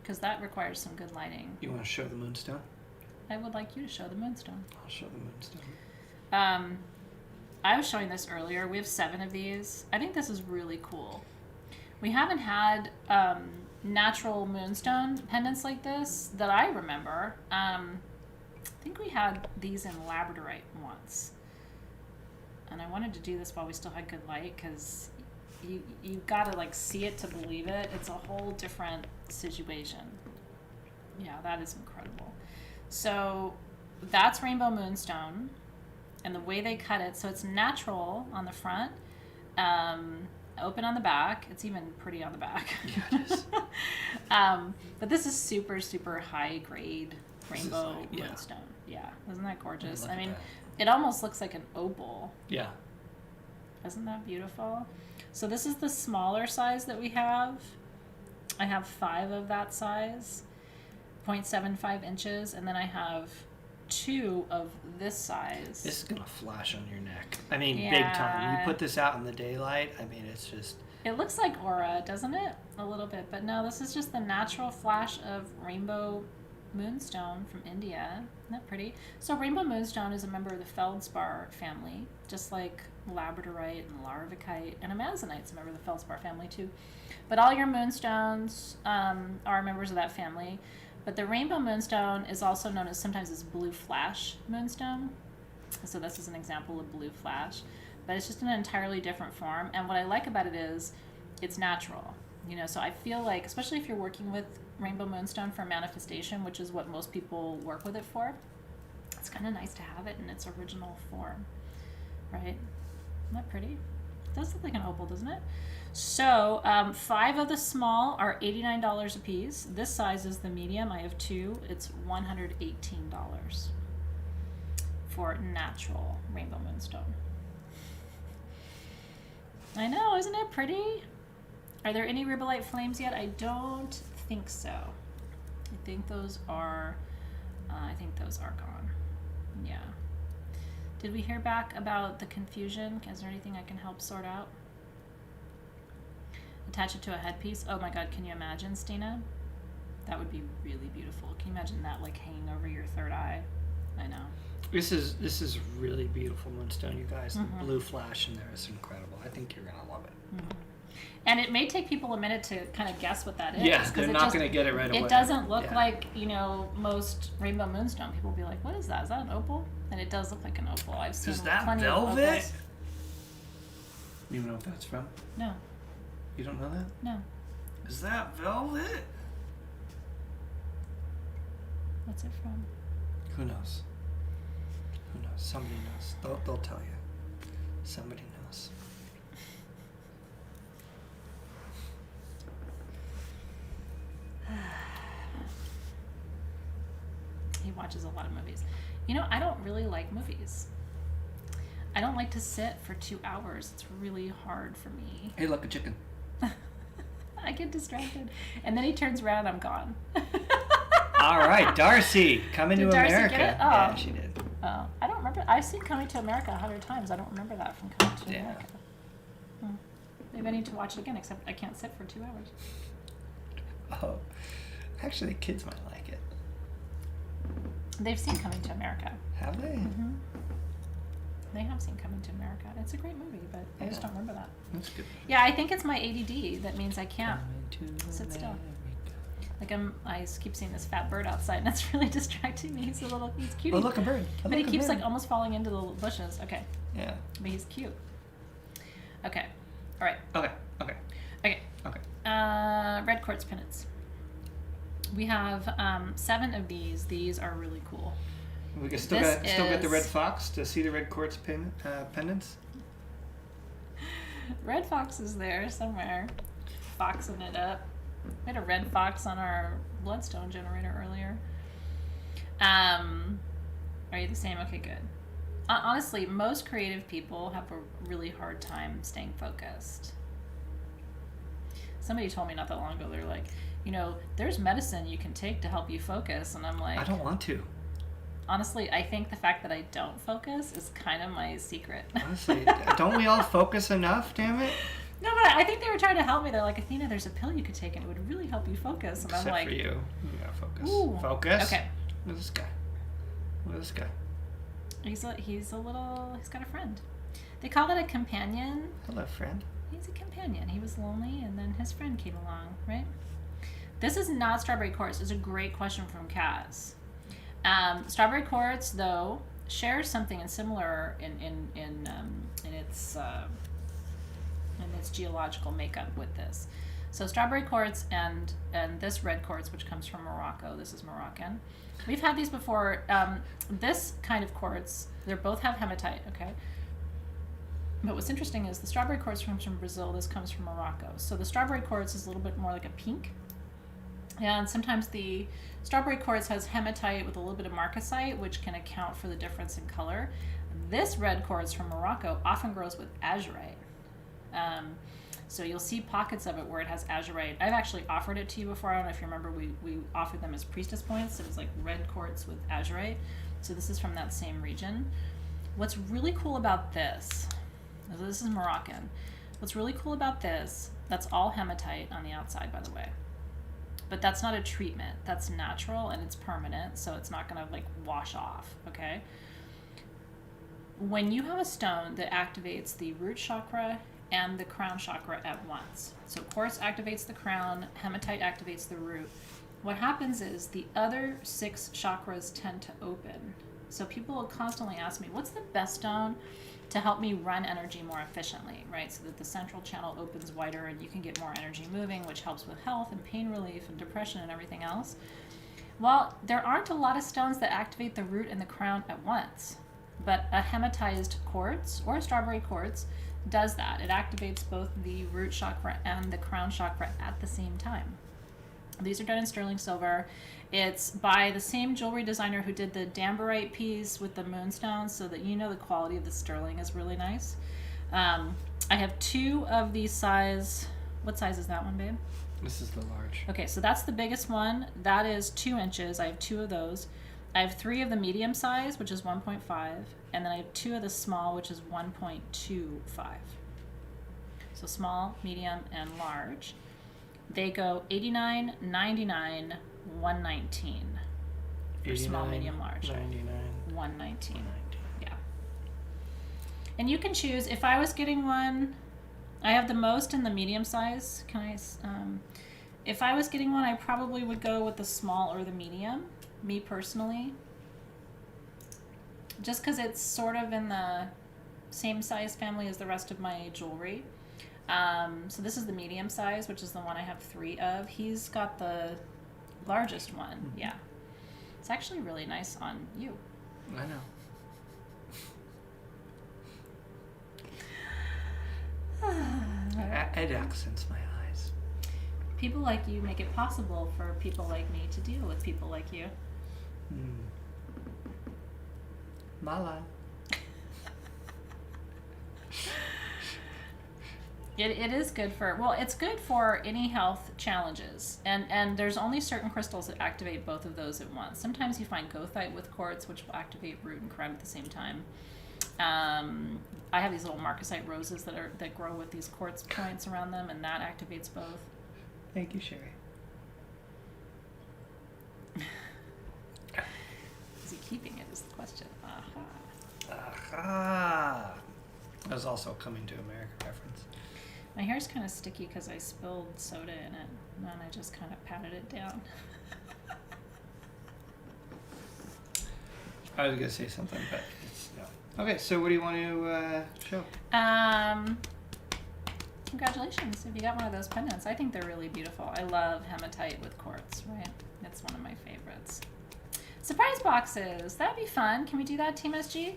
because that requires some good lighting. You want to show the moonstone? I would like you to show the moonstone. I'll show the moonstone. I was showing this earlier. We have 7 of these. I think this is really cool. We haven't had natural moonstone pendants like this that I remember. I think we had these in labradorite once. And I wanted to do this while we still had good light, because you gotta like see it to believe it. It's a whole different situation. Yeah, that is incredible. So that's rainbow moonstone, and the way they cut it, so it's natural on the front, open on the back. It's even pretty on the back. Yeah, it is. But this is super, super high grade rainbow like, moonstone. Yeah, isn't that gorgeous? I mean, that. it almost looks like an opal. Yeah. Isn't that beautiful? So this is the smaller size that we have. I have 5 of that size, 0.75 inches, and then I have 2 of this size. This is gonna flash on your neck. I mean, Yeah. big time. You put this out in the daylight. I mean, it's just. It looks like Orere, doesn't it? A little bit, but no, this is just the natural flash of rainbow moonstone from India. Isn't that pretty? So rainbow moonstone is a member of the feldspar family, just like labradorite and larvikite, and amazonite's a member of the feldspar family too. But all your moonstones are members of that family. But the rainbow moonstone is also known as sometimes as blue flash moonstone. So this is an example of blue flash, but it's just an entirely different form. And what I like about it is it's natural. You know, so I feel like, especially if you're working with rainbow moonstone for manifestation, which is what most people work with it for, it's kind of nice to have it in its original form, right? Isn't that pretty? It does look like an opal, doesn't it? So 5 of the small are $89 a piece. This size is the medium. I have 2. It's $118 for natural rainbow moonstone. I know, isn't it pretty? Are there any rubellite flames yet? I don't think so. I think those are gone. Yeah. Did we hear back about the confusion? Is there anything I can help sort out? Attach it to a headpiece. Oh my God, can you imagine, Stina? That would be really beautiful. Can you imagine that like hanging over your third eye? I know. This is really beautiful moonstone, you guys. The blue flash in there is incredible. I think you're gonna love it. And it may take people a minute to kind of guess what that is. Yeah, they're not going to get it right away. It doesn't look like, you know, most rainbow moonstone. People will be like, what is that? Is that an opal? And it does look like an opal. I've seen plenty of opals. Is that velvet? You know what that's from? No. You don't know that? No. Is that velvet? What's it from? Who knows? Who knows? Somebody knows. They'll tell you. Somebody knows. He watches a lot of movies. You know, I don't really like movies. I don't like to sit for 2 hours. It's really hard for me. Hey, look, a chicken. I get distracted. And then he turns around and I'm gone. All right, Darcy, coming to Darcy America. Get it? Oh. Yeah, she did. Oh, I don't remember. I've seen Coming to America 100 times. I don't remember that from Coming to America. Maybe I need to watch it again, except I can't sit for 2 hours. Oh, actually, kids might like it. They've seen Coming to America. Have they? Mm-hmm. They have seen Coming to America. It's a great movie, but I just don't remember that. That's good. Yeah, I think it's my ADD that means I can't sit still. Like I keep seeing this fat bird outside, and it's really distracting me. He's cute. Oh, look, a bird. But he keeps like almost falling into the bushes. Okay. Yeah. But he's cute. Okay. All right. Okay. Red quartz pendants. We have 7 of these. These are really cool. We can still get the red fox to see the red quartz pendants. Red fox is there somewhere, foxing it up. We had a red fox on our bloodstone generator earlier. Are you the same? Okay, good. Honestly, most creative people have a really hard time staying focused. Somebody told me not that long ago, they're like, you know, there's medicine you can take to help you focus. And I'm like, I don't want to. Honestly, I think the fact that I don't focus is kind of my secret. Honestly, don't we all focus enough, damn it? No, but I think they were trying to help me. They're like, Athena, there's a pill you could take and it would really help you focus. And Except I'm like, for you. You gotta focus. Ooh. Focus. Okay. Look at this guy. Look at this guy. He's got a friend. They called it a companion. Hello, friend. He's a companion. He was lonely, and then his friend came along, right? This is not strawberry quartz. It's a great question from Kaz. Strawberry quartz, though, shares something similar in its geological makeup with this. So strawberry quartz and this red quartz, which comes from Morocco. This is Moroccan. We've had these before. This kind of quartz, they both have hematite, okay? But what's interesting is the strawberry quartz comes from Brazil. This comes from Morocco. So the strawberry quartz is a little bit more like a pink. And sometimes the strawberry quartz has hematite with a little bit of marcasite, which can account for the difference in color. This red quartz from Morocco often grows with azurite. So you'll see pockets of it where it has azurite. I've actually offered it to you before. I don't know if you remember, we offered them as priestess points. It was like red quartz with azurite. So this is from that same region. What's really cool about this, so this is Moroccan. What's really cool about this, that's all hematite on the outside, by the way. But that's not a treatment. That's natural and it's permanent, so it's not gonna like wash off, okay? When you have a stone that activates the root chakra and the crown chakra at once, so quartz activates the crown, hematite activates the root, what happens is the other 6 chakras tend to open. So people will constantly ask me, what's the best stone to help me run energy more efficiently, right? So that the central channel opens wider and you can get more energy moving, which helps with health and pain relief and depression and everything else. Well, there aren't a lot of stones that activate the root and the crown at once, but a hematized quartz or strawberry quartz does that. It activates both the root chakra and the crown chakra at the same time. These are done in sterling silver. It's by the same jewelry designer who did the Damborite piece with the moonstone, so that you know the quality of the sterling is really nice. I have 2 of these size. What size is that one, babe? This is the large. Okay, so that's the biggest one. That is 2 inches. I have 2 of those. I have 3 of the medium size, which is 1.5, and then I have 2 of the small, which is 1.25. So small, medium, and large. They go $89, $99, $119 for small, medium, large. $99, $119. Yeah. And you can choose. If I was getting one, I have the most in the medium size. If I was getting one, I probably would go with the small or the medium. Me personally, just because it's sort of in the same size family as the rest of my jewelry. So this is the medium size, which is the one I have 3 of. He's got the largest one. Mm-hmm. Yeah. It's actually really nice on you. I know. It accents my eyes. People like you make it possible for people like me to deal with people like you. Mala. It is good for, well, it's good for any health challenges. And there's only certain crystals that activate both of those at once. Sometimes you find goethite with quartz, which will activate root and crown at the same time. I have these little marcasite roses that grow with these quartz points around them, and that activates both. Thank you, Sherry. Is he keeping it is the question. Aha. That was also a Coming to America reference. My hair's kind of sticky because I spilled soda in it, and then I just kind of patted it down. I was going to say something, but it's no. Okay, so what do you want to show? Congratulations if you got one of those pendants. I think they're really beautiful. I love hematite with quartz, right? It's one of my favorites. Surprise boxes. That'd be fun. Can we do that, Team SG?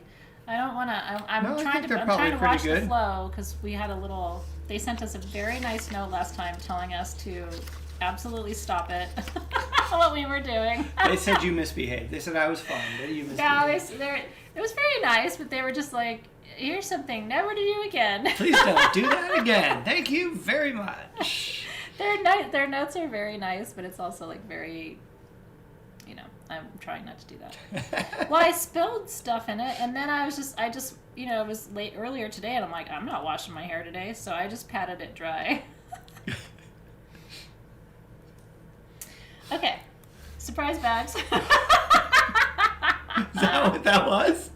I don't want to. I'm trying to watch the flow because we had a little. They sent us a very nice note last time telling us to absolutely stop it. What we were doing. They said you misbehaved. They said I was fine, but you misbehaved. No, it was very nice, but they were just like, here's something never to do again. Please don't do that again. Thank you very much. Their notes are very nice, but it's also like very, I'm trying not to do that. Well, I spilled stuff in it, and then I just, it was late earlier today, and I'm like, I'm not washing my hair today, so I just patted it dry. Okay. Surprise bags. Is that what that was?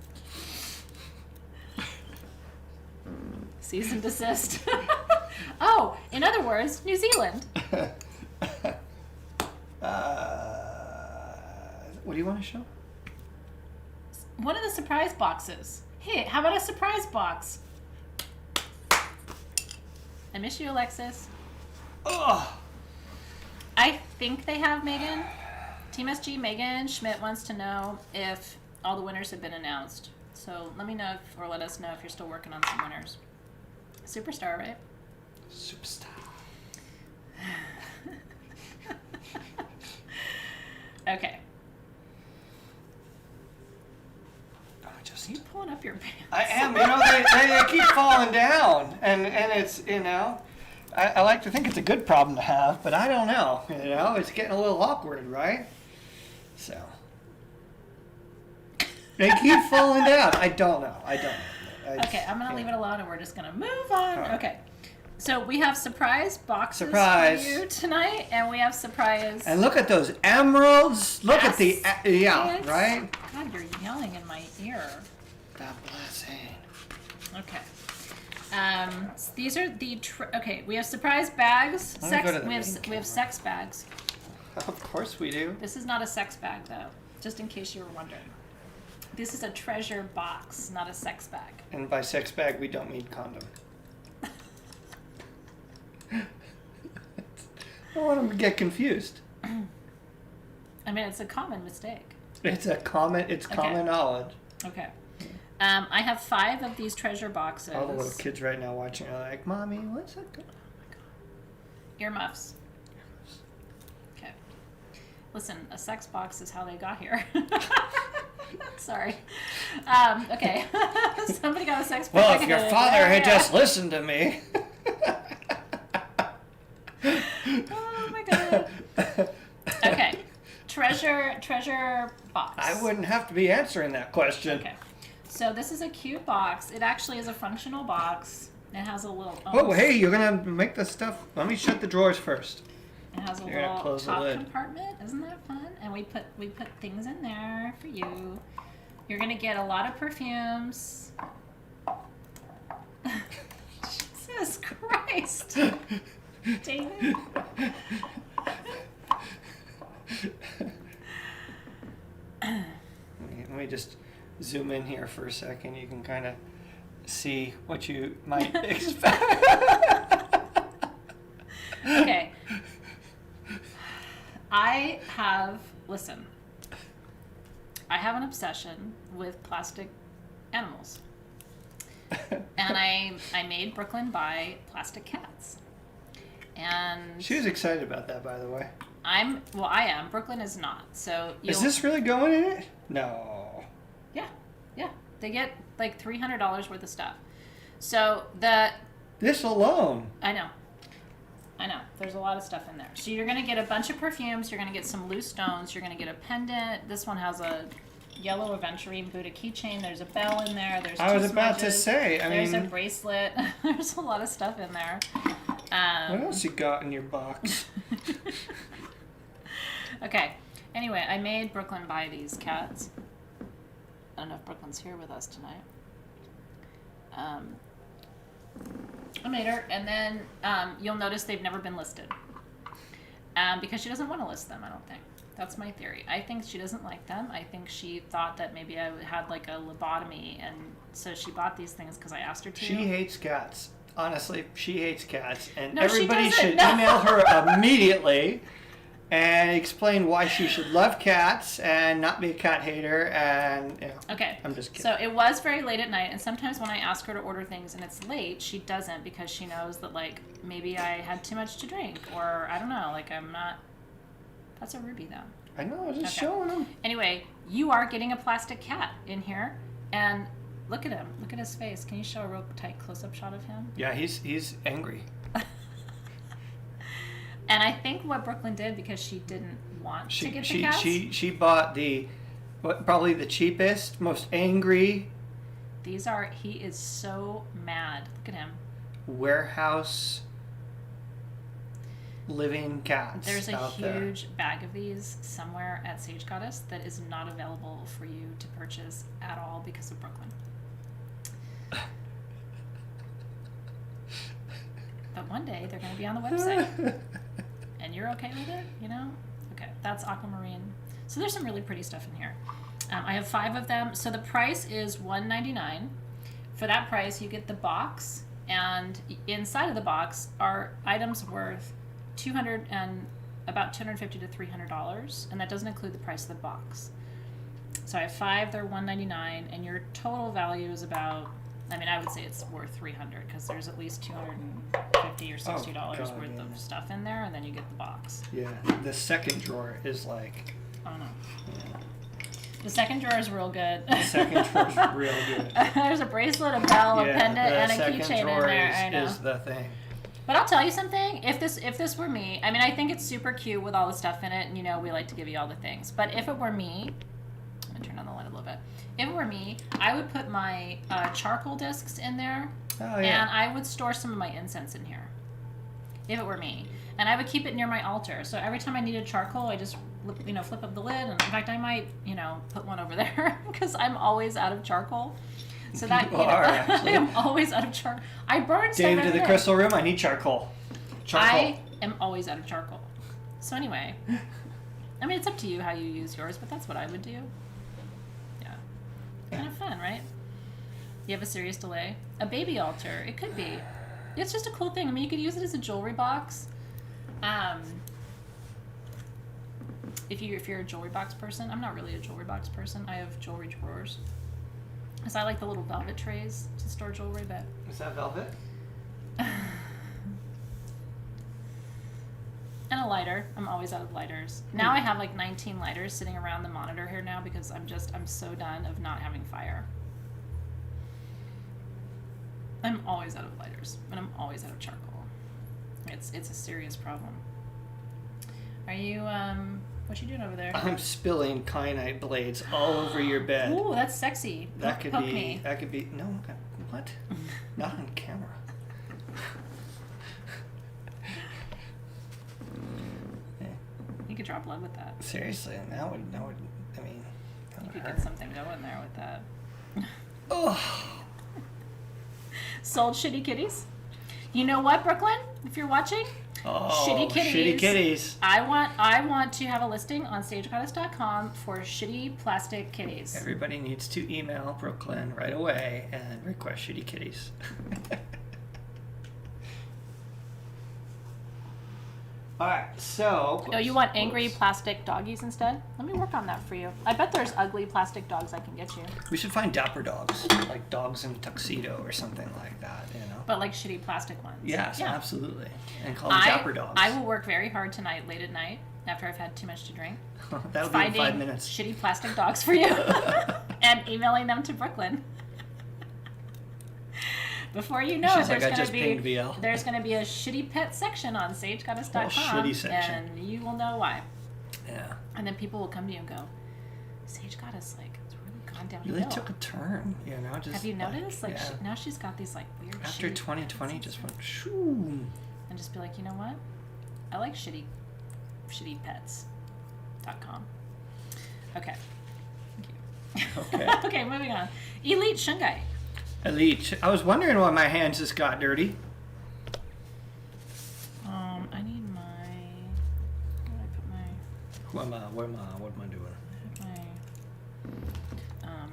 Cease and desist. Oh, in other words, New Zealand. What do you want to show? One of the surprise boxes. Hey, how about a surprise box? I miss you, Alexis. Oh. I think they have Megan. Team SG Megan Schmidt wants to know if all the winners have been announced. So let me know or let us know if you're still working on some winners. Superstar, right? Superstar. Okay. Just Are you pulling up your pants? I am. They keep falling down, and it's I like to think it's a good problem to have, but I don't know. It's getting a little awkward, right? So they keep falling down. I don't know. Okay, I'm gonna leave it alone, and we're just gonna move on. Right. Okay. So we have surprise boxes Surprise. for you tonight, and we have surprise. And look at those emeralds. Look at the Yes. right. God, you're yelling in my ear. God blessing. Okay. So these are the okay. We have surprise bags. Let me go to the We main have camera. sex bags. Of course we do. This is not a sex bag though, just in case you were wondering. This is a treasure box, not a sex bag. And by sex bag, we don't mean condom. I don't want them to get confused. I mean, it's a common mistake. It's common knowledge. Okay. I have 5 of these treasure boxes. All the little kids right now watching are like, Mommy, what's that? Earmuffs. Okay. Listen, a sex box is how they got here. Sorry. Okay. Somebody got a sex box. Well, if your father had just listened to me. Oh my god. Okay. Treasure box. I wouldn't have to be answering that question. Okay. So this is a cute box. It actually is a functional box. It has a little. Oh, hey, you're gonna make the stuff. Let me shut the drawers first. It has a You're gonna little close the top lid. compartment. Isn't that fun? And we put things in there for you. You're gonna get a lot of perfumes. Jesus Christ, David. Let me just zoom in here for a second. You can kind of see what you might expect. Okay. I have an obsession with plastic animals. And I made Brooklyn buy plastic cats. And She was excited about that, by the way. I am. Brooklyn is not. So Is this really going in it? No. Yeah. They get like $300 worth of stuff. So This alone. I know. There's a lot of stuff in there. So you're going to get a bunch of perfumes. You're going to get some loose stones. You're going to get a pendant. This one has a yellow aventurine Buddha keychain. There's a bell in there. There's I was two about to smudges. say, There's a bracelet. There's a lot of stuff in there. What else you got in your box? Okay. Anyway, I made Brooklyn buy these cats. I don't know if Brooklyn's here with us tonight. I made her, and then you'll notice they've never been listed. Because she doesn't want to list them, I don't think. That's my theory. I think she doesn't like them. I think she thought that maybe I had like a lobotomy, and so she bought these things because I asked her to. She hates cats. Honestly, she hates cats. And No, she everybody doesn't. should No. email her immediately and explain why she should love cats and not be a cat hater. And, Okay. I'm just kidding. So it was very late at night, and sometimes when I ask her to order things and it's late, she doesn't because she knows that, like, maybe I had too much to drink, or I don't know, like, I'm not. That's a ruby, though. I know, I'm just Okay. showing them. Anyway, you are getting a plastic cat in here, and look at him. Look at his face. Can you show a real tight close-up shot of him? Yeah, he's angry. And I think what Brooklyn did, because she didn't want to get the cats. She bought probably the cheapest, most angry. He is so mad. Look at him. Warehouse living cats. There's a huge bag of these somewhere at Sage Goddess that is not available for you to purchase at all because of Brooklyn. But one day they're going to be on the website. And you're okay with it, you know? Okay, that's aquamarine. So there's some really pretty stuff in here. I have 5 of them. So the price is $199. For that price, you get the box, and inside of the box are items worth about $250 to $300, and that doesn't include the price of the box. So I have 5. They're $199, and your total value is about. I mean, I would say it's worth $300 because there's at least $250 or $60 worth of stuff in there, and then you get the box. Yeah, the second drawer is like. Oh no. Yeah. The second drawer is real good. The second drawer is real good. There's a bracelet, a bell, a pendant, and a keychain in there. I know. Is the thing. But I'll tell you something. If this were me, I mean, I think it's super cute with all the stuff in it, and you know, we like to give you all the things. But if it were me, I'm gonna turn on the light a little bit. If it were me, I would put my charcoal discs in there, and I would store some of my incense in here. If it were me, and I would keep it near my altar. So every time I needed charcoal, I just flip up the lid, and in fact, I might put one over there because I'm always out of charcoal. So that I am always out of charcoal. I burn stuff. Dave, to the crystal room. I need charcoal. I am always out of charcoal. So anyway, I mean, it's up to you how you use yours, but that's what I would do. Yeah, kind of fun, right? You have a serious delay. A baby altar. It could be. It's just a cool thing. I mean, you could use it as a jewelry box. If you're a jewelry box person, I'm not really a jewelry box person. I have jewelry drawers. Because I like the little velvet trays to store jewelry, but... Is that velvet? And a lighter. I'm always out of lighters. Now I have like 19 lighters sitting around the monitor here now because I'm so done of not having fire. I'm always out of lighters, and I'm always out of charcoal. It's a serious problem. Are you, what you doing over there? I'm spilling kyanite blades all over your bed. Ooh, that's sexy. That could Poke be. me. That could be. No, what? Not on camera. You could draw blood with that. Seriously, that would. I mean, you could get something going there with that. Oh. Sold shitty kitties. You know what, Brooklyn? If you're watching. Oh, shitty kitties. Shitty kitties. I want to have a listing on stagegoddess.com for shitty plastic kitties. Everybody needs to email Brooklyn right away and request shitty kitties. All right, so. Oh, you want angry plastic doggies instead? Let me work on that for you. I bet there's ugly plastic dogs I can get you. We should find dapper dogs, like dogs in a tuxedo or something like that, But like shitty plastic ones. Yes, yeah. Absolutely. And call them dapper dogs. I will work very hard tonight, late at night, after I've had too much to drink. That'll be in 5 minutes. Shitty plastic dogs for you. And emailing them to Brooklyn. Before you know, there's going to be a shitty pet section on sagegoddess.com. Shitty section. And you will know why. Yeah. And then people will come to you and go, Sage Goddess, like, it's really gone downhill. Really took a turn, Just have you noticed? Now she's got these, like, weird After 2020, just went shoo. And just be like, you know what? I like shittypets.com. Okay. Thank you. Okay. Okay, moving on. Elite shungite. Elite. I was wondering why my hands just got dirty. I need my. Where did I put my? What am I doing?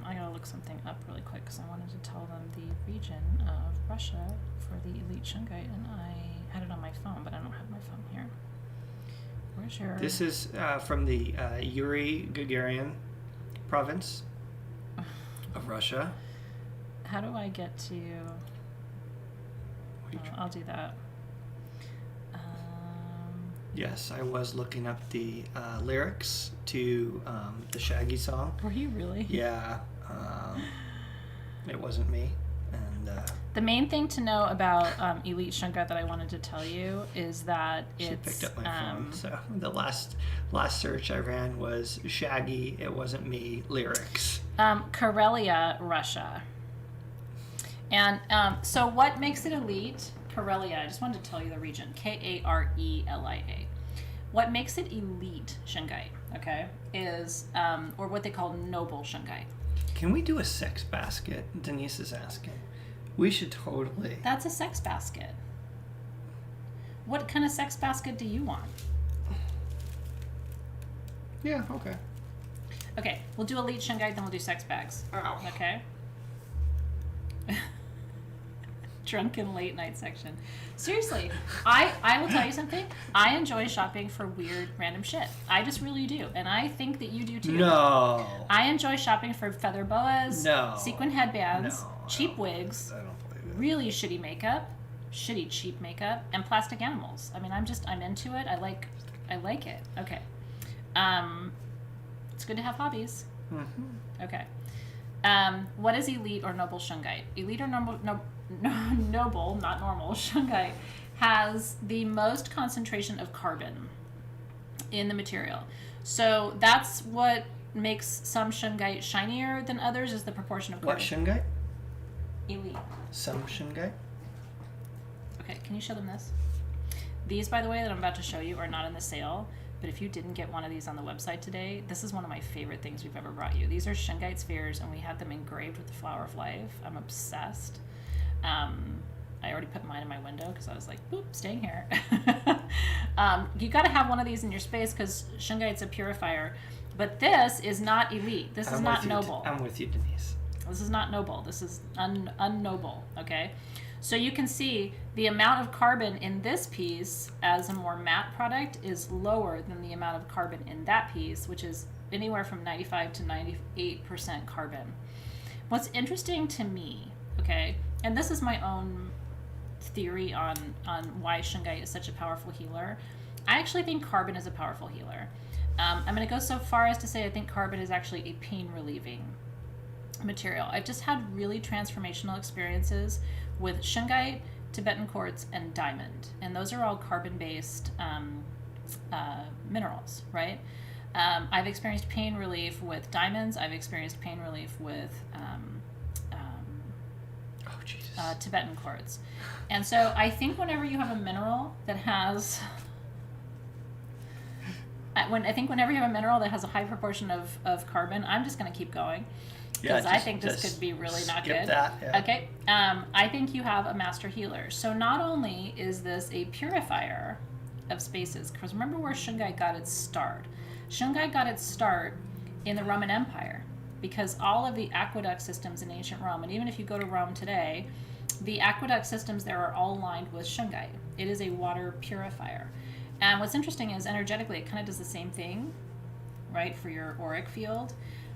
I gotta look something up really quick because I wanted to tell them the region of Russia for the elite shungite, and I had it on my phone, but I don't have my phone here. Where's your? This is from the Yuri Gagarin province of Russia. How do I get to? I'll do that. Yes, I was looking up the lyrics to the Shaggy song. Were you really? Yeah. It wasn't me. And The main thing to know about elite shungite that I wanted to tell you is that She picked up my phone. So the last search I ran was Shaggy, It Wasn't Me, lyrics. Karelia, Russia. And so what makes it elite? Karelia, I just wanted to tell you the region. Karelia. What makes it elite shungite, okay, is, or what they call noble shungite. Can we do a sex basket? Denise is asking. We should totally. That's a sex basket. What kind of sex basket do you want? Yeah, okay. Okay, we'll do elite shungite, then we'll do sex bags. Ow. Okay? Drunken late night section. Seriously, I will tell you something. I enjoy shopping for weird random shit. I just really do. And I think that you do too. No. I enjoy shopping for feather boas, No. sequin headbands, No, cheap wigs, I don't believe it. really shitty makeup, shitty cheap makeup, and plastic animals. I mean, I'm into it. I like it. Okay. It's good to have hobbies. Mm-hmm. Okay. What is elite or noble shungite? Elite or noble, noble, not normal, shungite has the most concentration of carbon in the material. So that's what makes some shungite shinier than others, is the proportion of carbon. What shungite? Elite. Some shungite? Okay, can you show them this? These, by the way, that I'm about to show you are not in the sale, but if you didn't get one of these on the website today, this is one of my favorite things we've ever brought you. These are shungite spheres, and we had them engraved with the flower of life. I'm obsessed. I already put mine in my window because I was like, boop, staying here. You got to have one of these in your space because shungite's a purifier. But this is not elite. This is not noble. I'm with you, Denise. This is not noble. This is unnoble, okay? So you can see the amount of carbon in this piece as a more matte product is lower than the amount of carbon in that piece, which is anywhere from 95 to 98% carbon. What's interesting to me, okay, and this is my own theory on why shungite is such a powerful healer. I actually think carbon is a powerful healer. I'm going to go so far as to say I think carbon is actually a pain relieving material. I've just had really transformational experiences with shungite, Tibetan quartz, and diamond, and those are all carbon-based minerals, right? I've experienced pain relief with diamonds. I've experienced pain relief with Tibetan quartz, and so I think whenever you have a mineral that has whenever you have a mineral that has a high proportion of carbon, I'm just going to keep going. Because I think this could be really not good. That, yeah. Okay. I think you have a master healer. So not only is this a purifier of spaces, because remember where shungite got its start. Shungite got its start in the Roman Empire, because all of the aqueduct systems in ancient Rome, and even if you go to Rome today, the aqueduct systems there are all lined with shungite. It is a water purifier. And what's interesting is energetically it kind of does the same thing, right, for your auric field.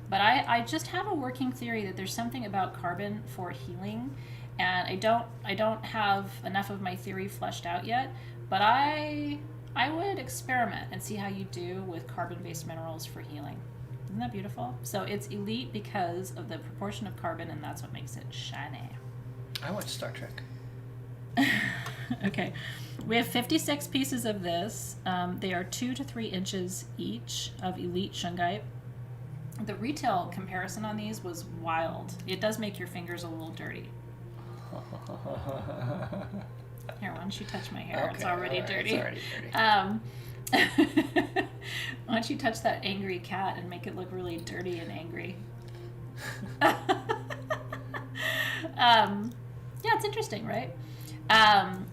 But I just have a working theory that there's something about carbon for healing, and I don't have enough of my theory fleshed out yet, but I would experiment and see how you do with carbon-based minerals for healing. Isn't that beautiful? So it's elite because of the proportion of carbon, and that's what makes it shiny. I watch Star Trek. Okay, we have 56 pieces of this. They are 2 to 3 inches each of elite shungite. The retail comparison on these was wild. It does make your fingers a little dirty. Here, why don't you touch my hair? Okay, it's already dirty. It's already dirty. Why don't you touch that angry cat and make it look really dirty and angry? Yeah, it's interesting, right?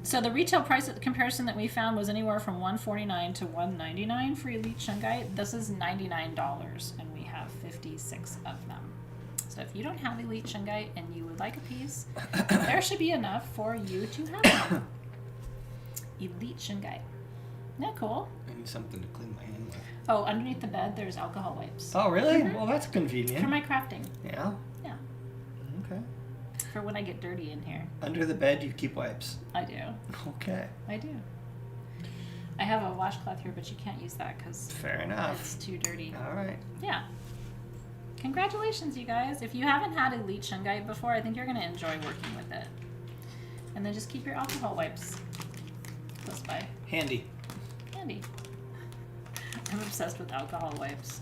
So the retail price comparison that we found was anywhere from $149 to $199 for elite shungite. This is $99, and we have 56 of them. So if you don't have elite shungite and you would like a piece, there should be enough for you to have one. Elite shungite. Isn't that cool? I need something to clean my hand with. Oh, underneath the bed, there's alcohol wipes. Oh, really? Mm-hmm. Well, that's convenient. For my crafting. Yeah? Yeah. Okay. For when I get dirty in here. Under the bed, you keep wipes. I do. Okay. I do. I have a washcloth here, but you can't use that because Fair enough. it's too dirty. All right. Yeah. Congratulations, you guys. If you haven't had elite shungite before, I think you're going to enjoy working with it. And then just keep your alcohol wipes close by. Handy. Handy. I'm obsessed with alcohol wipes.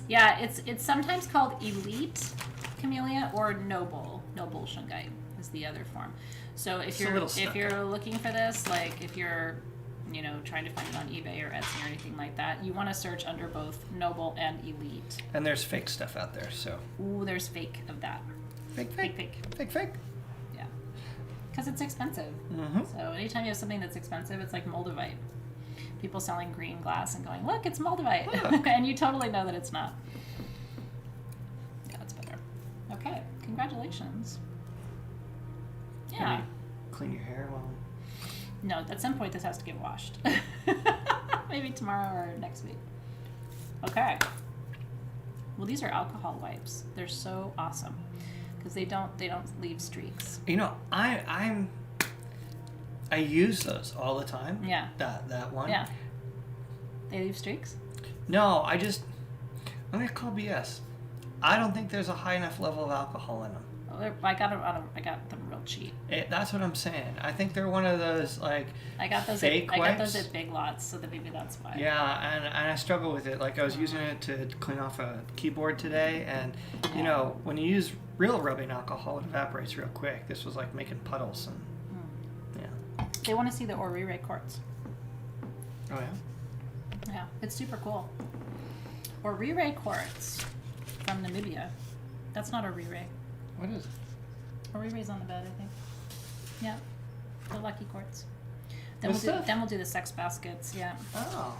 Yeah, it's sometimes called elite camellia or noble shungite is the other form. So if you're looking for this, like if you're trying to find it on eBay or Etsy or anything like that, you want to search under both noble and elite. And there's fake stuff out there, so. Ooh, there's fake of that. Fake. Yeah, because it's expensive. Mm-hmm. So anytime you have something that's expensive, it's like Moldavite. People selling green glass and going, look, it's Moldavite. And you totally know that it's not. Yeah, that's better. Okay, congratulations. Yeah. Can you clean your hair while... No, at some point this has to get washed. Maybe tomorrow or next week. Okay. Well, these are alcohol wipes. They're so awesome because they don't leave streaks. I use those all the time. Yeah. That one. Yeah. They leave streaks? No, I'm gonna call BS. I don't think there's a high enough level of alcohol in them. I got them real cheap. That's what I'm saying. I think they're one of those like I got those at Big Lots, so that maybe that's why. Yeah, and I struggle with it. Like I was using it to clean off a keyboard today, and when you use real rubbing alcohol, it evaporates real quick. This was like making puddles, and they want to see the Orere quartz. Oh yeah. Yeah, it's super cool. Orere quartz from Namibia. That's not Orere. What is it? Orere's on the bed, I think. Yeah, the lucky quartz. Then we'll do the sex baskets. Yeah. Oh.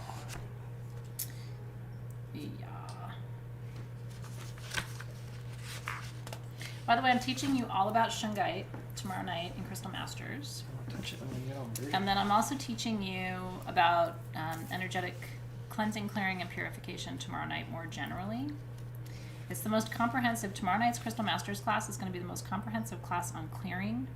Yeah. By the way, I'm teaching you all about shungite tomorrow night in Crystal Masters. I'll touch it when we get all dirty. And then I'm also teaching you about energetic cleansing, clearing, and purification tomorrow night more generally. It's the most comprehensive, tomorrow night's Crystal Masters class is going to be the most comprehensive class on clearing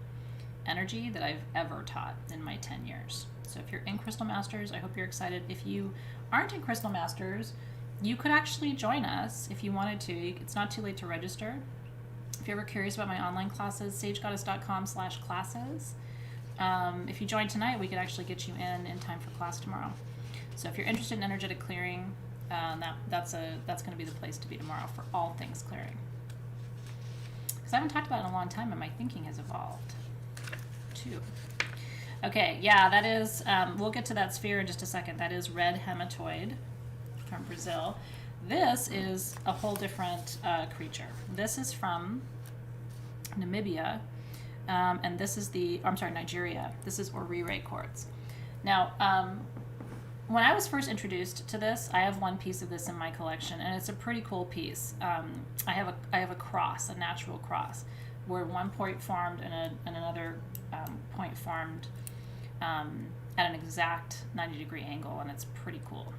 energy that I've ever taught in my 10 years. So if you're in Crystal Masters, I hope you're excited. If you aren't in Crystal Masters, you could actually join us if you wanted to. It's not too late to register. If you're ever curious about my online classes, sagegoddess.com/classes. If you join tonight, we could actually get you in time for class tomorrow. So if you're interested in energetic clearing, that's going to be the place to be tomorrow for all things clearing. Because I haven't talked about it in a long time, and my thinking has evolved too. Okay, yeah, that is. We'll get to that sphere in just a second. That is red hematoid from Brazil. This is a whole different creature. This is from Namibia, and this is Nigeria. This is Orere quartz. Now, when I was first introduced to this, I have one piece of this in my collection, and it's a pretty cool piece. I have a cross, a natural cross, where one point formed and another point formed at an exact 90-degree angle, and it's pretty cool.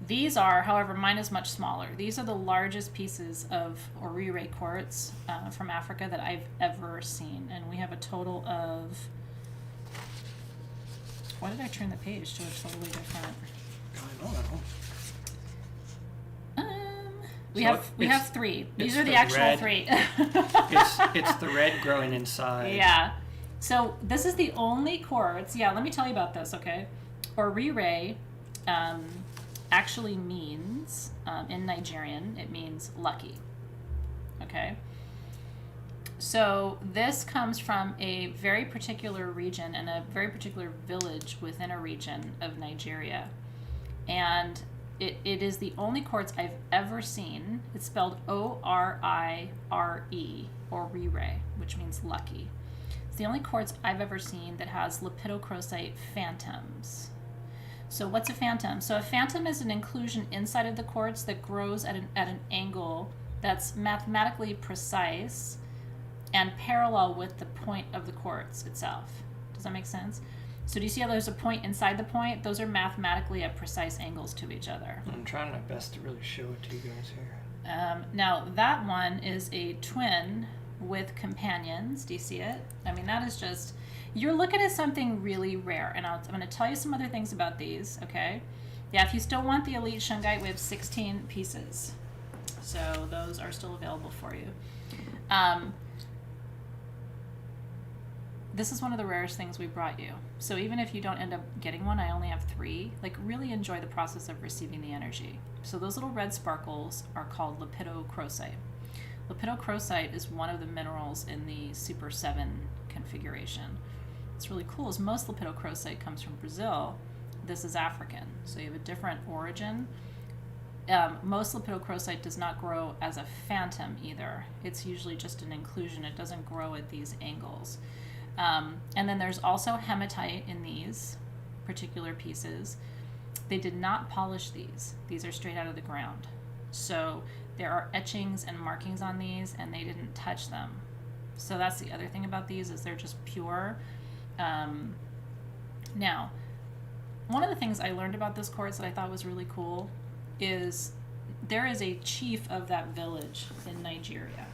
These are, however, mine is much smaller. These are the largest pieces of Orere quartz from Africa that I've ever seen, and we have a total of... Why did I turn the page to a totally different? I don't know. We have three. These are the actual red. three. it's the red growing inside. Yeah. So this is the only quartz. Yeah, let me tell you about this, okay? Orere actually means, in Nigerian, it means lucky. Okay? So this comes from a very particular region and a very particular village within a region of Nigeria. And it is the only quartz I've ever seen. It's spelled Orire, Orere, which means lucky. It's the only quartz I've ever seen that has lepidocrocite phantoms. So what's a phantom? So a phantom is an inclusion inside of the quartz that grows at an angle that's mathematically precise and parallel with the point of the quartz itself. Does that make sense? So do you see how there's a point inside the point? Those are mathematically at precise angles to each other. I'm trying my best to really show it to you guys here. Now that one is a twin with companions. Do you see it? I mean, that is just, you're looking at something really rare. And I'm going to tell you some other things about these, okay? Yeah, if you still want the elite shungite, we have 16 pieces. So those are still available for you. This is one of the rarest things we brought you. So even if you don't end up getting one, I only have 3. Like, really enjoy the process of receiving the energy. So those little red sparkles are called lepidocrocite. Lepidocrocite is one of the minerals in the Super 7 configuration. What's really cool is most lepidocrocite comes from Brazil. This is African, so you have a different origin. Most lepidocrocite does not grow as a phantom either. It's usually just an inclusion. It doesn't grow at these angles. And then there's also hematite in these particular pieces. They did not polish these. These are straight out of the ground. So there are etchings and markings on these, and they didn't touch them. So that's the other thing about these, is they're just pure. Now, one of the things I learned about this quartz that I thought was really cool is there is a chief of that village in Nigeria.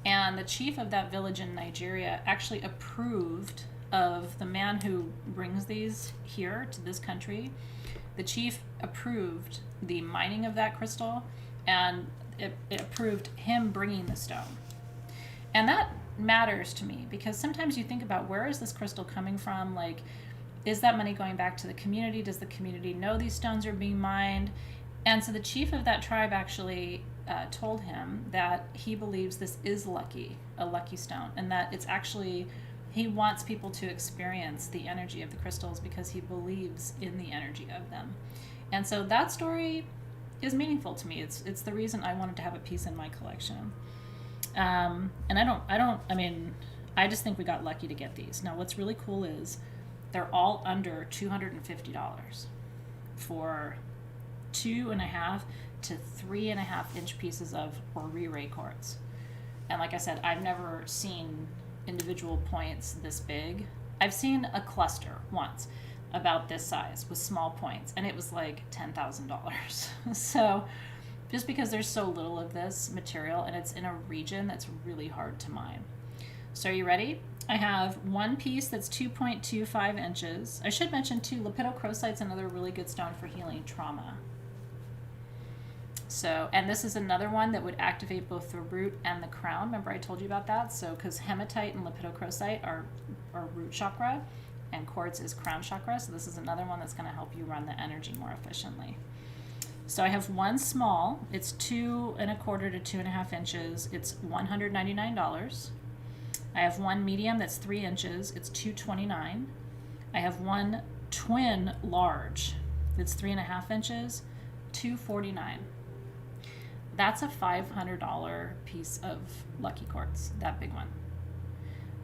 And the chief of that village in Nigeria actually approved of the man who brings these here to this country. The chief approved the mining of that crystal, and it approved him bringing the stone. And that matters to me, because sometimes you think about, where is this crystal coming from? Like, is that money going back to the community? Does the community know these stones are being mined? And so the chief of that tribe actually told him that he believes this is a lucky stone, and that it's actually, he wants people to experience the energy of the crystals because he believes in the energy of them. And so that story is meaningful to me. It's the reason I wanted to have a piece in my collection. And I just think we got lucky to get these. Now, what's really cool is they're all under $250 for 2.5 to 3.5 inch pieces of Orere quartz. And like I said, I've never seen individual points this big. I've seen a cluster once about this size with small points, and it was like $10,000. So just because there's so little of this material and it's in a region that's really hard to mine. So are you ready? I have one piece that's 2.25 inches. I should mention too, lepidocrocite's another really good stone for healing trauma. So, and this is another one that would activate both the root and the crown. Remember I told you about that? So, because hematite and lepidocrocite are root chakra, and quartz is crown chakra. So this is another one that's going to help you run the energy more efficiently. So I have one small. It's 2.25 to 2.5 inches. It's $199. I have one medium that's 3 inches. It's $229. I have one twin large that's 3.5 inches, $249. That's a $500 piece of lucky quartz, that big one.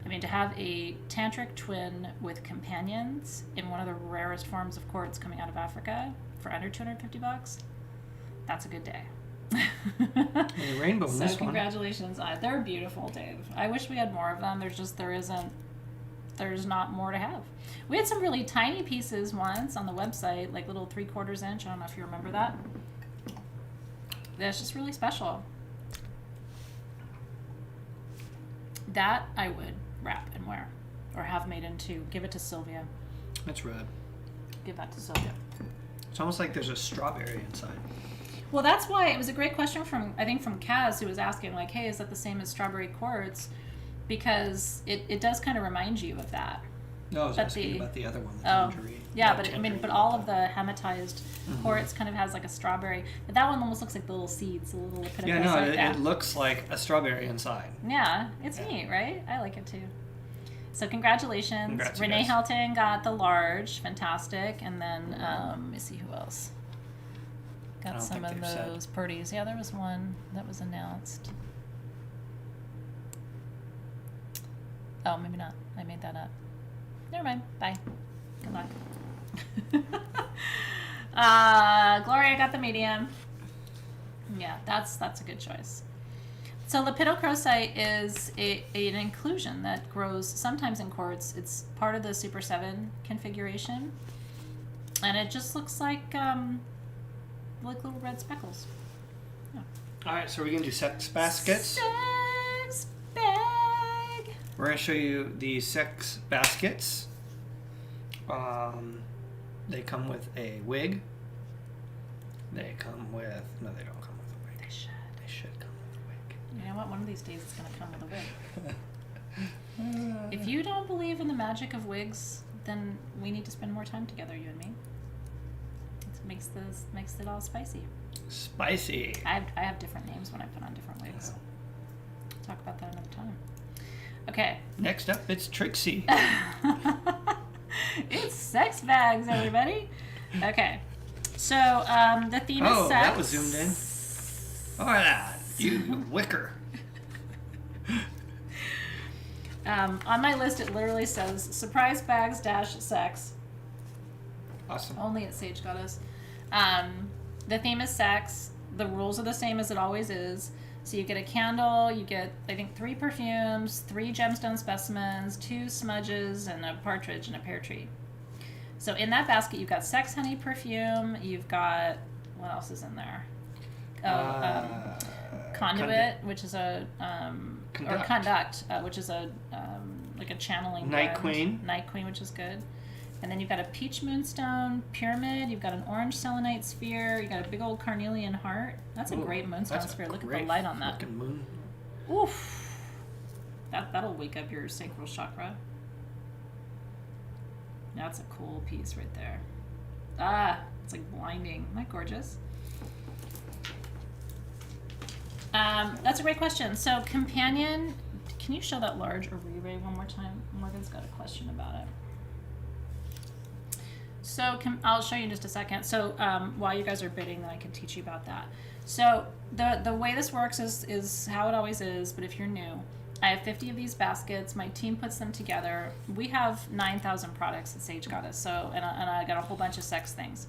I mean, to have a tantric twin with companions in one of the rarest forms of quartz coming out of Africa for under $250, that's a good day. A rainbow in this one. Congratulations. They're beautiful, Dave. I wish we had more of them. There's not more to have. We had some really tiny pieces once on the website, like little 3/4 inch. I don't know if you remember that. That's just really special. That I would wrap and wear, or have made into, give it to Sylvia. That's red. Give that to Sylvia. It's almost like there's a strawberry inside. Well, that's why it was a great question from Kaz, who was asking, like, hey, is that the same as strawberry quartz? Because it does kind of remind you of that. No, I was asking about the other one, the tangerine. Yeah, but all of the hematized quartz kind of has like a strawberry. But that one almost looks like the little seeds, the little it looks like a strawberry inside. Yeah, it's neat, right? I like it too. So congratulations. Congrats, Renee Helton got the large, fantastic. And then, let me see who else. Got some of those purdies. Yeah, there was one that was announced. Oh, maybe not. I made that up. Never mind. Bye. Good luck. Gloria got the medium. Yeah, that's a good choice. So lepidocrocite is an inclusion that grows sometimes in quartz. It's part of the Super 7 configuration, and it just looks like little red speckles. Yeah. All right, so we're gonna do sex baskets. Sex bag. We're gonna show you the sex baskets. They come with a wig. They don't come with a wig. They should. You know what? One of these days it's going to come with a wig. If you don't believe in the magic of wigs, then we need to spend more time together, you and me. It makes it all spicy. Spicy. I have different names when I put on different wigs. Talk about that another time. Okay. Next up, it's Trixie. It's sex bags, everybody. Okay. So the theme is sex. Oh, that was zoomed in. Oh, that. You wicker. On my list, it literally says surprise bags - sex. Awesome. Only at Sage Goddess. The theme is sex. The rules are the same as it always is. So you get a candle, you get, I think, 3 perfumes, 3 gemstone specimens, 2 smudges, and a partridge and a pear tree. So in that basket, you've got sex honey perfume. You've got, what else is in there? Conduit, which is a conduct, which is a like a channeling Night Queen, which is good. And then you've got a peach moonstone pyramid. You've got an orange selenite sphere. You got a big old carnelian heart. That's a great moonstone sphere. Look at the light on that. Moon. Oof. That'll wake up your sacral chakra. That's a cool piece right there. Ah, it's like blinding. Isn't that gorgeous? That's a great question. So companion, can you show that large Orere one more time? Morgan's got a question about it. So I'll show you in just a second. So while you guys are bidding, then I can teach you about that. So the way this works is how it always is, but if you're new, I have 50 of these baskets. My team puts them together. We have 9,000 products at Sage Goddess, so and I got a whole bunch of sex things.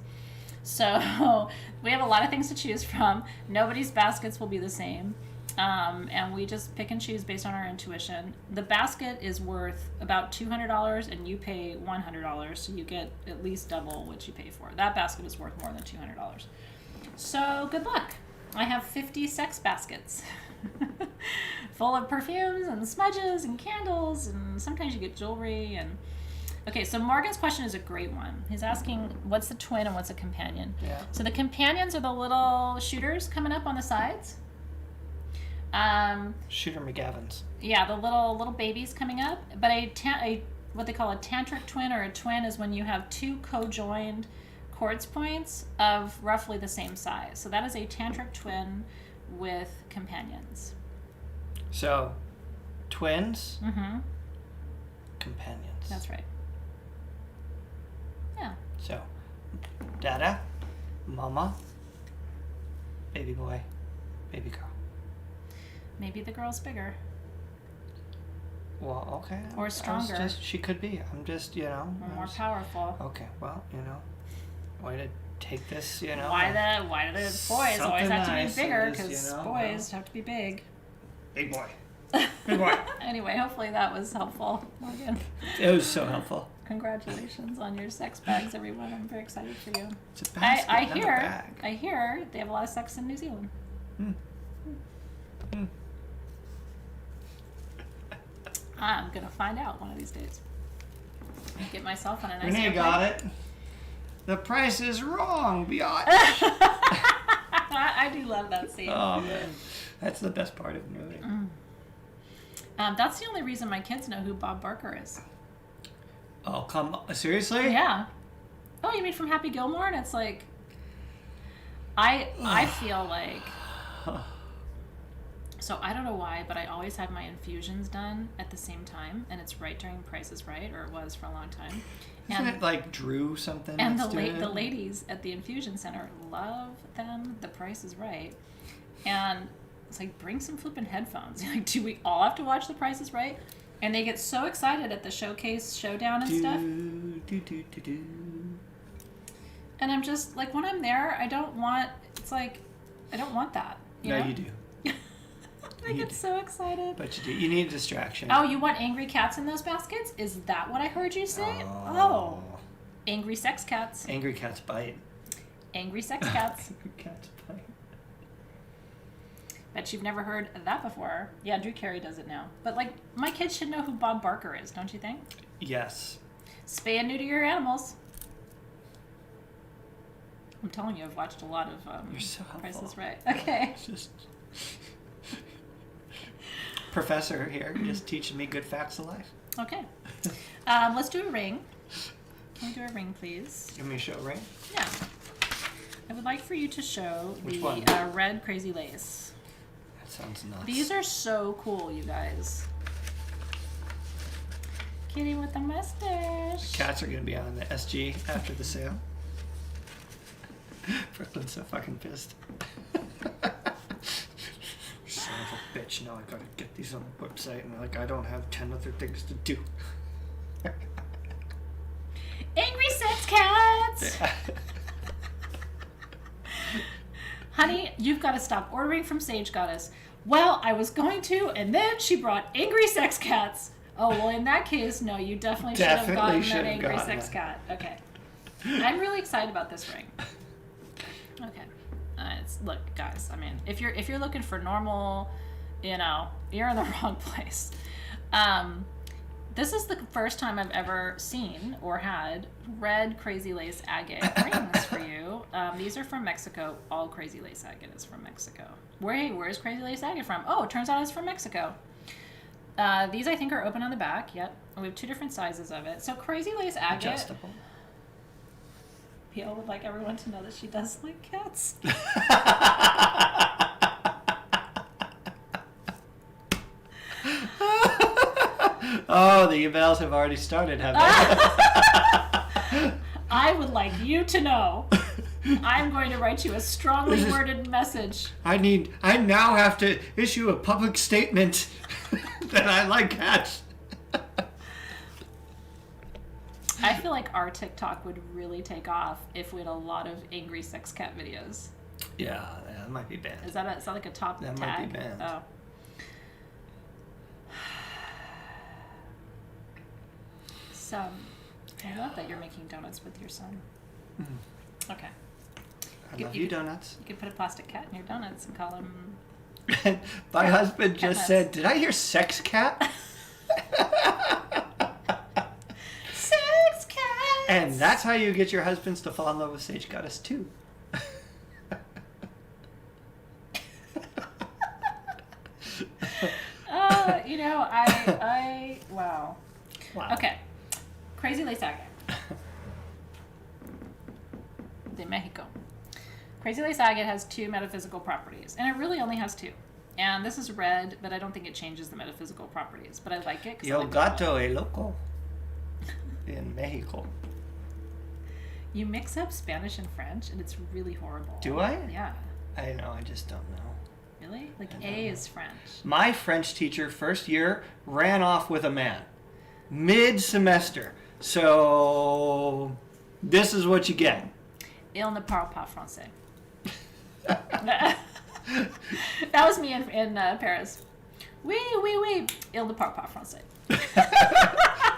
So we have a lot of things to choose from. Nobody's baskets will be the same. And we just pick and choose based on our intuition. The basket is worth about $200 and you pay $100, so you get at least double what you pay for. That basket is worth more than $200. So good luck. I have 50 sex baskets full of perfumes and smudges and candles, and sometimes you get jewelry. And okay, so Morgan's question is a great one. He's asking what's the twin and what's a companion. Yeah. So the companions are the little shooters coming up on the sides. Shooter McGavins. Yeah, the little babies coming up. But what they call a tantric twin or a twin is when you have 2 co-joined quartz points of roughly the same size. So that is a tantric twin with companions. So, twins, companions. That's right. Yeah. So, Dada, Mama, baby boy, baby girl. Maybe the girl's bigger. Well, okay. Or stronger. She could be. I'm just, Or more powerful. Okay, well, way to take this, Why do the boys always have to be bigger? Because boys have to be big. Big boy. Big boy. Anyway, hopefully that was helpful, Morgan. It was so helpful. Congratulations on your sex bags, everyone. I'm very excited for you. It's a basket, I not a hear. bag. I hear they have a lot of sex in New Zealand. I'm gonna find out one of these days. Get myself on a nice Renee airplane. got it. The price is wrong, biatch. I do love that scene. Oh man, that's the best part of the movie. That's the only reason my kids know who Bob Barker is. Oh come on, seriously? Yeah. Oh, you mean from Happy Gilmore? And it's like, I feel like. So I don't know why, but I always have my infusions done at the same time, and it's right during Price is Right, or it was for a long time. Isn't it like Drew something? And the ladies at the infusion center love them. The Price is Right, and it's like, bring some flippin' headphones. Like, do we all have to watch The Price is Right? And they get so excited at the showcase showdown and stuff. And I'm just like, when I'm there, I don't want that. No, you do. I get so excited. But you do. You need a distraction. Oh, you want angry cats in those baskets? Is that what I heard you say? Oh. Angry sex cats. Angry cats bite. Angry sex cats. Angry cats bite. Bet you've never heard that before. Yeah, Drew Carey does it now. But, like, my kids should know who Bob Barker is, don't you think? Yes. Spay and neuter your animals. I'm telling you, I've watched a lot of You're so helpful. Price is Right. Okay. Just... professor here, just teaching me good facts of life. Okay. Let's do a ring. Can we do a ring, please? Give me a show ring. Yeah. I would like for you to show Which the one? red crazy lace. That sounds nuts. These are so cool, you guys. Kitty with the mustache. Cats are going to be on the SG after the sale. Brooklyn's so fucking pissed. Son of a bitch. Now I got to get these on the website. And like, I don't have 10 other things to do. Angry sex cats! Honey, you've got to stop ordering from Sage Goddess. Well, I was going to, and then she brought angry sex cats. Oh, well, in that case, no, you definitely should have gotten that angry sex cat. Okay. I'm really excited about this ring. Okay. Look, guys, I mean, if you're looking for normal, you know, you're in the wrong place. This is the first time I've ever seen or had red crazy lace agate rings for you. These are from Mexico. All crazy lace agate is from Mexico. Where's crazy lace agate from? Oh, it turns out it's from Mexico. These I think are open on the back. Yep. And we have 2 different sizes of it. So crazy lace agate. Adjustable. Pia would like everyone to know that she does like cats. Oh, the emails have already started, have they? I would like you to know. I'm going to write you a strongly worded message. I now have to issue a public statement that I like cats. I feel like our TikTok would really take off if we had a lot of angry sex cat videos. Yeah, that might be banned. Is that like a top That tag? might be banned. Oh. So, I love that you're making donuts with your son. Mm. Okay. I love you, donuts. You could put a plastic cat in your donuts and call him... My husband just nuts. said, did I hear sex cat? Sex cat! And that's how you get your husbands to fall in love with Sage Goddess too. You know, wow. Okay. Crazy lace agate. De Mexico. Crazy lace agate has 2 metaphysical properties, and it really only has 2. And this is red, but I don't think it changes the metaphysical properties. But I like it. Yo gato e loco. In Mexico. You mix up Spanish and French, and it's really horrible. Do I? Yeah. I know, I just don't know. Really? Like A is French. My French teacher, first year, ran off with a man. Mid-semester. So, this is what you get. Il ne parle pas français. That was me in Paris. Oui, oui, oui. Il ne parle pas français.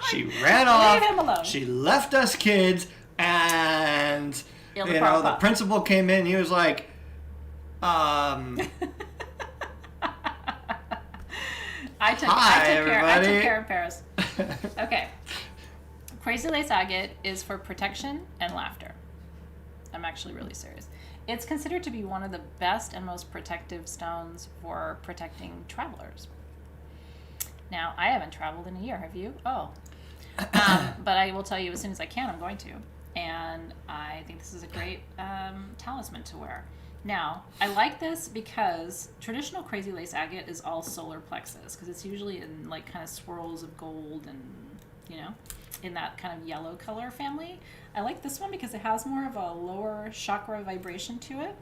She ran off. Leave him alone. She left us kids, and Il you ne know parle the pas. principal came in. He was like, I took care of Paris. Okay. Crazy lace agate is for protection and laughter. I'm actually really serious. It's considered to be one of the best and most protective stones for protecting travelers. Now, I haven't traveled in a year. Have you? Oh. But I will tell you as soon as I can, I'm going to. And I think this is a great talisman to wear. Now, I like this because traditional crazy lace agate is all solar plexus, because it's usually in like kind of swirls of gold and, you know, in that kind of yellow color family. I like this one because it has more of a lower chakra vibration to it.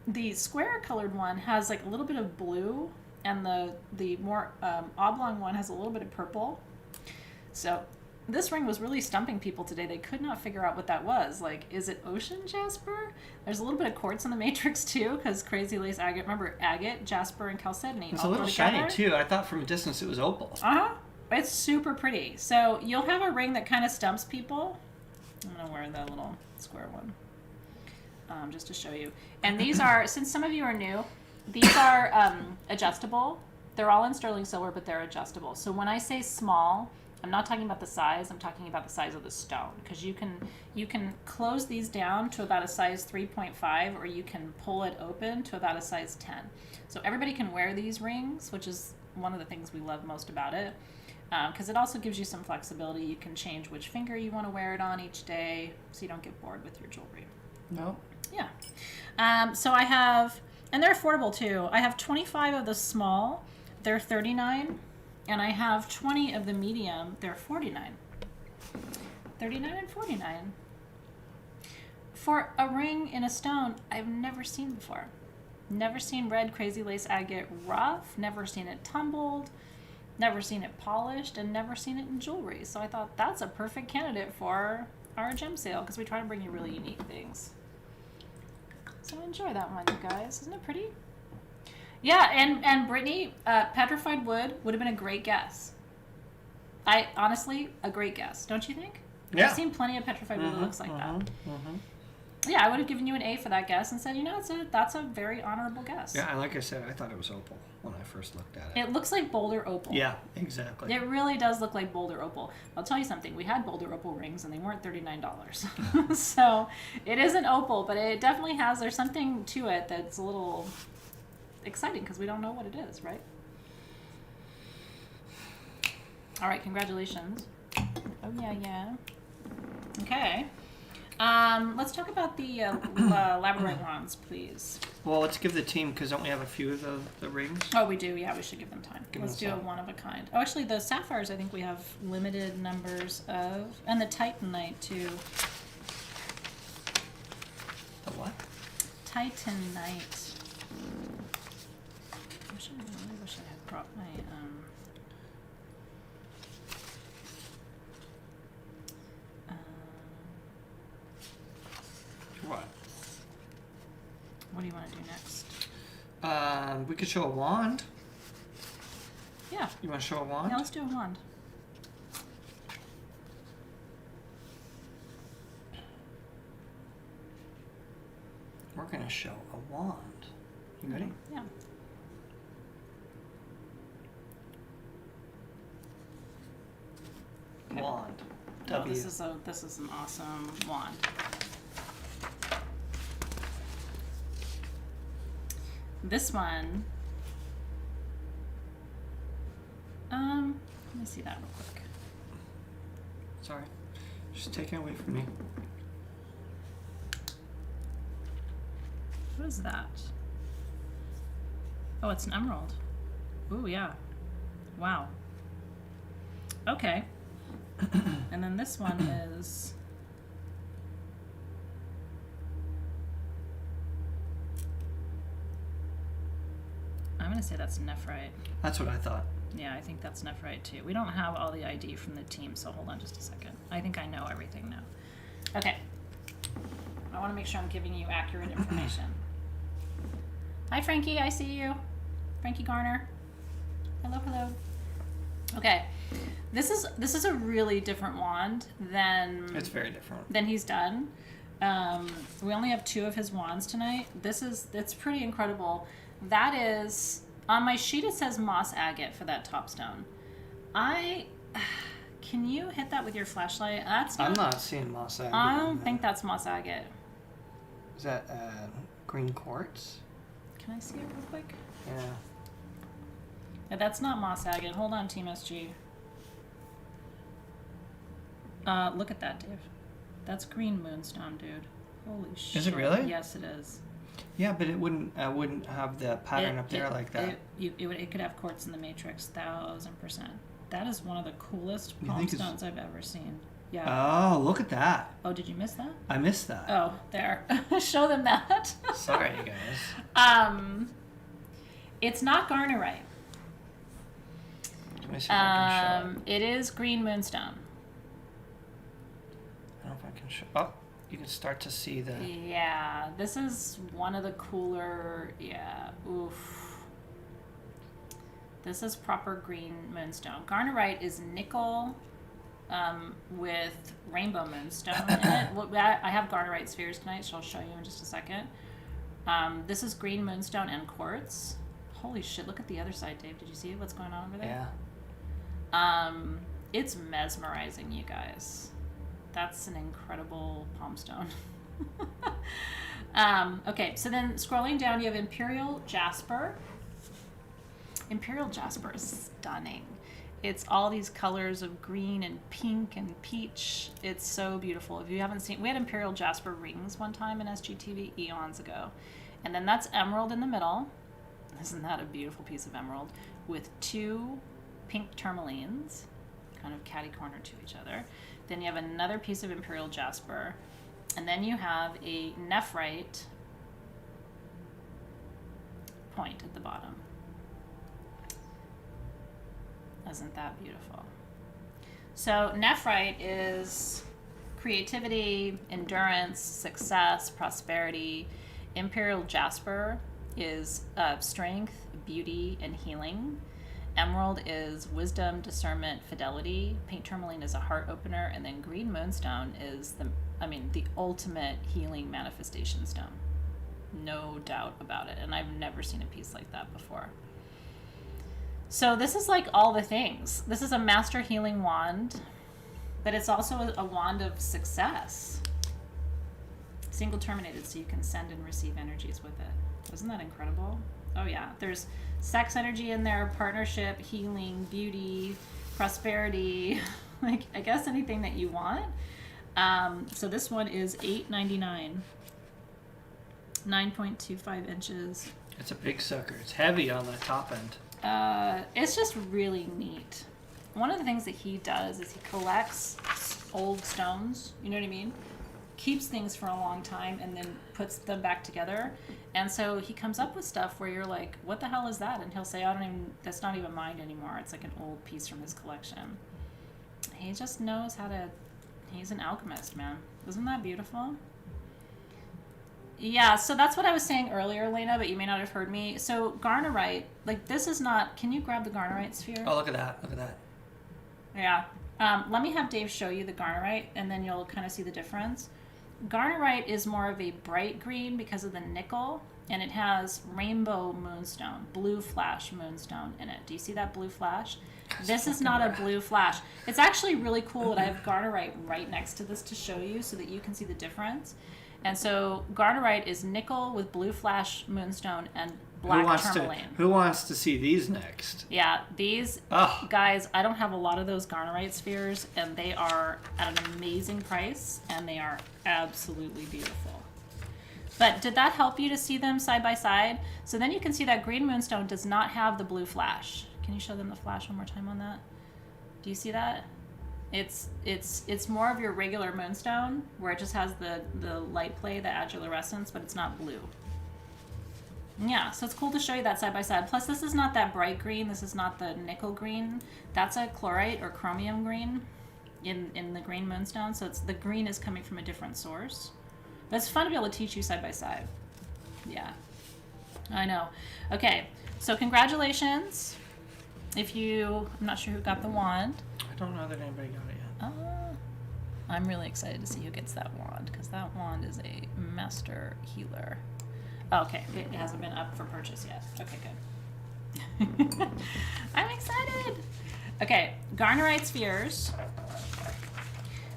The square colored one has like a little bit of blue, and the more oblong one has a little bit of purple. So this ring was really stumping people today. They could not figure out what that was. Like, is it ocean jasper? There's a little bit of quartz in the matrix too, because crazy lace agate, remember agate, jasper, and chalcedony. it's a little shiny too. I thought from a distance it was opal. It's super pretty. So you'll have a ring that kind of stumps people. I'm going to wear the little square one just to show you. And these are, since some of you are new, these are adjustable. They're all in sterling silver, but they're adjustable. So when I say small, I'm not talking about the size. I'm talking about the size of the stone, because you can close these down to about a size 3.5, or you can pull it open to about a size 10. So everybody can wear these rings, which is one of the things we love most about it, because it also gives you some flexibility. You can change which finger you want to wear it on each day, so you don't get bored with your jewelry. No. Yeah. So I have, and they're affordable too. I have 25 of the small. They're $39. And I have 20 of the medium. They're $49. $39 and $49. For a ring in a stone I've never seen before. Never seen red crazy lace agate rough. Never seen it tumbled. Never seen it polished. And never seen it in jewelry. So I thought that's a perfect candidate for our gem sale, because we try to bring you really unique things. So enjoy that one, you guys. Isn't it pretty? Yeah, and Brittany, petrified wood would have been a great guess. Honestly, a great guess, don't you think? Yeah. I've seen plenty of petrified wood that looks like that. Yeah, I would have given you an A for that guess and said, that's a very honorable guess. Yeah, and like I said, I thought it was opal when I first looked at it. It looks like boulder opal. Yeah, exactly. It really does look like boulder opal. I'll tell you something. We had boulder opal rings, and they weren't $39. So it isn't opal, but it definitely has, there's something to it that's a little exciting, because we don't know what it is, right? All right, congratulations. Oh yeah. Okay. Let's talk about the labradorite wands, please. Well, let's give the team, because don't we have a few of the rings? Oh, we do. Yeah, we should give them time. Let's do a time. one of a kind. Oh, actually, the sapphires I think we have limited numbers of, and the titanite too. The what? Titanite. I really wish I had brought my What? what do you want to do next? We could show a wand. Yeah. You want to show a wand? Yeah, let's do a wand. We're going to show a wand. You ready? Yeah. Wand. Oh, this is an awesome wand. This one, let me see that real quick. Sorry. Just take it away from me. What is that? Oh, it's an emerald. Ooh, yeah. Wow. Okay. And then this one is... I'm going to say that's nephrite. That's what I thought. Yeah, I think that's nephrite too. We don't have all the ID from the team, so hold on just a second. I think I know everything now. Okay. I want to make sure I'm giving you accurate information. Hi, Frankie. I see you. Frankie Garner. Hello, hello. Okay. This is a really different wand than... It's very different. Than he's done. We only have 2 of his wands tonight. It's pretty incredible. That is... On my sheet it says moss agate for that top stone. Can you hit that with your flashlight? I'm not seeing moss agate. I don't think that's moss agate. Is that green quartz? Can I see it real quick? Yeah. That's not moss agate. Hold on, Team SG. Look at that, Dave. That's green moonstone, dude. Holy shit. Is it really? Yes, it is. Yeah, but it wouldn't have the pattern up there like that. It could have quartz in the matrix, 1000%. That is one of the coolest You palm think it's- stones I've ever seen. Yeah. Oh, look at that. Oh, did you miss that? I missed that. Oh, there. Show them that. Sorry, you guys. It's not garnerite. Let me see if I can show it. It is green moonstone. I don't know if I can show. Oh, you can start to see the. Yeah, this is one of the cooler. Yeah, oof. This is proper green moonstone. Garnerite is nickel with rainbow moonstone in it. I have garnerite spheres tonight, so I'll show you in just a second. This is green moonstone and quartz. Holy shit, look at the other side, Dave. Did you see what's going on over there? Yeah. It's mesmerizing, you guys. That's an incredible palm stone. Okay, so then scrolling down, you have Imperial Jasper. Imperial Jasper is stunning. It's all these colors of green and pink and peach. It's so beautiful. If you haven't seen, we had Imperial Jasper rings one time in SGTV eons ago. And then that's emerald in the middle. Isn't that a beautiful piece of emerald? With 2 pink tourmalines, kind of catty-corner to each other. Then you have another piece of Imperial Jasper. And then you have a nephrite point at the bottom. Isn't that beautiful? So nephrite is creativity, endurance, success, prosperity. Imperial Jasper is strength, beauty, and healing. Emerald is wisdom, discernment, fidelity. Pink tourmaline is a heart opener, and then green moonstone is the ultimate healing manifestation stone. No doubt about it. And I've never seen a piece like that before. So this is like all the things. This is a master healing wand, but it's also a wand of success. Single terminated, so you can send and receive energies with it. Isn't that incredible? Oh yeah, there's sex energy in there, partnership, healing, beauty, prosperity, like I guess anything that you want. So this one is $8.99, 9.25 inches. It's a big sucker. It's heavy on the top end. It's just really neat. One of the things that he does is he collects old stones, you know what I mean? Keeps things for a long time and then puts them back together. And so he comes up with stuff where you're like, what the hell is that? And he'll say, that's not even mine anymore. It's like an old piece from his collection. He just knows how to, he's an alchemist, man. Isn't that beautiful? Yeah, so that's what I was saying earlier, Lena, but you may not have heard me. So Garnerite, like this is not, can you grab the Garnerite sphere? Oh, look at that. Look at that. Yeah. Let me have Dave show you the Garnerite, and then you'll kind of see the difference. Garnerite is more of a bright green because of the nickel, and it has rainbow moonstone, blue flash moonstone in it. Do you see that blue flash? This is not a blue flash. It's actually really cool that I have Garnerite right next to this to show you so that you can see the difference. And so Garnerite is nickel with blue flash moonstone and black tourmaline. Who wants to see these next? Yeah, these guys, I don't have a lot of those Garnerite spheres, and they are at an amazing price, and they are absolutely beautiful. But did that help you to see them side by side? So then you can see that green moonstone does not have the blue flash. Can you show them the flash one more time on that? Do you see that? It's more of your regular moonstone, where it just has the light play, the adulorescence, but it's not blue. Yeah, so it's cool to show you that side by side. Plus, this is not that bright green. This is not the nickel green. That's a chlorite or chromium green in the green moonstone. So the green is coming from a different source. But it's fun to be able to teach you side by side. Yeah, I know. Okay, so congratulations. I'm not sure who got the wand. I don't know that anybody got it yet. I'm really excited to see who gets that wand, because that wand is a master healer. Oh, okay, it hasn't been up for purchase yet. Okay, good. I'm excited. Okay, Garnerite spheres.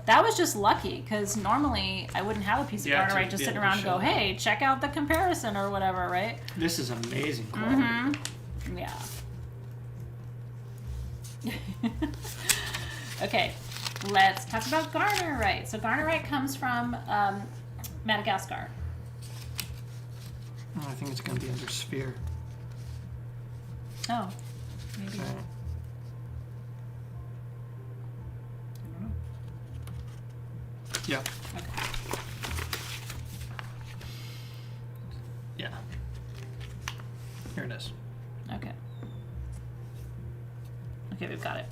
That was just lucky, because normally I wouldn't have a piece of Garnerite just sitting around and go, hey, check out the comparison or whatever, right? This is amazing quality. Mm-hmm. Yeah. Okay, let's talk about Garnerite. So Garnerite comes from Madagascar. I think it's going to be under sphere. Oh, maybe. Okay. I don't know. Yeah. Okay. Yeah. Here it is. Okay. Okay, we've got it.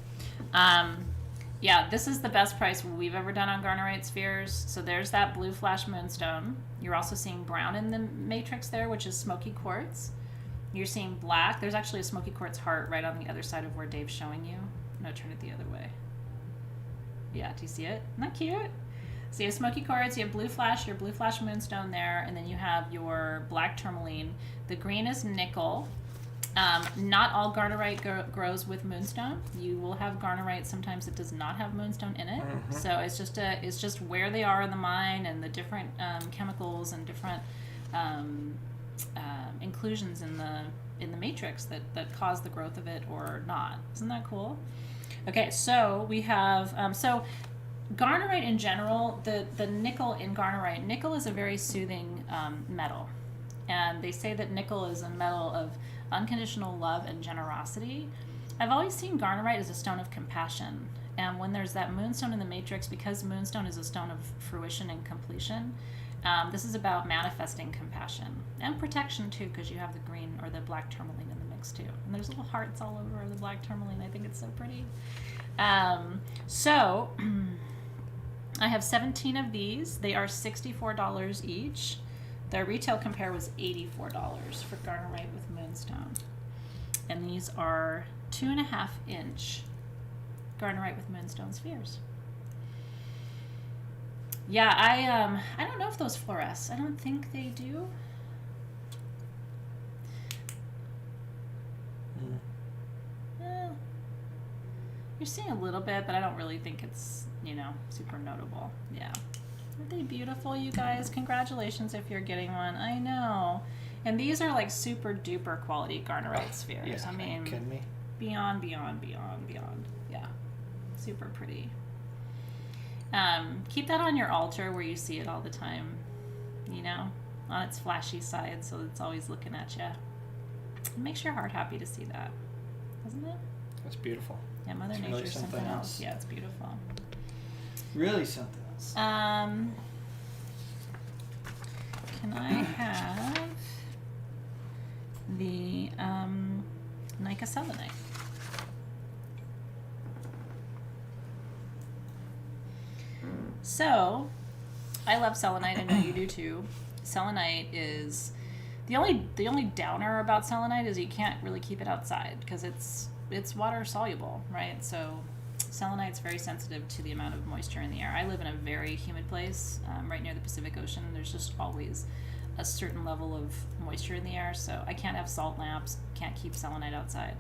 Yeah, this is the best price we've ever done on Garnerite spheres. So there's that blue flash moonstone. You're also seeing brown in the matrix there, which is smoky quartz. You're seeing black. There's actually a smoky quartz heart right on the other side of where Dave's showing you. No, turn it the other way. Yeah, do you see it? Isn't that cute? So you have smoky quartz, you have blue flash, your blue flash moonstone there, and then you have your black tourmaline. The green is nickel. Not all garnerite grows with moonstone. You will have garnerite sometimes that does not have moonstone in it. Mm-hmm. So it's just where they are in the mine and the different chemicals and different inclusions in the matrix that cause the growth of it or not. Isn't that cool? Okay, so we have garnerite in general. The nickel in garnerite. Nickel is a very soothing metal, and they say that nickel is a metal of unconditional love and generosity. I've always seen garnerite as a stone of compassion, and when there's that moonstone in the matrix, because moonstone is a stone of fruition and completion, this is about manifesting compassion and protection too, because you have the green or the black tourmaline in the mix too, and there's little hearts all over the black tourmaline. I think it's so pretty. So I have 17 of these. They are $64 each. Their retail compare was $84 for garnerite with moonstone. And these are 2.5 inch garnerite with moonstone spheres. Yeah, I don't know if those fluoresce. I don't think they do. You're seeing a little bit, but I don't really think it's, super notable. Yeah. Aren't they beautiful, you guys? Congratulations if you're getting one. I know. And these are like super duper quality garnerite spheres. Yeah, I mean, kidding me? Beyond. Yeah. Super pretty. Keep that on your altar where you see it all the time, on its flashy side, so it's always looking at you. It makes your heart happy to see that, doesn't it? That's beautiful. Yeah, Mother It's Nature's really something else. Yeah, it's beautiful. Really something else. Can I have the Nika selenite? So, I love selenite. I know you do too. Selenite is the only downer about selenite is you can't really keep it outside because it's water soluble, right? So selenite's very sensitive to the amount of moisture in the air. I live in a very humid place, right near the Pacific Ocean. There's just always a certain level of moisture in the air, so I can't have salt lamps, can't keep selenite outside.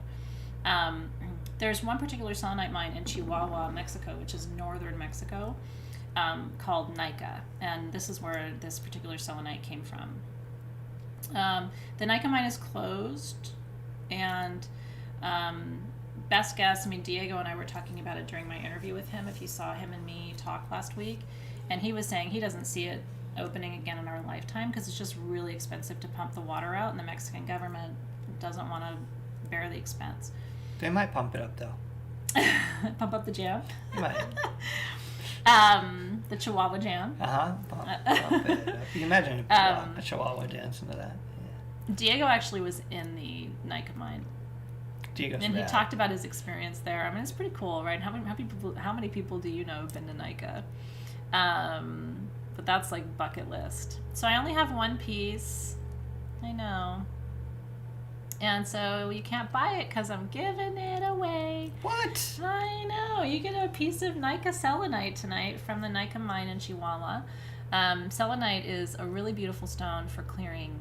There's one particular selenite mine in Chihuahua, Mexico, which is northern Mexico, called Nika, and this is where this particular selenite came from. The Nika mine is closed, and best guess, Diego and I were talking about it during my interview with him, if you saw him and me talk last week, and he was saying he doesn't see it opening again in our lifetime because it's just really expensive to pump the water out, and the Mexican government doesn't want to bear the expense. They might pump it up, though. Pump up the jam? Might. The Chihuahua jam. Pump it up. You can imagine a Chihuahua dance into that. Yeah. Diego actually was in the Nika mine. Diego's and he bad. talked about his experience there. I mean, it's pretty cool, right? How many people do you know have been to Nika? But that's like bucket list. So I only have one piece. I know. And so you can't buy it because I'm giving it away. What? I know. You get a piece of Nika selenite tonight from the Nika mine in Chihuahua. Selenite is a really beautiful stone for clearing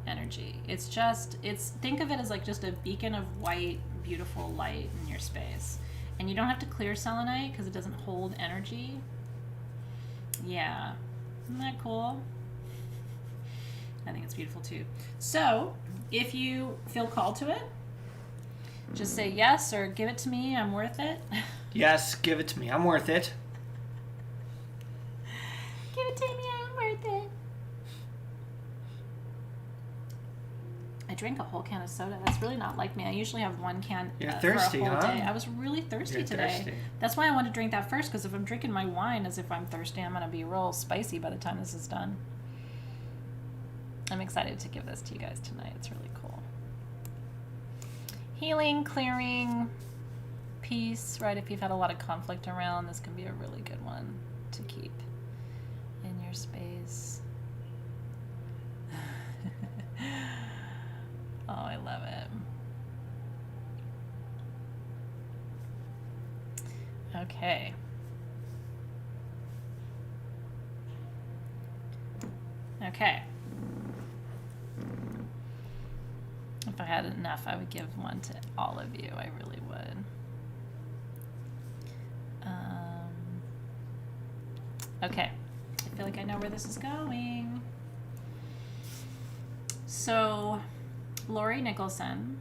energy. Think of it as like just a beacon of white, beautiful light in your space. And you don't have to clear selenite because it doesn't hold energy. Yeah. Isn't that cool? I think it's beautiful too. So, if you feel called to it, just say yes or give it to me, I'm worth it. Yes, give it to me. I'm worth it. Give it to me, I'm worth it. I drank a whole can of soda. That's really not like me. I usually have one can You're thirsty, for a whole huh? day. I was really thirsty You're today. thirsty. That's why I wanted to drink that first, because if I'm drinking my wine as if I'm thirsty, I'm going to be real spicy by the time this is done. I'm excited to give this to you guys tonight. It's really cool. Healing, clearing, peace, right? If you've had a lot of conflict around, this can be a really good one to keep in your space. Oh, I love it. Okay. Okay. If I had enough, I would give one to all of you. I really would. Okay. I feel like I know where this is going. So, Lori Nicholson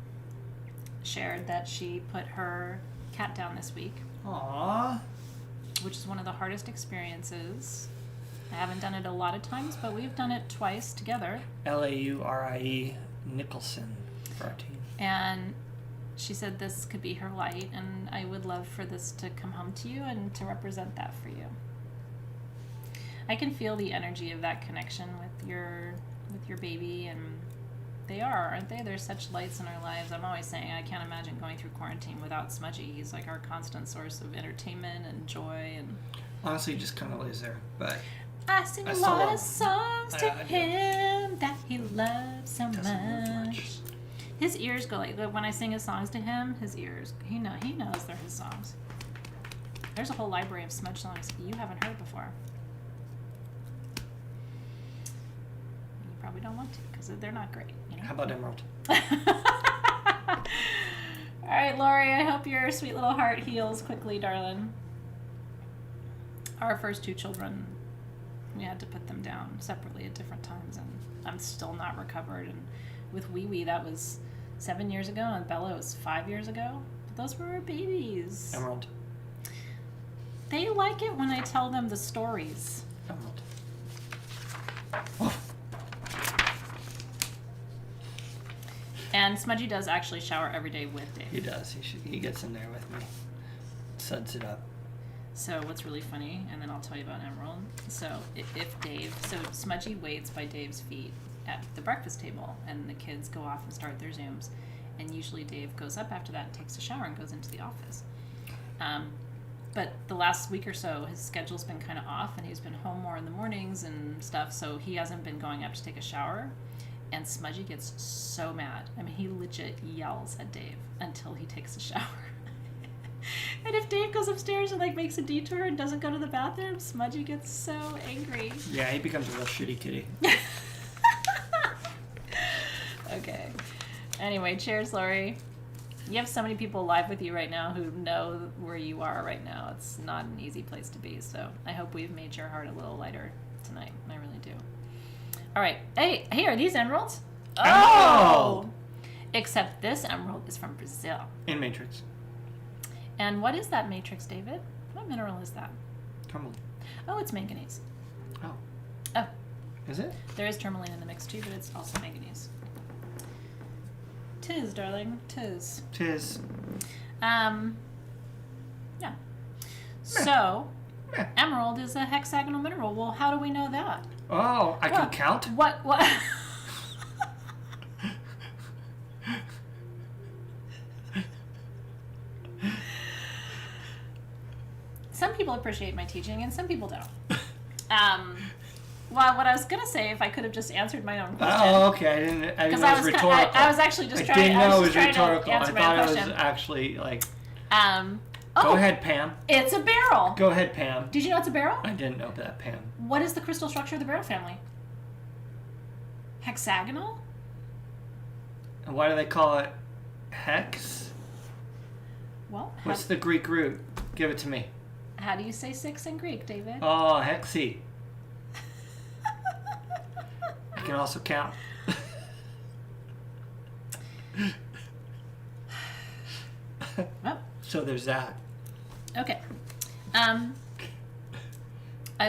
shared that she put her cat down this week. Aww. Which is one of the hardest experiences. I haven't done it a lot of times, but we've done it twice together. Laurie Nicholson for our team. And she said this could be her light, and I would love for this to come home to you and to represent that for you. I can feel the energy of that connection with your baby, and they aren't they? There's such lights in our lives. I'm always saying I can't imagine going through quarantine without Smudgy. He's like our constant source of entertainment and joy. And honestly, he just kind of lays there, but I sing a lot of songs to him that he loves so much. His ears go like when I sing his songs to him. His ears, he knows they're his songs. There's a whole library of Smudge songs you haven't heard before. You probably don't want to because they're not great. You know? How about Emerald? All right, Lori, I hope your sweet little heart heals quickly, darling. Our first two children, we had to put them down separately at different times, and I'm still not recovered. And with Wee Wee, that was 7 years ago, and Bella was 5 years ago. But those were our babies. Emerald. They like it when I tell them the stories. Emerald. Oh. And Smudgy does actually shower every day with Dave. He does. He gets in there with me. Suds it up. So what's really funny, and then I'll tell you about Emerald. So Smudgy waits by Dave's feet at the breakfast table, and the kids go off and start their Zooms. And usually Dave goes up after that and takes a shower and goes into the office. But the last week or so, his schedule's been kind of off, and he's been home more in the mornings and stuff, so he hasn't been going up to take a shower. And Smudgy gets so mad. I mean, he legit yells at Dave until he takes a shower. And if Dave goes upstairs and makes a detour and doesn't go to the bathroom, Smudgy gets so angry. Yeah, he becomes a real shitty kitty. Okay. Anyway, cheers, Lori. You have so many people live with you right now who know where you are right now. It's not an easy place to be, so I hope we've made your heart a little lighter tonight. I really do. All right. Hey, are these emeralds? Oh! Except this emerald is from Brazil. In Matrix. And what is that matrix, David? What mineral is that? Tourmaline. Oh, it's manganese. Oh. Oh. Is it? There is tourmaline in the mix too, but it's also manganese. Tis, darling. Tis. Tis. Yeah. So, emerald is a hexagonal mineral. Well, how do we know that? Oh, I can count? What? Some people appreciate my teaching, and some people don't. Well, what I was gonna say, if I could have just answered my own question. Oh, okay. I didn't know it was rhetorical. I was actually just trying. I didn't know it was trying rhetorical. to answer I my thought own it was question. actually like. Go ahead, Pam. It's a beryl. Go ahead, Pam. Did you know it's a beryl? I didn't know that, Pam. What is the crystal structure of the beryl family? Hexagonal? And why do they call it hex? Well, what's the Greek root? Give it to me. How do you say 6 in Greek, David? Oh, hexy. I can also count. Well, so there's that. Okay. I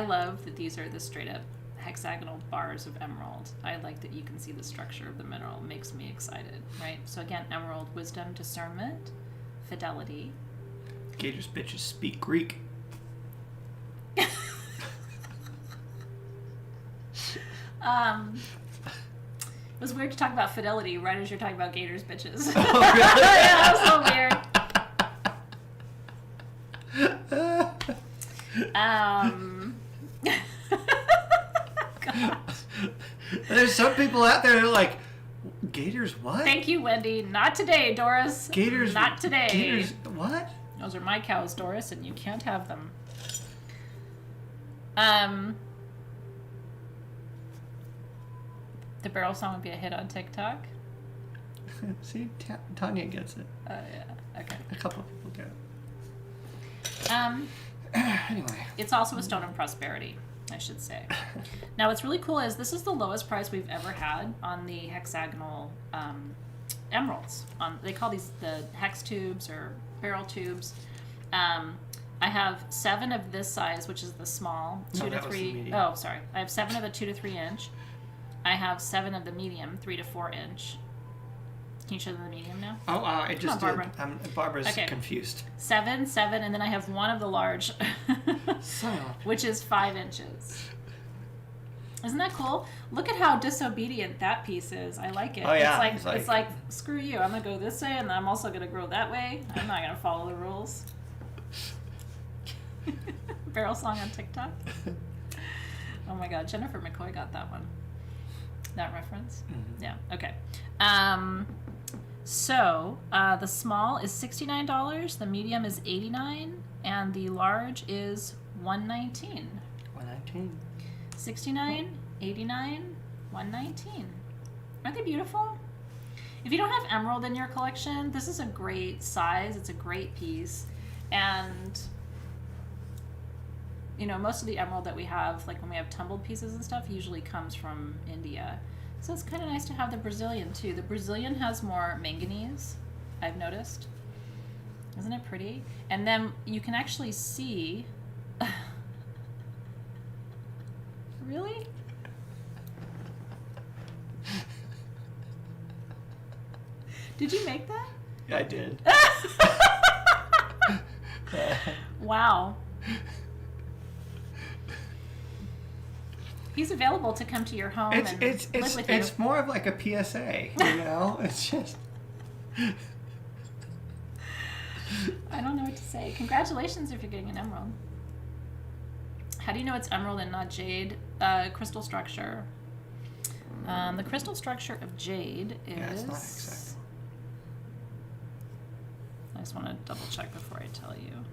love that these are the straight up hexagonal bars of emerald. I like that you can see the structure of the mineral. It makes me excited, right? So again, emerald, wisdom, discernment, fidelity. Gators bitches speak Greek. It was weird to talk about fidelity right as you're talking about gators bitches. Oh, really? Yeah, that was so weird. God. There's some people out there that are like, gators what? Thank you, Wendy. Not today, Doris. Gators. Not today. Gators what? Those are my cows, Doris, and you can't have them. The beryl song would be a hit on TikTok. See, Tanya gets it. Yeah. Okay. A couple of people get it. Anyway. It's also a stone of prosperity, I should say. Now, what's really cool is this is the lowest price we've ever had on the hexagonal emeralds. They call these the hex tubes or beryl tubes. I have 7 of this size, which is the small, 2 to 3. Oh, sorry. I have 7 of the 2 to 3 inch. I have 7 of the medium, 3 to 4 inch. Can you show them the medium now? Oh, I just did. Barbara. Barbara's confused. 7, and then I have 1 of the large, which is 5 inches. Isn't that cool? Look at how disobedient that piece is. I like it. Oh, yeah. It's like screw you. I'm gonna go this way, and I'm also gonna go that way. I'm not gonna follow the rules. Beryl song on TikTok. Oh my God, Jennifer McCoy got that one. That reference? Mm-hmm. Yeah. Okay. So the small is $69, the medium is $89, and the large is $119. $119. 69, 89, 119. Aren't they beautiful? If you don't have emerald in your collection, this is a great size. It's a great piece. And, you know, most of the emerald that we have, like when we have tumbled pieces and stuff, usually comes from India. So it's kind of nice to have the Brazilian too. The Brazilian has more manganese, I've noticed. Isn't it pretty? And then you can actually see... Really? Did you make that? Yeah, I did. Wow. He's available to come to your home and live with you. It's more of like a PSA, you know? It's just... I don't know what to say. Congratulations if you're getting an emerald. How do you know it's emerald and not jade? Crystal structure. The crystal structure of jade is... Yeah, it's not hexagonal. I just want to double check before I tell you.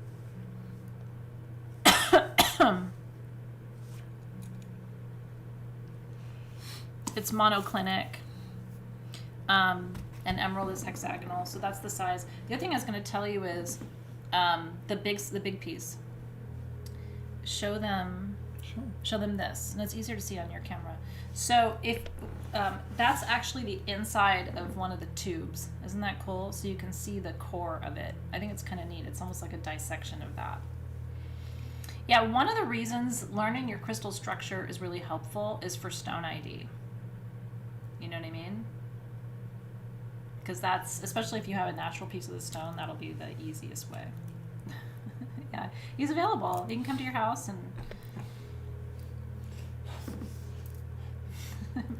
It's monoclinic. And emerald is hexagonal, so that's the size. The other thing I was going to tell you is the big piece. Show them this, and it's easier to see on your camera. So if that's actually the inside of one of the tubes. Isn't that cool? So you can see the core of it. I think it's kind of neat. It's almost like a dissection of that. Yeah, one of the reasons learning your crystal structure is really helpful is for stone ID. You know what I mean? Because that's, especially if you have a natural piece of the stone, that'll be the easiest way. Yeah, he's available. He can come to your house and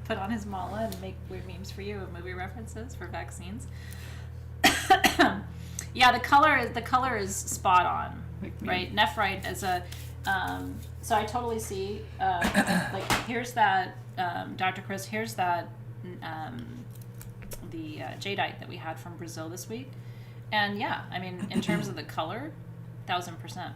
put on his mala and make weird memes for you and movie references for vaccines. Yeah, the color is spot on, right? Nephrite is a so I totally see like here's that Dr. Chris, here's that the jadeite that we had from Brazil this week, and yeah, I mean in terms of the color, 1000%.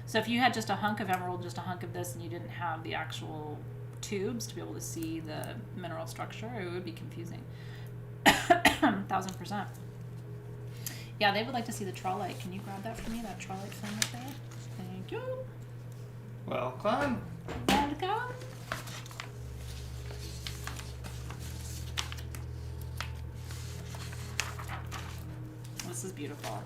So if you had just a hunk of emerald, just a hunk of this, and you didn't have the actual tubes to be able to see the mineral structure, it would be confusing. 1000%. Yeah, they would like to see the trawlite. Can you grab that for me, that trawlite flame right there? Thank you. Welcome. Welcome. This is beautiful.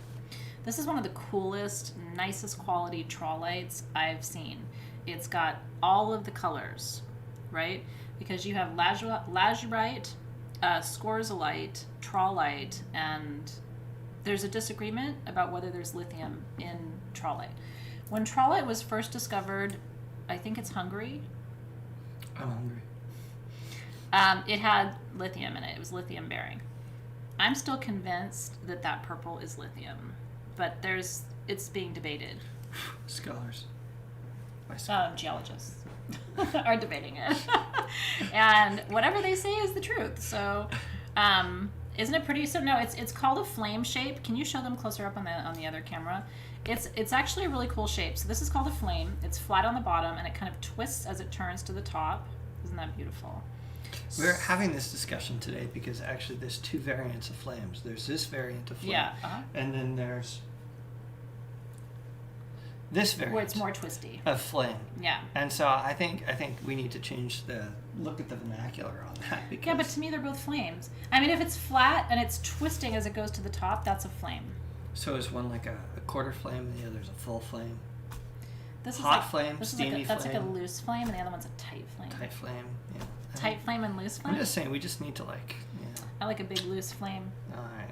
This is one of the coolest, nicest quality trawlites I've seen. It's got all of the colors, right? Because you have lazurite, scorzolite, trawlite, and there's a disagreement about whether there's lithium in trawlite. When trawlite was first discovered, I think it's Hungary. I'm hungry. It had lithium in it. It was lithium bearing. I'm still convinced that that purple is lithium, but it's being debated. Scholars. Geologists are debating it. And whatever they say is the truth. So, isn't it pretty? So no, it's called a flame shape. Can you show them closer up on the other camera? It's actually a really cool shape. So this is called a flame. It's flat on the bottom and it kind of twists as it turns to the top. Isn't that beautiful? We're having this discussion today because actually there's 2 variants of flames. There's this variant of flame, Yeah. and then there's this variant Where it's more twisty. of flame. Yeah. And so I think we need to change the look at the vernacular on that. Because Yeah, but to me they're both flames. I mean, if it's flat and it's twisting as it goes to the top, that's a flame. So is one like a quarter flame and the other's a full flame? This is Hot like, flame, this is steamy like that's like a flame. loose flame, and the other one's a tight flame. Tight flame, yeah. Tight flame and loose flame? I'm just saying, we just need to I like a big loose flame. Alright.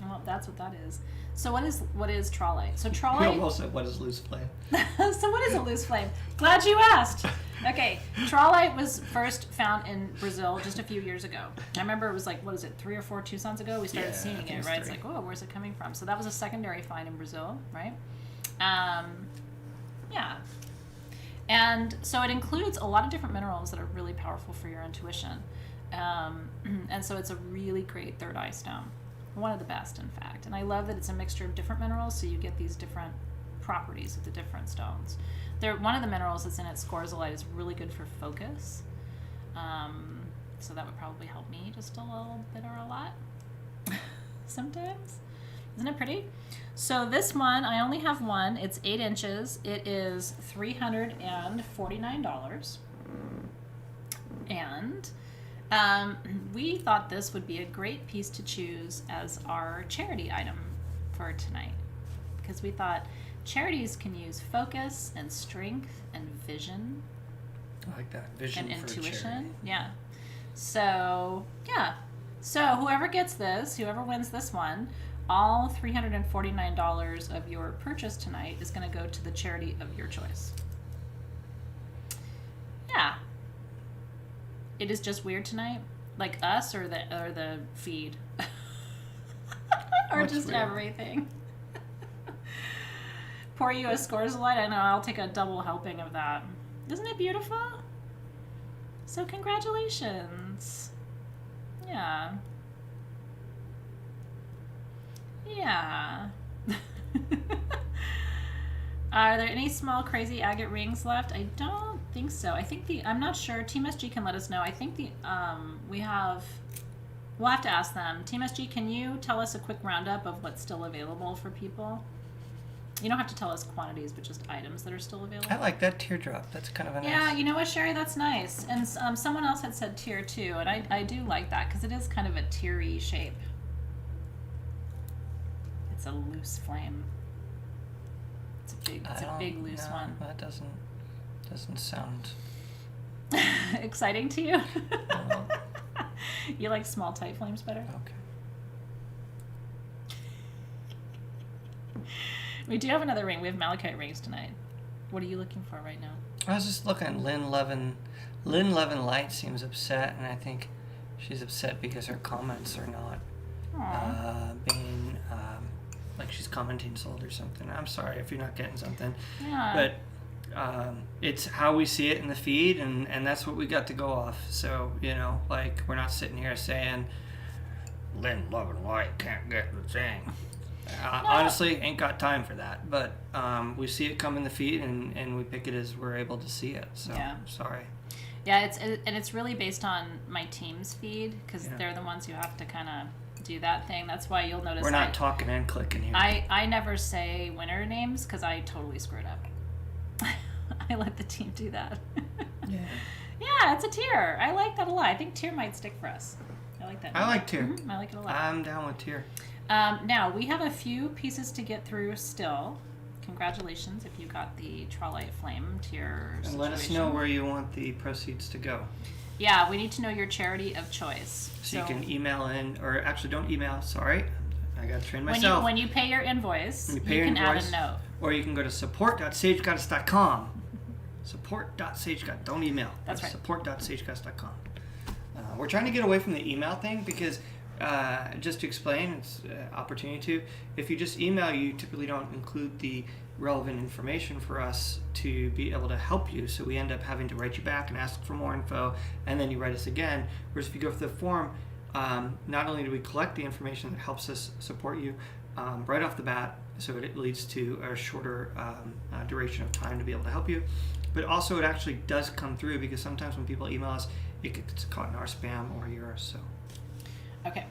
Well, that's what that is. So what is trawlite? So You trawlite. almost said, what is loose flame? So what is a loose flame? Glad you asked. Okay, trawlite was first found in Brazil just a few years ago. I remember it was like, what is it, 3 or 4 Tucsons ago? We started Yeah, I seeing think it, it's right? It's 3. like, oh, where's it coming from? So that was a secondary find in Brazil, right? Yeah. And so it includes a lot of different minerals that are really powerful for your intuition. And so it's a really great third eye stone. One of the best, in fact. And I love that it's a mixture of different minerals, so you get these different properties of the different stones. One of the minerals that's in it, scorzolite, is really good for focus. So that would probably help me just a little bit or a lot sometimes. Isn't it pretty? So this one, I only have one. It's 8 inches. It is $349. And we thought this would be a great piece to choose as our charity item for tonight, because we thought charities can use focus and strength and vision. I like that. Vision and for intuition. charity. Yeah. So, yeah. So whoever gets this, whoever wins this one, all $349 of your purchase tonight is going to go to the charity of your choice. Yeah. It is just weird tonight, like us or the feed, or What's just weird? everything. Pour you a scorzolite. I know, I'll take a double helping of that. Isn't it beautiful? So congratulations. Yeah. Yeah. Are there any small crazy agate rings left? I don't think so. I think I'm not sure. Team SG can let us know. I think we'll have to ask them. Team SG, can you tell us a quick roundup of what's still available for people? You don't have to tell us quantities, but just items that are still available. I like that teardrop. That's kind of a nice... Yeah, you know what, Sherry? That's nice. And someone else had said tear too, and I do like that because it is kind of a teary shape. It's a loose flame. It's a big loose one. That doesn't sound exciting to you. well, You like small tight flames better? okay. We do have another ring. We have malachite rings tonight. What are you looking for right now? I was just looking. Lynn Levin Light seems upset, and I think she's upset because her comments are not being like she's commenting sold or something. I'm sorry if you're not getting something, Yeah. but it's how we see it in the feed, and that's what we got to go off. So like we're not sitting here saying Lynn Levin Light can't get the thing. Honestly, ain't got time for that. But we see it come in the feed, and we pick it as we're able to see it. So Yeah. sorry. Yeah, it's really based on my team's feed because Yeah. they're the ones who have to kind of do that thing. That's why you'll notice We're not talking and clicking here. I never say winner names because I totally screwed up. I let the team do that. Yeah. Yeah, it's a tier. I like that a lot. I think tier might stick for us. I like that. I like tier. Mhm, I like it a lot. I'm down with tier. Now, we have a few pieces to get through still. Congratulations if you got the Trawlite Flame tier And situation. let us know where you want the proceeds to go. Yeah, we need to know your charity of choice. So you can email in, or actually don't email, sorry. I got to train when myself. you pay your invoice, When you you pay your can add invoice, a note. Or you can go to support.sagegoddess.com. Support.sagegoddess. Don't email. That's right. Support.sagegoddess.com. We're trying to get away from the email thing because, just to explain, it's an opportunity to. If you just email, you typically don't include the relevant information for us to be able to help you. So we end up having to write you back and ask for more info, and then you write us again. Whereas if you go for the form, not only do we collect the information that helps us support you right off the bat, so it leads to a shorter duration of time to be able to help you, but also it actually does come through because sometimes when people email us, it gets caught in our spam or yours. So. Okay.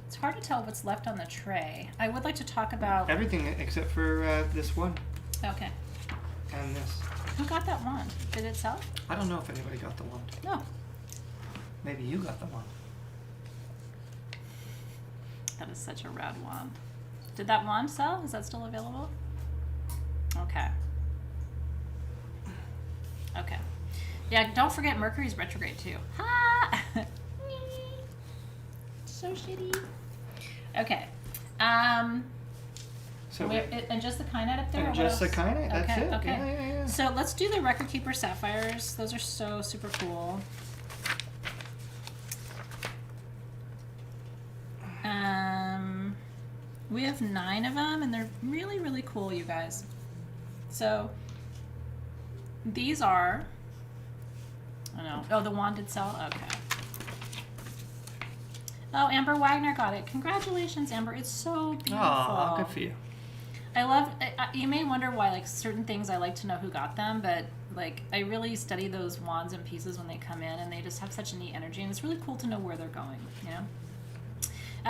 It's hard to tell what's left on the tray. I would like to talk about Everything except for this one. Okay. And this. Who got that wand? Did it sell? I don't know if anybody got the wand. No. Maybe you got the wand. That is such a rad wand. Did that wand sell? Is that still available? Okay. Okay. Yeah, don't forget Mercury's retrograde too. Ha! So shitty. Okay. So and just the kyanite up there? And just the kyanite, that's okay, it. Okay. Yeah. So let's do the Record Keeper Sapphires. Those are so super cool. We have 9 of them, and they're really, really cool, you guys. So these are, the wand did sell? Okay. Oh, Amber Wagner got it. Congratulations, Amber. It's so beautiful. Oh, good for you. I love, you may wonder why, like, certain things I like to know who got them, but, like, I really study those wands and pieces when they come in, and they just have such a neat energy, and it's really cool to know where they're going, you know?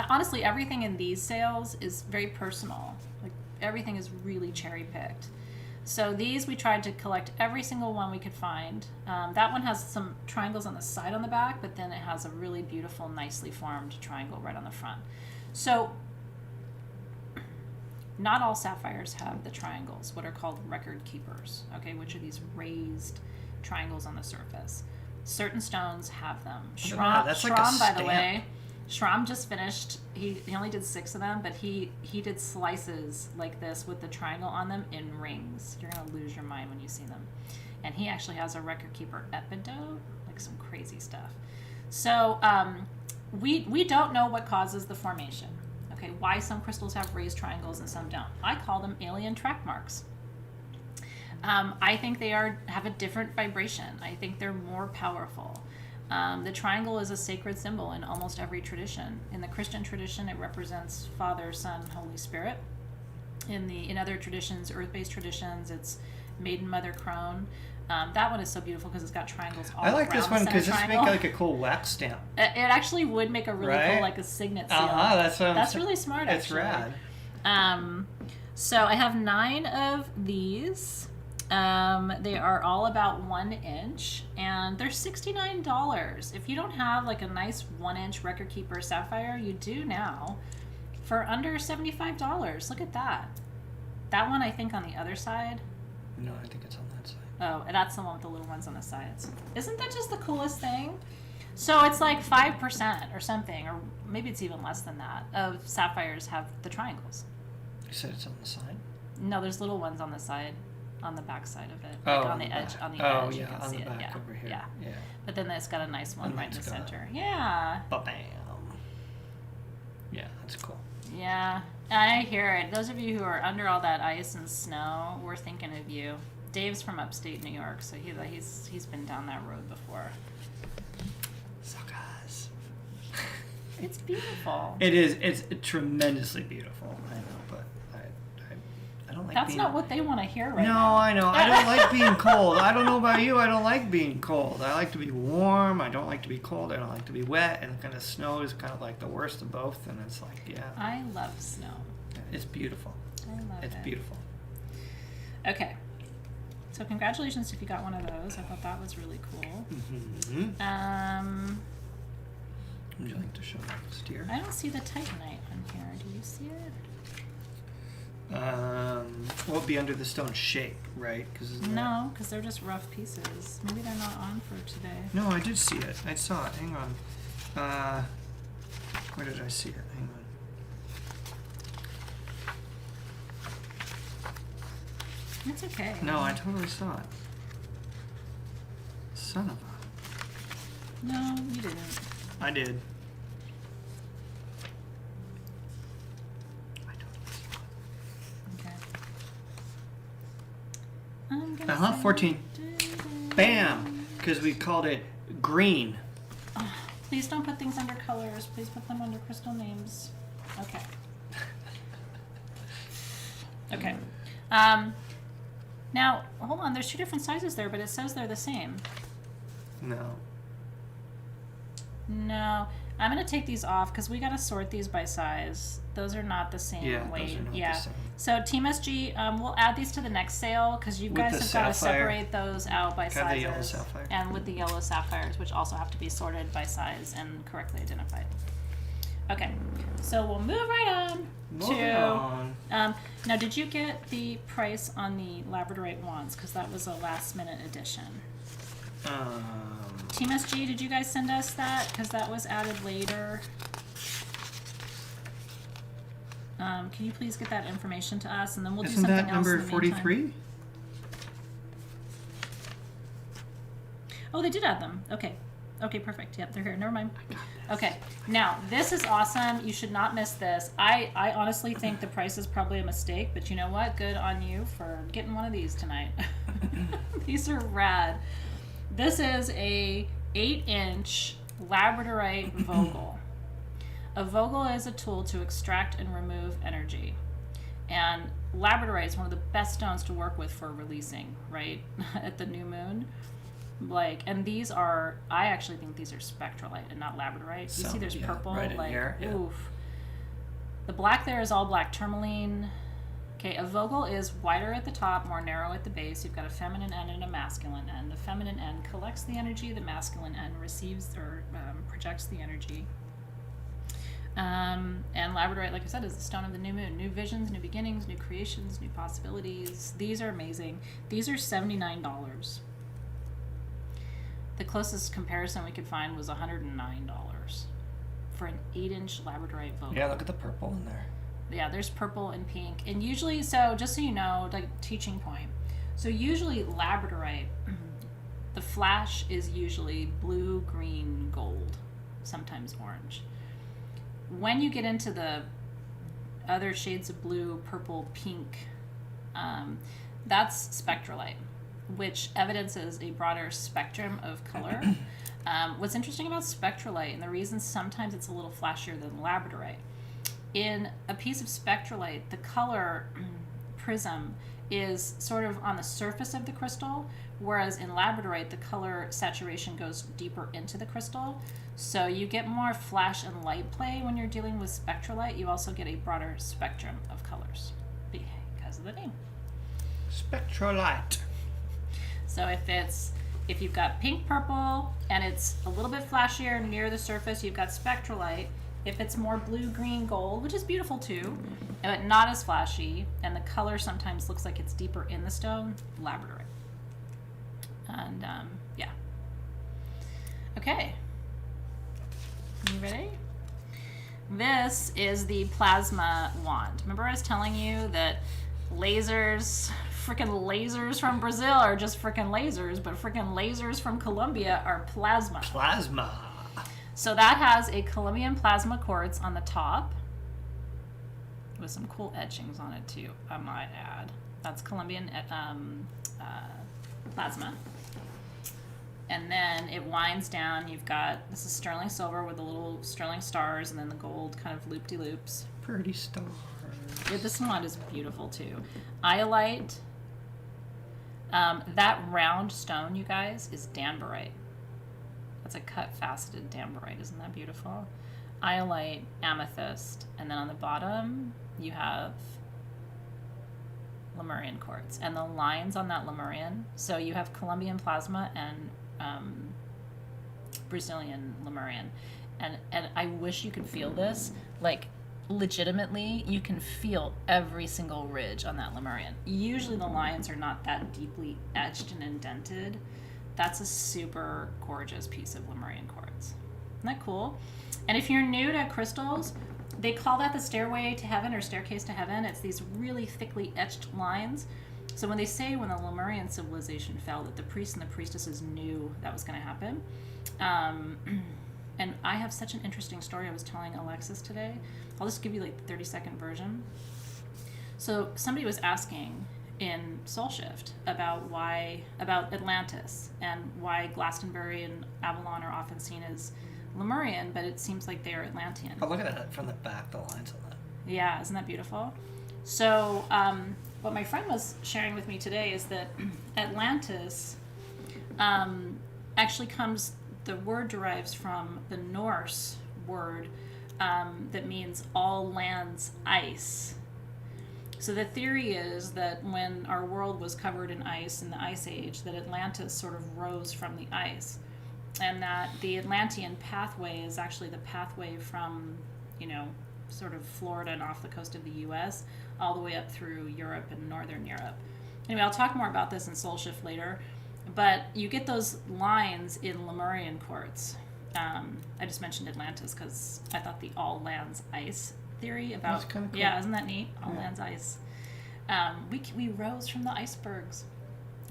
Honestly, everything in these sales is very personal. Like, everything is really cherry-picked. So these, we tried to collect every single one we could find. That one has some triangles on the side on the back, but then it has a really beautiful, nicely formed triangle right on the front. So not all sapphires have the triangles, what are called record keepers, okay, which are these raised triangles on the surface. Certain stones have them. Shram, that's like a by the way, Shram just finished, he only did 6 of them, but he did slices like this with the triangle on them in rings. You're going to lose your mind when you see them. And he actually has a record keeper epidote, like some crazy stuff. So we don't know what causes the formation. Okay, why some crystals have raised triangles and some don't. I call them alien track marks. I think they have a different vibration. I think they're more powerful. The triangle is a sacred symbol in almost every tradition. In the Christian tradition, it represents Father, Son, Holy Spirit. In other traditions, earth-based traditions, it's Maiden, Mother, Crone. That one is so beautiful because it's got triangles all around. I like this one because this makes like a cool wax stamp. It actually would make a really cool, like a signet seal. That's really smart, actually. It's rad. So I have 9 of these. They are all about 1 inch, and they're $69. If you don't have like a nice 1-inch record keeper sapphire, you do now for under $75. Look at that. That one, I think, on the other side. No, I think it's on that side. Oh, and that's the one with the little ones on the sides. Isn't that just the coolest thing? So it's like 5% or something, or maybe it's even less than that, of sapphires have the triangles. You said it's on the side? No, there's little ones on the side. On the back side of it, like on the edge. Oh, you yeah, can on see the it. back over here. Yeah. Yeah. But then it's got a nice one And right in the it's got center. Yeah. Ba-bam. Yeah, that's cool. Yeah, I hear it. Those of you who are under all that ice and snow, we're thinking of you. Dave's from upstate New York, so he's been down that road before. Suckers. It's beautiful. It is. It's tremendously beautiful. I know, but I don't like. That's not what they want to hear right now. No, I know. I don't like being cold. I don't know about you. I don't like being cold. I like to be warm. I don't like to be cold. I don't like to be wet. And kind of snow is kind of like the worst of both. And it's like, yeah. I love snow. It's beautiful. I love it. It's beautiful. Okay. So congratulations if you got one of those. I thought that was really cool. Mm-hmm. Would you like to show next here? I don't see the titanite on here. Do you see it? Well, it'd be under the stone shape, right? No, because they're just rough pieces. Maybe they're not on for today. No, I did see it. I saw it. Hang on. Where did I see it? Hang on. It's okay. No, I totally saw it. Son of a... No, you didn't. I did. I totally saw it. Okay. 14. Bam! Because we called it green. Oh, please don't put things under colors. Please put them under crystal names. Okay. Okay. Now, hold on. There's 2 different sizes there, but it says they're the same. No. No. I'm going to take these off because we got to sort these by size. Those are not the same weight. Those are not yeah. the same. So Team SG, we'll add these to the next sale because you guys have got to separate those out by sizes. The yellow sapphire. And with the yellow sapphires, which also have to be sorted by size and correctly identified. Okay, so we'll move right on now, did you get the price on the labradorite wands? Because that was a last minute addition. Team SG, did you guys send us that? Because that was added later. Can you please get that information to us, and then we'll do something else. Isn't that number 43? Oh, they did add them. Okay. Okay, perfect. Yep, they're here. Never mind. Okay, now this is awesome. You should not miss this. I honestly think the price is probably a mistake, but you know what? Good on you for getting one of these tonight. These are rad. This is a 8-inch labradorite vogel. A vogel is a tool to extract and remove energy. And labradorite is one of the best stones to work with for releasing, right? At the new moon. And these are, I actually think these are spectralite and not labradorite. You see there's purple, right in here, oof. The black there is all black tourmaline. Okay, a vogel is wider at the top, more narrow at the base. You've got a feminine end and a masculine end. The feminine end collects the energy, the masculine end receives or projects the energy. And labradorite, like I said, is the stone of the new moon. New visions, new beginnings, new creations, new possibilities. These are amazing. These are $79. The closest comparison we could find was $109 for an 8-inch labradorite vogel. Yeah, look at the purple in there. Yeah, there's purple and pink. And usually, so just so you know, like teaching point. So usually labradorite, the flash is usually blue, green, gold, sometimes orange. When you get into the other shades of blue, purple, pink, that's spectralite, which evidences a broader spectrum of color. What's interesting about spectralite, and the reason sometimes it's a little flashier than labradorite, in a piece of spectralite, the color prism is sort of on the surface of the crystal, whereas in labradorite, the color saturation goes deeper into the crystal. So you get more flash and light play when you're dealing with spectralite. You also get a broader spectrum of colors because of the name. Spectralite. So if you've got pink purple and it's a little bit flashier near the surface, you've got spectralite. If it's more blue, green, gold, which is beautiful too, but not as flashy, and the color sometimes looks like it's deeper in the stone, labradorite. And yeah. Okay. You ready? This is the plasma wand. Remember I was telling you that freaking lasers from Brazil are just freaking lasers, but freaking lasers from Colombia are plasma. Plasma. So that has a Colombian plasma quartz on the top with some cool etchings on it too, I might add. That's Colombian plasma. And then it winds down. You've got, this is sterling silver with the little sterling stars and then the gold kind of loop-de-loops. Pretty stars. Yeah, this wand is beautiful too. Iolite. That round stone, you guys, is Danburite. That's a cut faceted Damborite. Isn't that beautiful? Iolite, amethyst, and then on the bottom you have Lemurian quartz. And the lines on that Lemurian, so you have Colombian plasma and Brazilian Lemurian. And I wish you could feel this. Like, legitimately, you can feel every single ridge on that Lemurian. Usually the lines are not that deeply etched and indented. That's a super gorgeous piece of Lemurian quartz. Isn't that cool? And if you're new to crystals, they call that the stairway to heaven or staircase to heaven. It's these really thickly etched lines. So when they say when the Lemurian civilization fell that the priests and the priestesses knew that was going to happen. And I have such an interesting story I was telling Alexis today. I'll just give you like the 30-second version. So somebody was asking in Soul Shift about Atlantis and why Glastonbury and Avalon are often seen as Lemurian, but it seems like they are Atlantean. Oh, look at that from the back, the lines on that. Yeah, isn't that beautiful? So what my friend was sharing with me today is that Atlantis actually the word derives from the Norse word that means all lands ice. So the theory is that when our world was covered in ice in the Ice Age, that Atlantis sort of rose from the ice. And that the Atlantean pathway is actually the pathway from, sort of Florida and off the coast of the U.S. all the way up through Europe and Northern Europe. Anyway, I'll talk more about this in Soul Shift later. But you get those lines in Lemurian quartz. I just mentioned Atlantis because I thought the all lands ice theory about... That's kind of cool. Yeah, isn't that neat? All lands ice. We rose from the icebergs.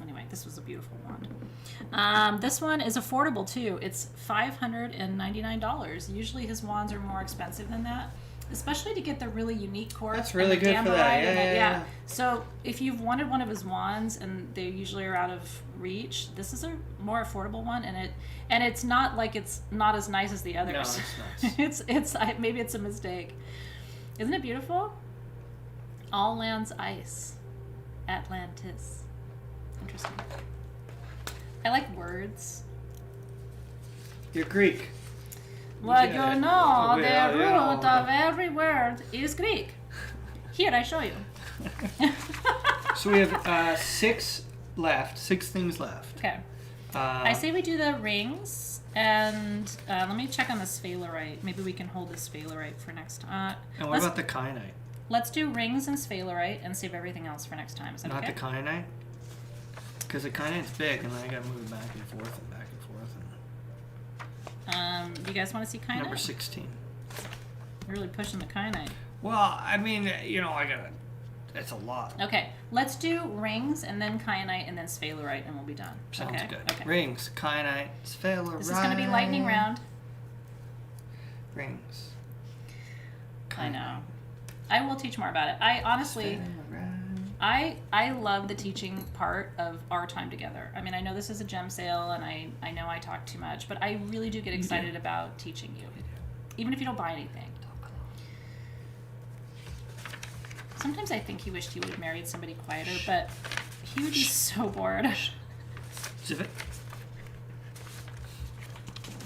Anyway, this was a beautiful wand. This one is affordable too. It's $599. Usually his wands are more expensive than that, especially to get the really unique quartz. That's really and the good for that. Damborite Yeah. So if you've wanted one of his wands and they usually are out of reach, this is a more affordable one, and it's not like it's not as nice as the others. No, it's nice. Maybe it's a mistake. Isn't it beautiful? All lands ice. Atlantis. Interesting. I like words. You're Greek. Well, Yeah. you know, the Yeah, root yeah. of every word is Greek. Here, I show you. So we have 6 left. 6 things left. Okay. I say we do the rings, and let me check on the sphalerite. Maybe we can hold the sphalerite for next time. And what about the kyanite? Let's do rings and sphalerite and save everything else for next time. Is that Not okay? the kyanite? Because the kyanite's big, and then I gotta move it back and forth and back and forth. Do you guys want to see kyanite? Number 16. You're really pushing the kyanite. Well, I mean, I gotta... It's a lot. Okay, let's do rings and then kyanite and then sphalerite and we'll be done. Sounds okay? good. Okay. Rings, kyanite, sphalerite. This is going to be lightning round. Rings. I know. I will teach more about it. I honestly, I love the teaching part of our time together. I mean, I know this is a gem sale and I know I talk too much, but I really do get excited about teaching you. Even if you don't buy anything. Sometimes I think he wished he would have married somebody quieter, but he would be so bored. Zip it.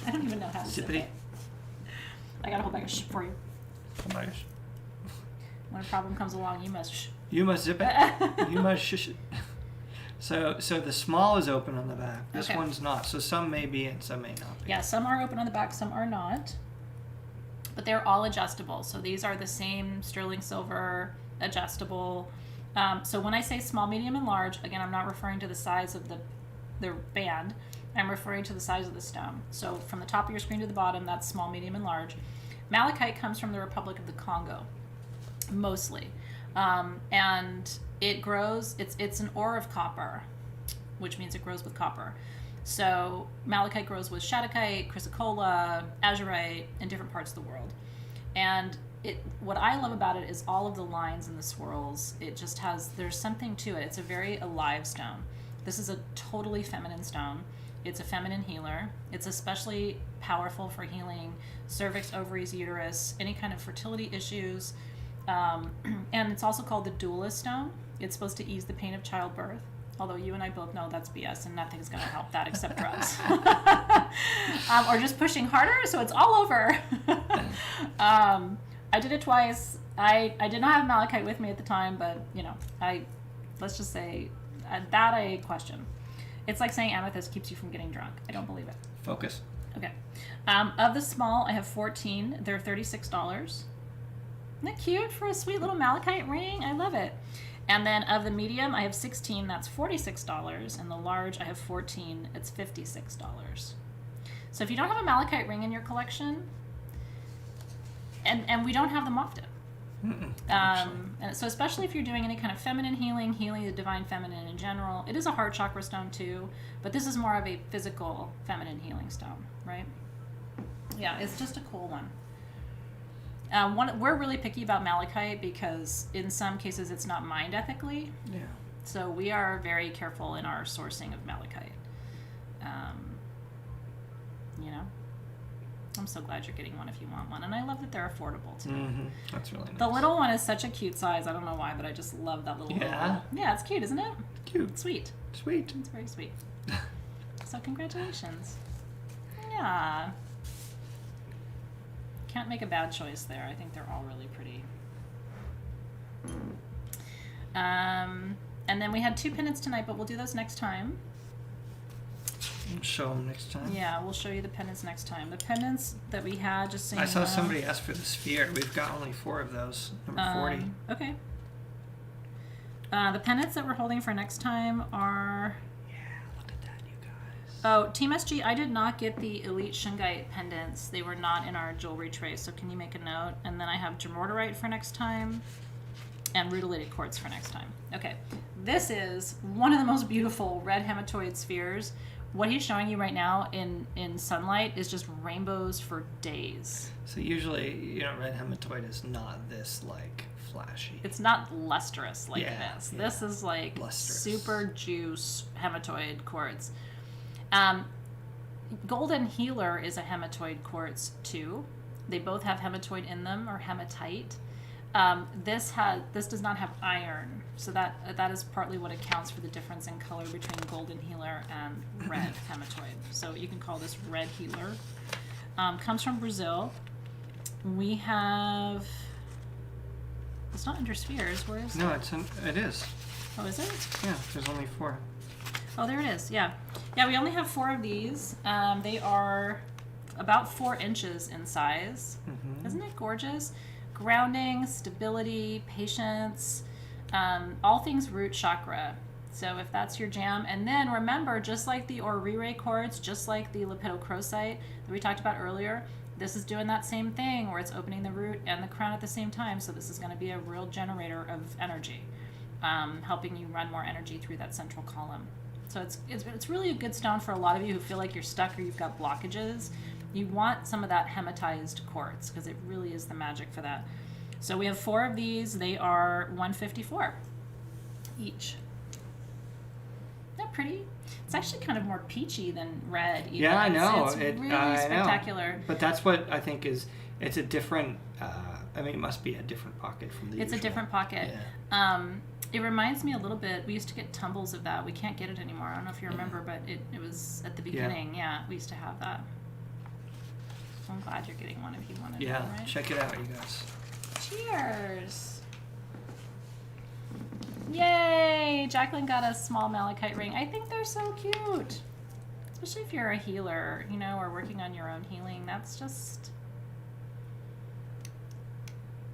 I don't even know how to zip Zippity. it. I gotta hold back a shh for you. When a problem comes along, you must shh. You must zip it. You must shush it. So the small is open on the back. This Okay. one's not. So some may be and some may not be. Yeah, some are open on the back, some are not. But they're all adjustable. So these are the same sterling silver, adjustable. So when I say small, medium, and large, again, I'm not referring to the size of the band. I'm referring to the size of the stone. So from the top of your screen to the bottom, that's small, medium, and large. Malachite comes from the Republic of the Congo, mostly. And it grows, it's an ore of copper, which means it grows with copper. So malachite grows with shadakite, chrysocolla, azurite in different parts of the world. And what I love about it is all of the lines and the swirls. It just there's something to it. It's a very alive stone. This is a totally feminine stone. It's a feminine healer. It's especially powerful for healing cervix, ovaries, uterus, any kind of fertility issues. And it's also called the dualist stone. It's supposed to ease the pain of childbirth. Although you and I both know that's BS and nothing's going to help that except drugs. Or just pushing harder, so it's all over. I did it twice. I did not have malachite with me at the time, but, let's just say that I question. It's like saying amethyst keeps you from getting drunk. I don't believe it. Focus. Okay. Of the small, I have 14. They're $36. Isn't that cute for a sweet little malachite ring? I love it. And then of the medium, I have 16. That's $46. And the large, I have 14. It's $56. So if you don't have a malachite ring in your collection, and we don't have them often. And so especially if you're doing any kind of feminine healing the divine feminine in general, it is a heart chakra stone too, but this is more of a physical feminine healing stone, right? Yeah, it's just a cool one. We're really picky about malachite because in some cases it's not mined ethically. Yeah. So we are very careful in our sourcing of malachite. I'm so glad you're getting one if you want one. And I love that they're affordable, too. Mm-hmm. That's really nice. The little one is such a cute size. I don't know why, but I just love that little Yeah? Yeah, it's cute, isn't it? Cute. Sweet. Sweet. It's very sweet. So congratulations. Yeah. Can't make a bad choice there. I think they're all really pretty. And then we had 2 pendants tonight, but we'll do those next time. We'll show them next time. Yeah, we'll show you the pendants next time. The pendants that we had, just so you I saw know. somebody ask for the sphere. We've got only 4 of those. Number 40. Okay. The pendants that we're holding for next time are... Yeah, look at that, you guys. Oh, Team SG, I did not get the Elite Shungite pendants. They were not in our jewelry tray, so can you make a note? And then I have Gemordorite for next time, and Rutilated Quartz for next time. Okay, this is one of the most beautiful red hematoid spheres. What he's showing you right now in sunlight is just rainbows for days. So usually, red hematoid is not this, like, flashy. It's not lustrous like this. Yeah. This is like Lustrous. super juice hematoid quartz. Golden Healer is a hematoid quartz too. They both have hematoid in them, or hematite. This does not have iron, so that is partly what accounts for the difference in color between Golden Healer and red hematoid. So you can call this red healer. Comes from Brazil. We have. It's not under spheres. Where is it? No, it is. Oh, is it? Yeah, there's only 4. Oh, there it is. Yeah. Yeah, we only have 4 of these. They are about 4 inches in size. Mm-hmm. Isn't it gorgeous? Grounding, stability, patience, all things root chakra. So if that's your jam. And then remember, just like the Orere quartz, just like the lepidocrocite that we talked about earlier, this is doing that same thing where it's opening the root and the crown at the same time. So this is going to be a real generator of energy, helping you run more energy through that central column. So it's really a good stone for a lot of you who feel like you're stuck or you've got blockages. You want some of that hematized quartz because it really is the magic for that. So we have 4 of these. They are $154 each. Isn't that pretty? It's actually kind of more peachy than red. Even. Yeah, I know. It's really spectacular. Know. But that's what I think is. It's a different. It must be a different pocket from the. It's usual. a different pocket. Yeah. It reminds me a little bit. We used to get tumbles of that. We can't get it anymore. I don't know if you remember, but it was at the beginning. Yeah, we used to have that. So I'm glad you're getting one if you wanted Yeah, one, right? check it out, you guys. Cheers! Yay! Jacqueline got a small malachite ring. I think they're so cute. Especially if you're a healer, or working on your own healing. That's just...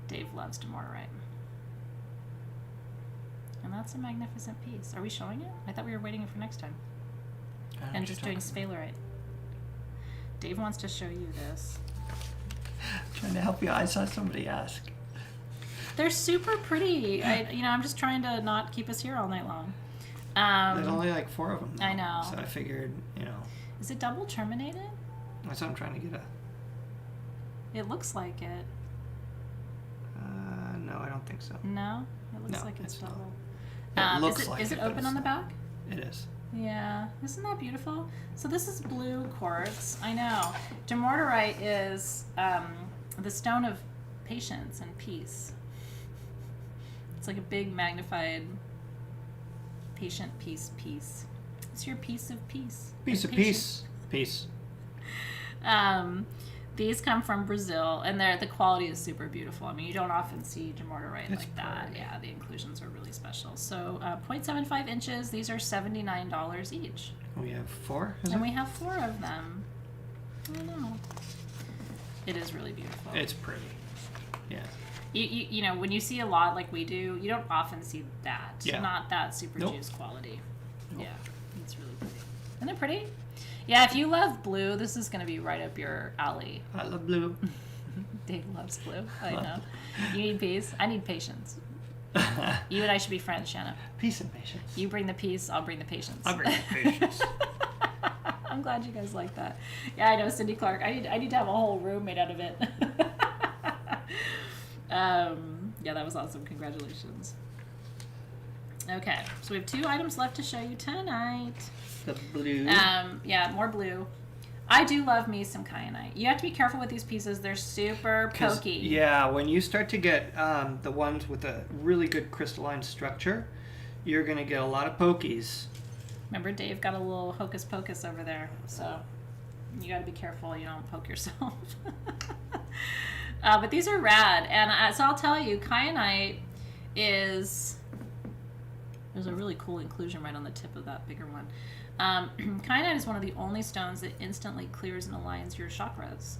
Dave loves Damborite. And that's a magnificent piece. Are we showing it? I thought we were waiting for next time. And just doing sphalerite. Dave wants to show you this. Trying to help you. I saw somebody ask. They're super pretty. I'm just trying to not keep us here all night long. There's only like 4 of them. Though, I know. So I figured, Is it double terminated? That's what I'm trying to get at. It looks like it. No, I don't think so. No? It looks No, like it's not. double. It looks is it but open it's on the not. back? It is. Yeah. Isn't that beautiful? So this is blue quartz. I know. Damborite is the stone of patience and peace. It's like a big magnified patient piece. It's your piece of peace. Piece of peace. Peace. These come from Brazil, and the quality is super beautiful. I mean, you don't often see Damborite like that. Pretty. Yeah, the inclusions are really special. So 0.75 inches. These are $79 each. We have 4, And we have 4 of them. I know. It is really beautiful. It's pretty. Yeah. You when you see a lot like we do, you don't often see that. Yeah. Not that super Nope. juice quality. Nope. Yeah, it's really pretty. Isn't it pretty? Yeah, if you love blue, this is going to be right up your alley. I love blue. Dave loves blue. I know. You need peace. I need patience. You and I should be friends, Shanna. Peace and patience. You bring the peace, I'll bring the patience. I'll bring the patience. I'm glad you guys like that. Yeah, I know, Cindy Clark. I need to have a whole room made out of it. Yeah, that was awesome. Congratulations. Okay, so we have 2 items left to show you tonight. The blue. Yeah, more blue. I do love me some kyanite. You have to be careful with these pieces. They're super pokey. Yeah, when you start to get the ones with a really good crystalline structure, you're going to get a lot of pokies. Remember, Dave got a little hocus pocus over there, so you got to be careful you don't poke yourself. But these are rad, and so I'll tell you, kyanite is... There's a really cool inclusion right on the tip of that bigger one. Kyanite is one of the only stones that instantly clears and aligns your chakras.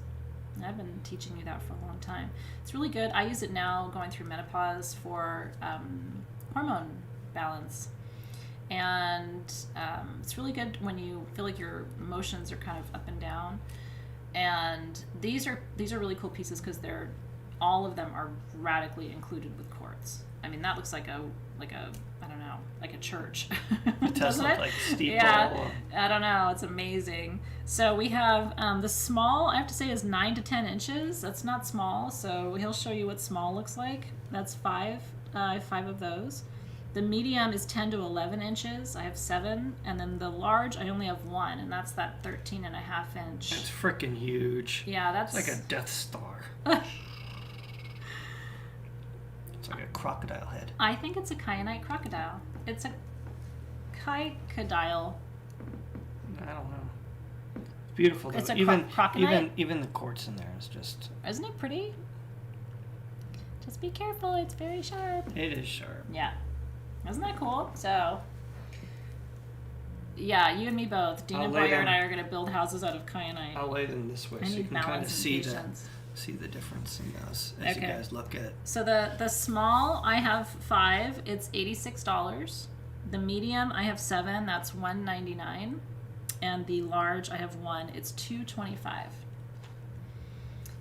And I've been teaching you that for a long time. It's really good. I use it now going through menopause for hormone balance. And it's really good when you feel like your emotions are kind of up and down. And these are really cool pieces because all of them are radically included with quartz. I mean, that looks like a I don't know, like a church. It does look like steeple. Yeah, I don't know. It's amazing. So we have the small, I have to say, is 9 to 10 inches. That's not small. So he'll show you what small looks like. That's 5. I have 5 of those. The medium is 10 to 11 inches. I have 7. And then the large, I only have 1. And that's that 13 and a half inch. It's freaking huge. Yeah, that's... It's like a Death Star. It's like a crocodile head. I think it's a kyanite crocodile. It's a kykadile. I don't know. It's beautiful though. It's a crocodile. Even the quartz in there is just... Isn't it pretty? Just be careful. It's very sharp. It is sharp. Yeah. Isn't that cool? So, yeah, you and me both. Dina Boyer and I are going to build houses out of kyanite. I'll lay them this way so you can kind of see the difference in those as you guys look at. So the small, I have 5. It's $86. The medium, I have 7. That's $199. And the large, I have 1. It's $225.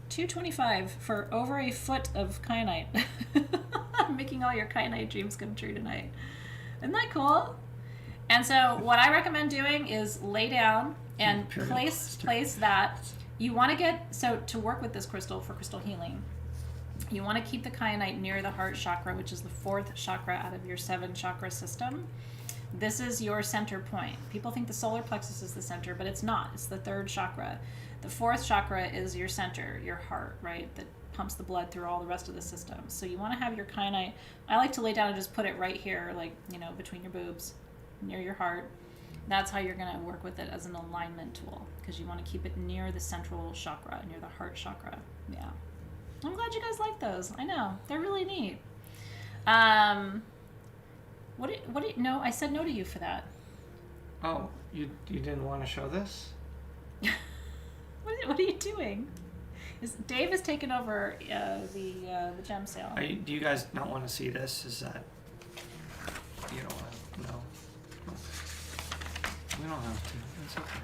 $225 for over a foot of kyanite. I'm making all your kyanite dreams come true tonight. Isn't that cool? And so what I recommend doing is lay down and place that. You want to get, so to work with this crystal for crystal healing, you want to keep the kyanite near the heart chakra, which is the 4th chakra out of your 7 chakra system. This is your center point. People think the solar plexus is the center, but it's not. It's the 3rd chakra. The 4th chakra is your center, your heart, right? That pumps the blood through all the rest of the system. So you want to have your kyanite, I like to lay down and just put it right here, like, between your boobs, near your heart. That's how you're going to work with it as an alignment tool, because you want to keep it near the central chakra, near the heart chakra. Yeah. I'm glad you guys like those. I know. They're really neat. No, I said no to you for that. Oh, you didn't want to show this? What are you doing? Dave has taken over the gem sale. Do you guys not want to see this? Is that... You don't want to... No. We don't have to. It's okay.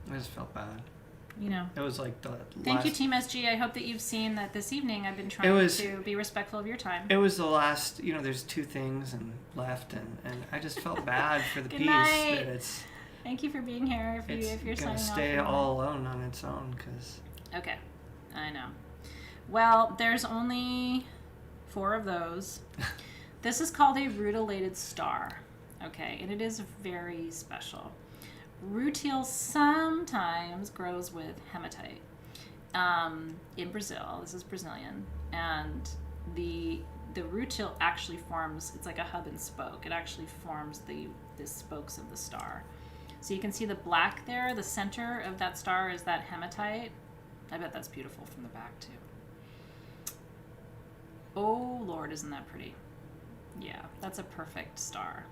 I just felt bad. It was like the Thank you, Team SG. I hope that you've seen that this evening I've been trying to be respectful of your time. It was the last, there's 2 things left, and I just felt bad for the Good piece night. that it's... Thank you for being here. If you're going to signing stay off all alone on its own, because... Okay. I know. Well, there's only 4 of those. This is called a rutilated star. Okay, and it is very special. Rutile sometimes grows with hematite in Brazil. This is Brazilian, and the rutile actually forms. It's like a hub and spoke. It actually forms the spokes of the star. So you can see the black there. The center of that star is that hematite. I bet that's beautiful from the back too. Oh Lord, isn't that pretty? Yeah, that's a perfect star.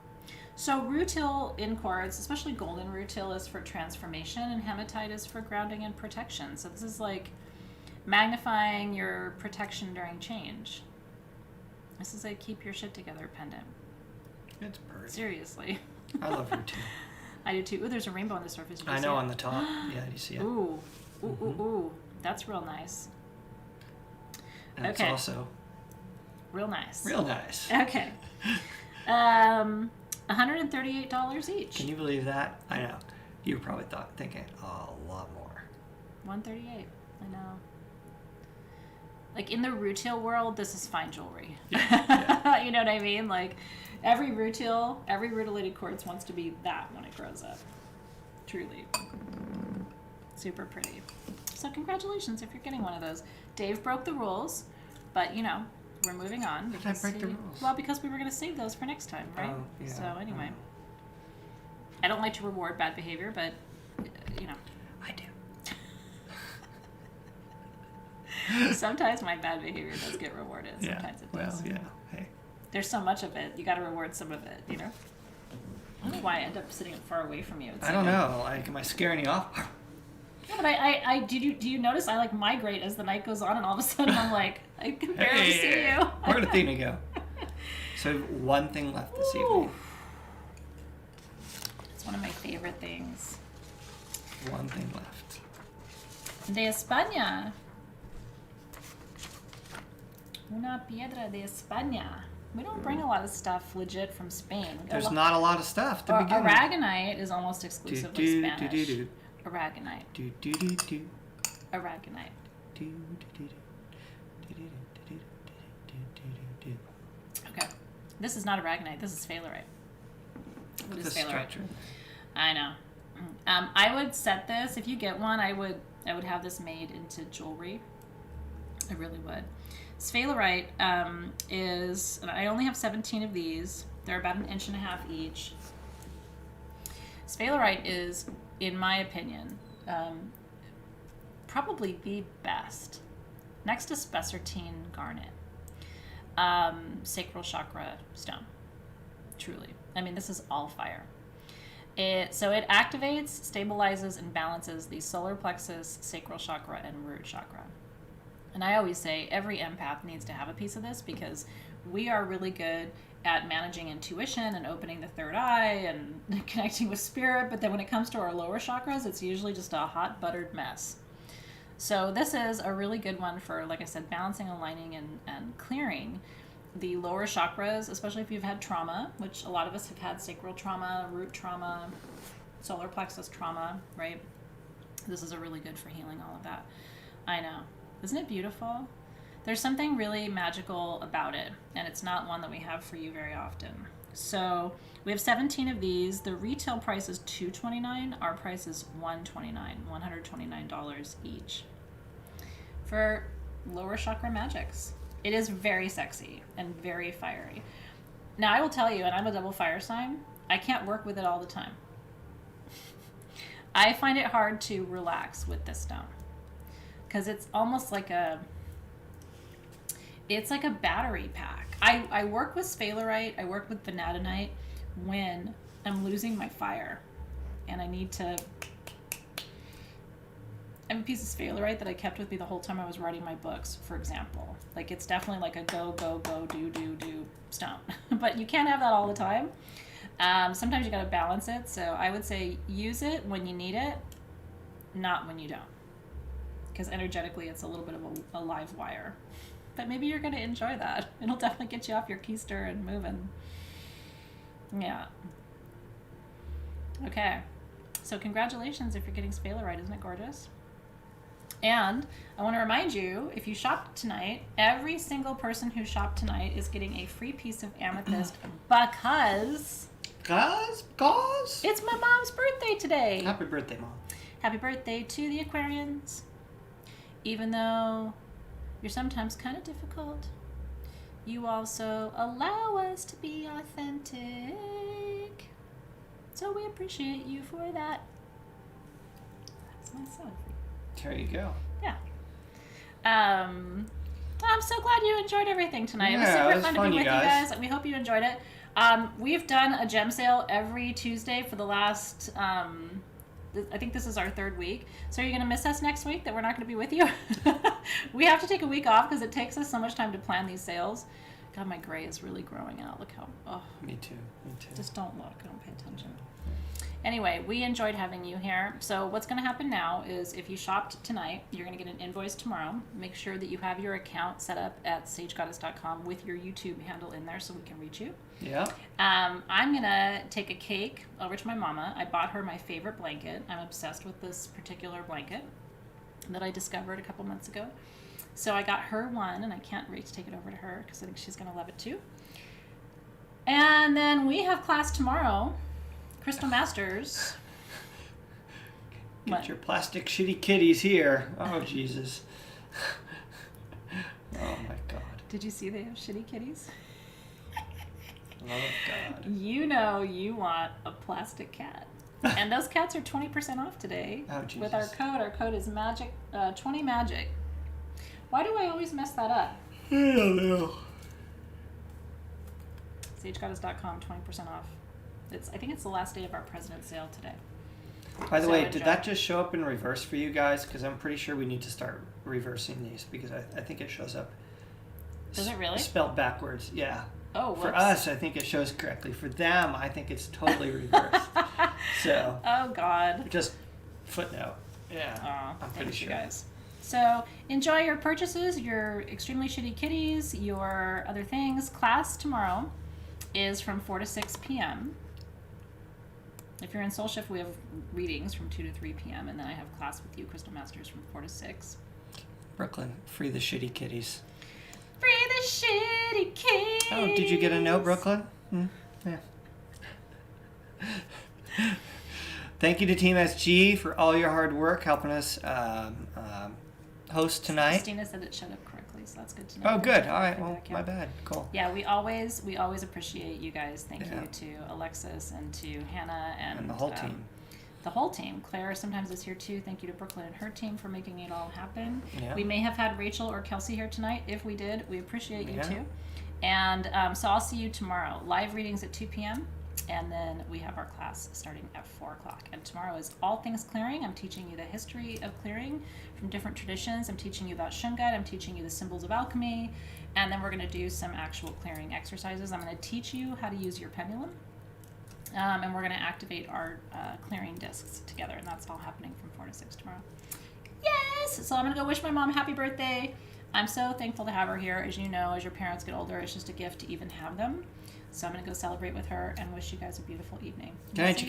So rutile in quartz, especially golden rutile, is for transformation, and hematite is for grounding and protection. So this is like magnifying your protection during change. This is a keep your shit together pendant. It's pretty. Seriously. I love rutile. I do too. Ooh, there's a rainbow on the surface. I know, on the top. Yeah, do you see it? Ooh. Ooh. That's real nice. And it's also... Real nice. Real nice. Okay. $138 each. Can you believe that? I know. You were probably thinking a lot more. $138. I know. Like in the rutile world, this is fine jewelry. Yeah. You know what I mean? Like every rutilated quartz wants to be that when it grows up. Truly. Super pretty. So congratulations if you're getting one of those. Dave broke the rules, but you know, we're moving on. Did I break the rules? Well, because we were going to save those for next time, right? Oh, yeah. So anyway. I don't like to reward bad behavior, but, you know. I do. Sometimes my bad behavior does get rewarded. Sometimes it does. Well, yeah. Hey. There's so much of it. You got to reward some of it, you know? I don't know why I end up sitting far away from you. It's I don't know. Like, am I scaring you off? Yeah, but I do you notice I like migrate as the night goes on, and all of a sudden I'm like, I can barely see you. Where'd Athena go? So one thing left this evening. It's one of my favorite things. One thing left. De España. Una piedra de España. We don't bring a lot of stuff legit from Spain. There's not a lot of stuff to begin with. Aragonite is almost exclusively Spanish. Aragonite. Aragonite. Okay. This is not aragonite. This is sphalerite. What is sphalerite? I know. I would set this, if you get one, I would have this made into jewelry. I really would. Sphalerite is, and I only have 17 of these. They're about 1.5 inches each. Sphalerite is, in my opinion, probably the best, next to spessartine garnet, sacral chakra stone. Truly. I mean, this is all fire. So it activates, stabilizes, and balances the solar plexus, sacral chakra, and root chakra. And I always say every empath needs to have a piece of this because we are really good at managing intuition and opening the third eye and connecting with spirit, but then when it comes to our lower chakras, it's usually just a hot buttered mess. So this is a really good one for, like I said, balancing, aligning, and clearing the lower chakras, especially if you've had trauma, which a lot of us have had sacral trauma, root trauma, solar plexus trauma, right? This is a really good for healing all of that. I know. Isn't it beautiful? There's something really magical about it, and it's not one that we have for you very often. So we have 17 of these. The retail price is $229. Our price is $129, $129 each for lower chakra magics. It is very sexy and very fiery. Now I will tell you, and I'm a double fire sign, I can't work with it all the time. I find it hard to relax with this stone because it's almost like it's like a battery pack. I work with sphalerite, I work with vanadinite when I'm losing my fire and I need to. I have a piece of sphalerite that I kept with me the whole time I was writing my books, for example. Like, it's definitely like a go, go, go, do stone. But you can't have that all the time. Sometimes you got to balance it. So I would say use it when you need it, not when you don't. Because energetically, it's a little bit of a live wire. But maybe you're going to enjoy that. It'll definitely get you off your keister and moving. Yeah. Okay. So congratulations if you're getting sphalerite. Isn't it gorgeous? And I want to remind you, if you shopped tonight, every single person who shopped tonight is getting a free piece of amethyst because it's my mom's birthday today. Happy birthday, Mom. Happy birthday to the Aquarians. Even though you're sometimes kind of difficult, you also allow us to be authentic. So we appreciate you for that. That's my son. There you go. Yeah. I'm so glad you enjoyed everything tonight. Yeah, it was super fun to be with you guys. We hope you enjoyed it. We've done a gem sale every Tuesday for the last, I think this is our 3rd week. So are you going to miss us next week that we're not going to be with you? We have to take a week off because it takes us so much time to plan these sales. God, my gray is really growing out. Look how, oh. Me too. Just don't look. Don't pay attention. Anyway, we enjoyed having you here. So what's going to happen now is if you shopped tonight, you're going to get an invoice tomorrow. Make sure that you have your account set up at sagegoddess.com with your YouTube handle in there so we can reach you. Yeah. I'm going to take a cake over to my mama. I bought her my favorite blanket. I'm obsessed with this particular blanket that I discovered a couple months ago. So I got her one, and I can't wait to take it over to her because I think she's going to love it too. And then we have class tomorrow. Crystal Masters. Get your plastic shitty kitties here. Oh, Jesus. Oh, my God. Did you see they have shitty kitties? Love of God. You know you want a plastic cat. And those cats are 20% off today with our code. Our code is magic 20 magic. Why do I always mess that up? I don't know. SageGoddess.com, 20% off. I think it's the last day of our President's sale today. By the way, did that just show up in reverse for you guys? Because I'm pretty sure we need to start reversing these because I think it shows up. Does it really? Spelled backwards, yeah. Oh, whoops. For us, I think it shows correctly. For them, I think it's totally reversed. So. Oh, God. Just footnote. Yeah. I'm pretty sure. You guys. So enjoy your purchases, your extremely shitty kitties, your other things. Class tomorrow is from 4 to 6 p.m. If you're in Soul Shift, we have readings from 2 to 3 p.m. And then I have class with you, Crystal Masters, from 4 to 6. Brooklyn, free the shitty kitties. Free the shitty kitties. Oh, did you get a note, Brooklyn? Yeah. Thank you to Team SG for all your hard work helping us host tonight. Christina said it showed up correctly, so that's good to know. Oh, good. All right. Well, my bad. Cool. Yeah, we always appreciate you guys. Thank you to Alexis and to Hannah and the whole team. The whole team. Claire sometimes is here too. Thank you to Brooklyn and her team for making it all happen. Yeah. We may have had Rachel or Kelsey here tonight. If we did, we appreciate you too. And so I'll see you tomorrow. Live readings at 2 p.m. And then we have our class starting at 4 o'clock. And tomorrow is all things clearing. I'm teaching you the history of clearing from different traditions. I'm teaching you about shungite. I'm teaching you the symbols of alchemy. And then we're going to do some actual clearing exercises. I'm going to teach you how to use your pendulum. And we're going to activate our clearing discs together. And that's all happening from 4 to 6 tomorrow. Yes! So I'm going to go wish my mom happy birthday. I'm so thankful to have her here. As you know, as your parents get older, it's just a gift to even have them. So I'm going to go celebrate with her and wish you guys a beautiful evening. Good night, you guys.